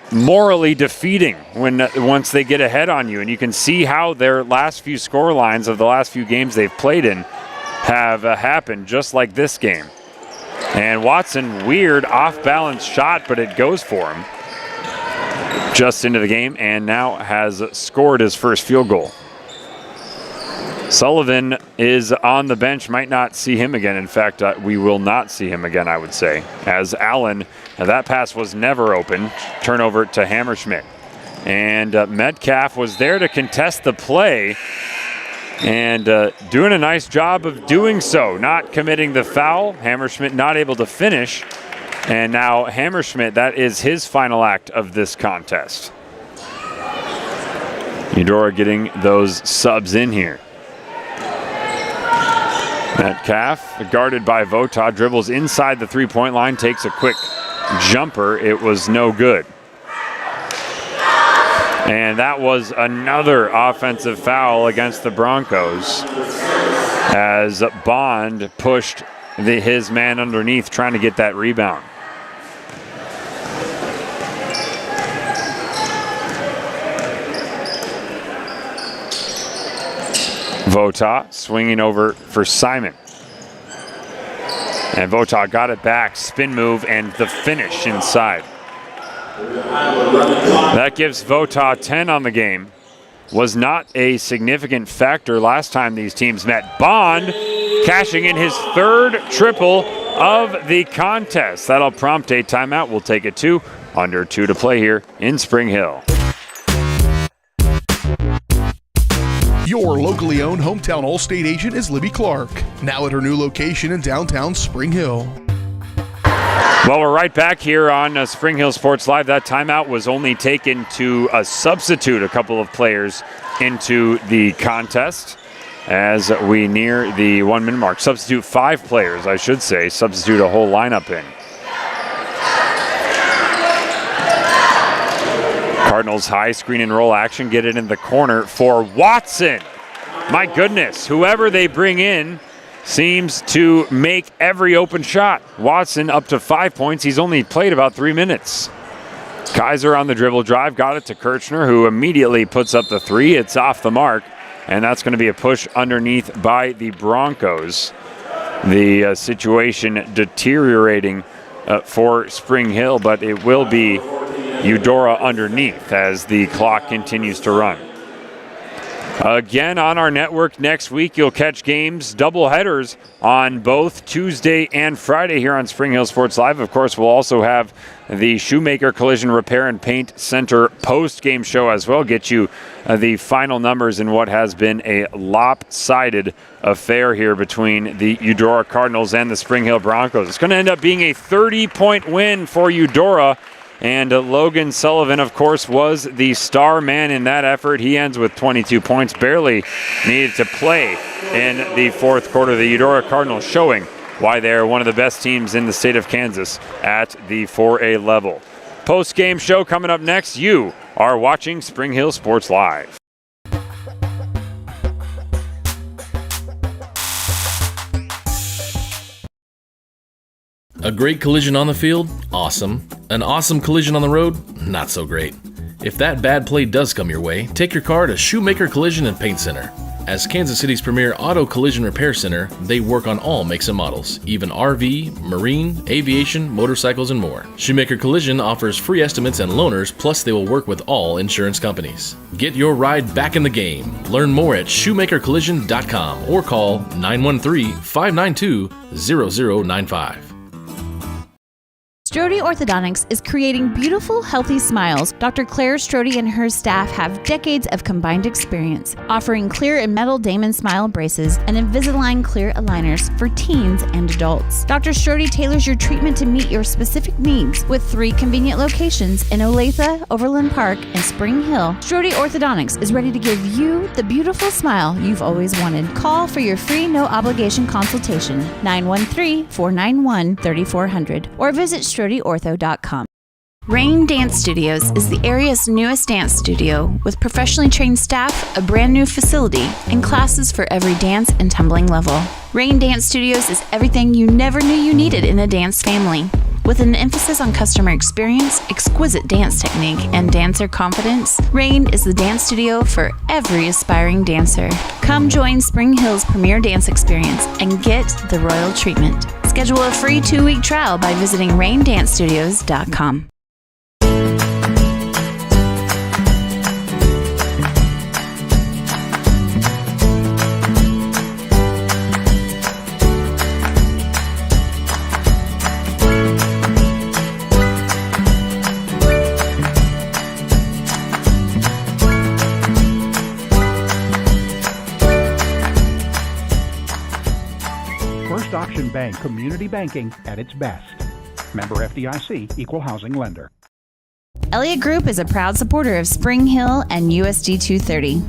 morally defeating once they get ahead on you. And you can see how their last few score lines of the last few games they've played in have happened, just like this game. And Watson, weird off-balance shot, but it goes for him just into the game, and now has scored his first field goal. Sullivan is on the bench, might not see him again. In fact, we will not see him again, I would say, as Allen, that pass was never open. Turnover to Hammerschmidt. And Metcalf was there to contest the play, and doing a nice job of doing so, not committing the foul. Hammerschmidt not able to finish. And now Hammerschmidt, that is his final act of this contest. Eudora getting those subs in here. Metcalf, guarded by Vota, dribbles inside the three-point line, takes a quick jumper. It was no good. And that was another offensive foul against the Broncos, as Bond pushed his man underneath trying to get that rebound. Vota swinging over for Simon. And Vota got it back, spin move, and the finish inside. That gives Vota 10 on the game. Was not a significant factor last time these teams met. Bond cashing in his third triple of the contest. That'll prompt a timeout. We'll take it to under 2 to play here in Spring Hill. Your locally owned hometown Allstate agent is Libby Clark, now at her new location in downtown Spring Hill. Well, we're right back here on Spring Hill Sports Live. That timeout was only taken to substitute a couple of players into the contest as we near the 1 minute mark. Substitute 5 players, I should say. Substitute a whole lineup in. Cardinals high screen and roll action, get it in the corner for Watson. My goodness, whoever they bring in seems to make every open shot. Watson up to 5 points. He's only played about 3 minutes. Kaiser on the dribble drive, got it to Kirchner, who immediately puts up the 3. It's off the mark, and that's going to be a push underneath by the Broncos. The situation deteriorating for Spring Hill, but it will be Eudora underneath as the clock continues to run. Again on our network next week, you'll catch games, double headers on both Tuesday and Friday here on Spring Hill Sports Live. Of course, we'll also have the Shoemaker Collision Repair and Paint Center post-game show as well. Get you the final numbers in what has been a lopsided affair here between the Eudora Cardinals and the Spring Hill Broncos. It's going to end up being a 30-point win for Eudora. And Logan Sullivan, of course, was the star man in that effort. He ends with 22 points, barely needed to play in the fourth quarter. The Eudora Cardinals showing why they're one of the best teams in the state of Kansas at the 4A level. Post-game show coming up next. You are watching Spring Hill Sports Live. A great collision on the field? Awesome. An awesome collision on the road? Not so great. If that bad play does come your way, take your car to Shoemaker Collision and Paint Center. As Kansas City's premier auto collision repair center, they work on all makes and models, even RV, marine, aviation, motorcycles, and more. Shoemaker Collision offers free estimates and loaners, plus they will work with all insurance companies. Get your ride back in the game. Learn more at shoemakercollision.com or call 913-592-0095. Strode Orthodontics is creating beautiful, healthy smiles. Dr. Claire Strode and her staff have decades of combined experience, offering clear and metal Damon Smile braces and Invisalign clear aligners for teens and adults. Dr. Strode tailors your treatment to meet your specific needs with 3 convenient locations in Olathe, Overland Park, and Spring Hill. Strode Orthodontics is ready to give you the beautiful smile you've always wanted. Call for your free no-obligation consultation, 913-491-3400, or visit StrodeOrtho.com. Rain Dance Studios is the area's newest dance studio with professionally trained staff, a brand new facility, and classes for every dance and tumbling level. Rain Dance Studios is everything you never knew you needed in a dance family. With an emphasis on customer experience, exquisite dance technique, and dancer confidence, Rain is the dance studio for every aspiring dancer. Come join Spring Hill's premier dance experience and get the royal treatment. Schedule a free 2-week trial by visiting raindancestudios.com. First Option Bank Community Banking at its best. Member FDIC, Equal Housing Lender. Elliott Group is a proud supporter of Spring Hill and USD 230.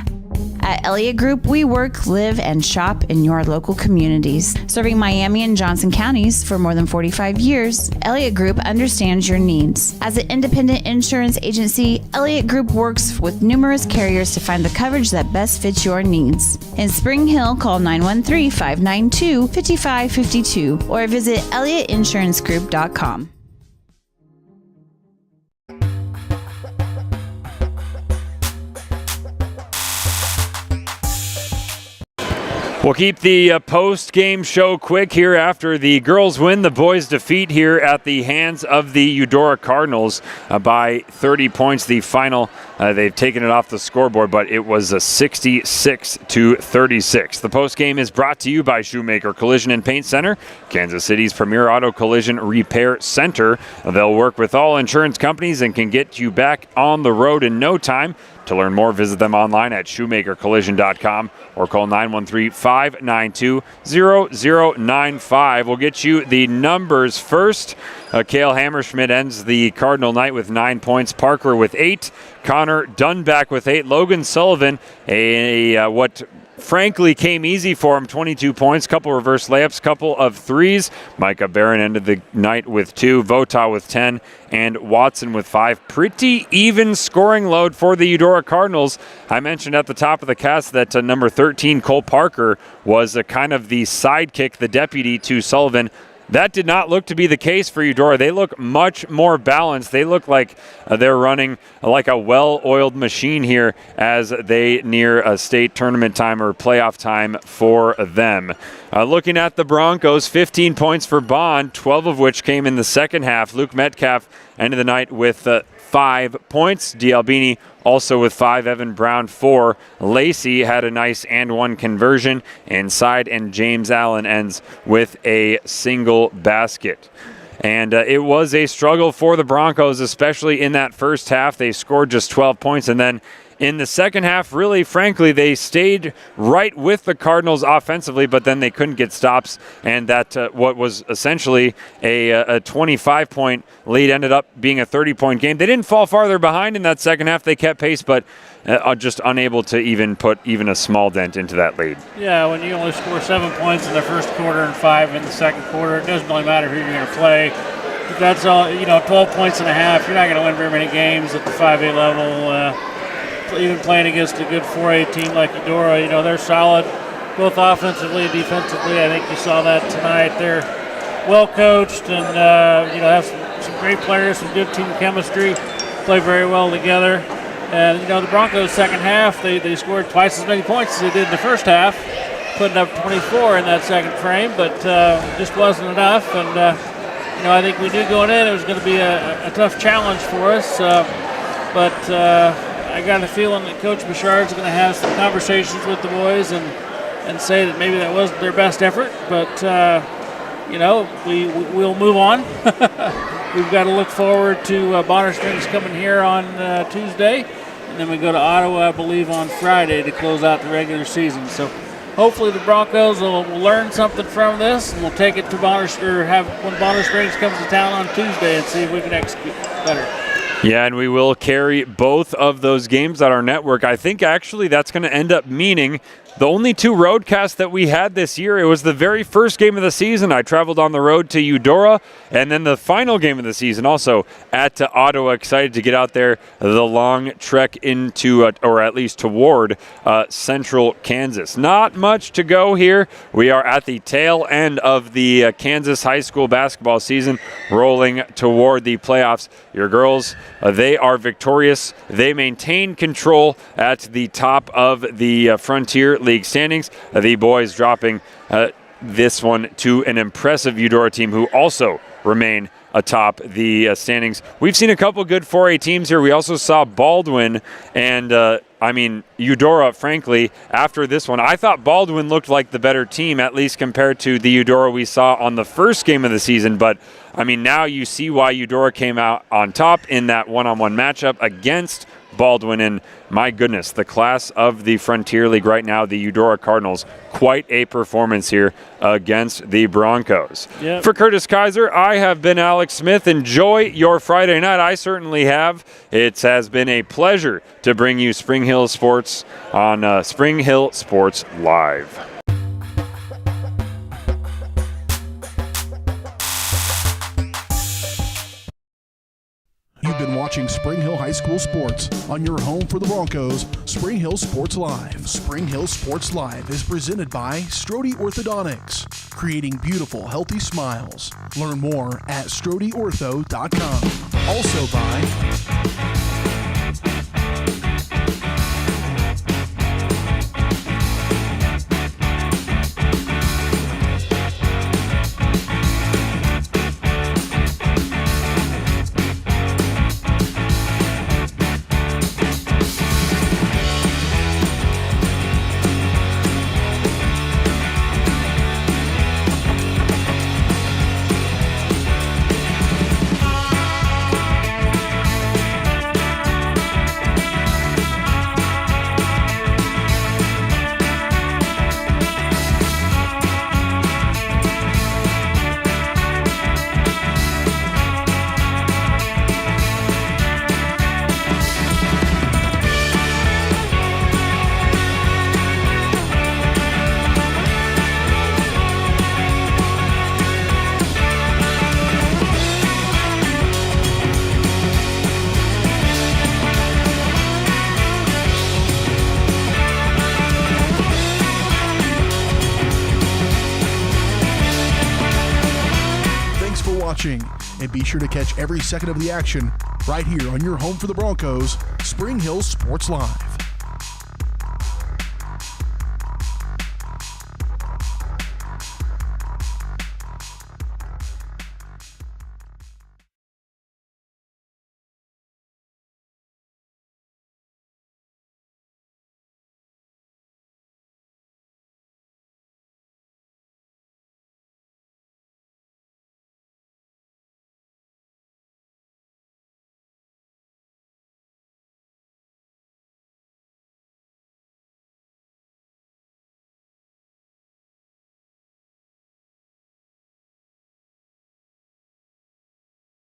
At Elliott Group, we work, live, and shop in your local communities. Serving Miami and Johnson counties for more than 45 years, Elliott Group understands your needs. As an independent insurance agency, Elliott Group works with numerous carriers to find the coverage that best fits your needs. In Spring Hill, call 913-592-5552 or visit ElliottInsuranceGroup.com. We'll keep the post-game show quick here after the girls win the boys' defeat here at the hands of the Eudora Cardinals by 30 points. The final, they've taken it off the scoreboard, but it was a 66-36. The post-game is brought to you by Shoemaker Collision and Paint Center, Kansas City's premier auto collision repair center. They'll work with all insurance companies and can get you back on the road in no time. To learn more, visit them online at shoemakercollision.com or call 913-592-0095. We'll get you the numbers first. Cale Hammerschmidt ends the Cardinal night with 9 points. Parker with 8. Connor Dunback with 8. Logan Sullivan, what frankly came easy for him, 22 points, couple reverse layups, couple of threes. Micah Barron ended the night with 2, Vota with 10, and Watson with 5. Pretty even scoring load for the Eudora Cardinals. I mentioned at the top of the cast that number 13, Cole Parker, was kind of the sidekick, the deputy to Sullivan. That did not look to be the case for Eudora. They look much more balanced. They look like they're running like a well-oiled machine here as they near a state tournament time or playoff time for them. Looking at the Broncos, 15 points for Bond, 12 of which came in the second half. Luke Metcalf ended the night with 5 points. D'Albini also with 5. Evan Brown 4. Lacey had a nice and one conversion inside, and James Allen ends with a single basket. And it was a struggle for the Broncos, especially in that first half. They scored just 12 points, and then in the second half, really, frankly, they stayed right with the Cardinals offensively, but then they couldn't get stops, and that what was essentially a 25-point lead ended up being a 30-point game. They didn't fall farther behind in that second half. They kept pace, but just unable to even put even a small dent into that lead. Yeah, when you only score 7 points in the first quarter and 5 in the second quarter, it doesn't really matter who you're going to play. If that's all, 12 points and a half, you're not going to win very many games at the 5A level. Even playing against a good 4A team like Eudora, they're solid both offensively and defensively. I think you saw that tonight. They're well coached and have some great players, some good team chemistry, play very well together. And the Broncos second half, they scored twice as many points as they did in the first half, putting up 24 in that second frame, but just wasn't enough. And I think we knew going in it was going to be a tough challenge for us, but I got a feeling that Coach Bouchard's going to have some conversations with the boys and say that maybe that wasn't their best effort, but we'll move on. we've got to look forward to Bonner Springs coming here on Tuesday, and then we go to Ottawa, I believe, on Friday to close out the regular season. So hopefully the Broncos will learn something from this, and we'll take it to when Bonner Springs comes to town on Tuesday and see if we can execute better. Yeah, and we will carry both of those games on our network. I think actually that's going to end up meaning the only 2 roadcasts that we had this year, it was the very first game of the season. I traveled on the road to Eudora, and then the final game of the season also at Ottawa. Excited to get out there, the long trek into, or at least toward, central Kansas. Not much to go here. We are at the tail end of the Kansas high school basketball season, rolling toward the playoffs. Your girls, they are victorious. They maintain control at the top of the Frontier League standings. The boys dropping this one to an impressive Eudora team who also remain atop the standings. We've seen a couple good 4A teams here. We also saw Baldwin and Eudora, frankly, after this one. I thought Baldwin looked like the better team, at least compared to the Eudora we saw on the first game of the season. But, now you see why Eudora came out on top in that one-on-one matchup against Baldwin. And my goodness, the class of the Frontier League right now, the Eudora Cardinals, quite a performance here against the Broncos. Yep. For Curtis Kaiser, I have been Alex Smith. Enjoy your Friday night. I certainly have. It has been a pleasure to bring you Spring Hill Sports on Spring Hill Sports Live. You've been watching Spring Hill High School Sports on your home for the Broncos, Spring Hill Sports Live. Spring Hill Sports Live is presented by Strode Orthodontics, creating beautiful, healthy smiles. Learn more at StrodeOrtho.com. Also by and be sure to catch every second of the action right here on your home for the Broncos, Spring Hill Sports Live.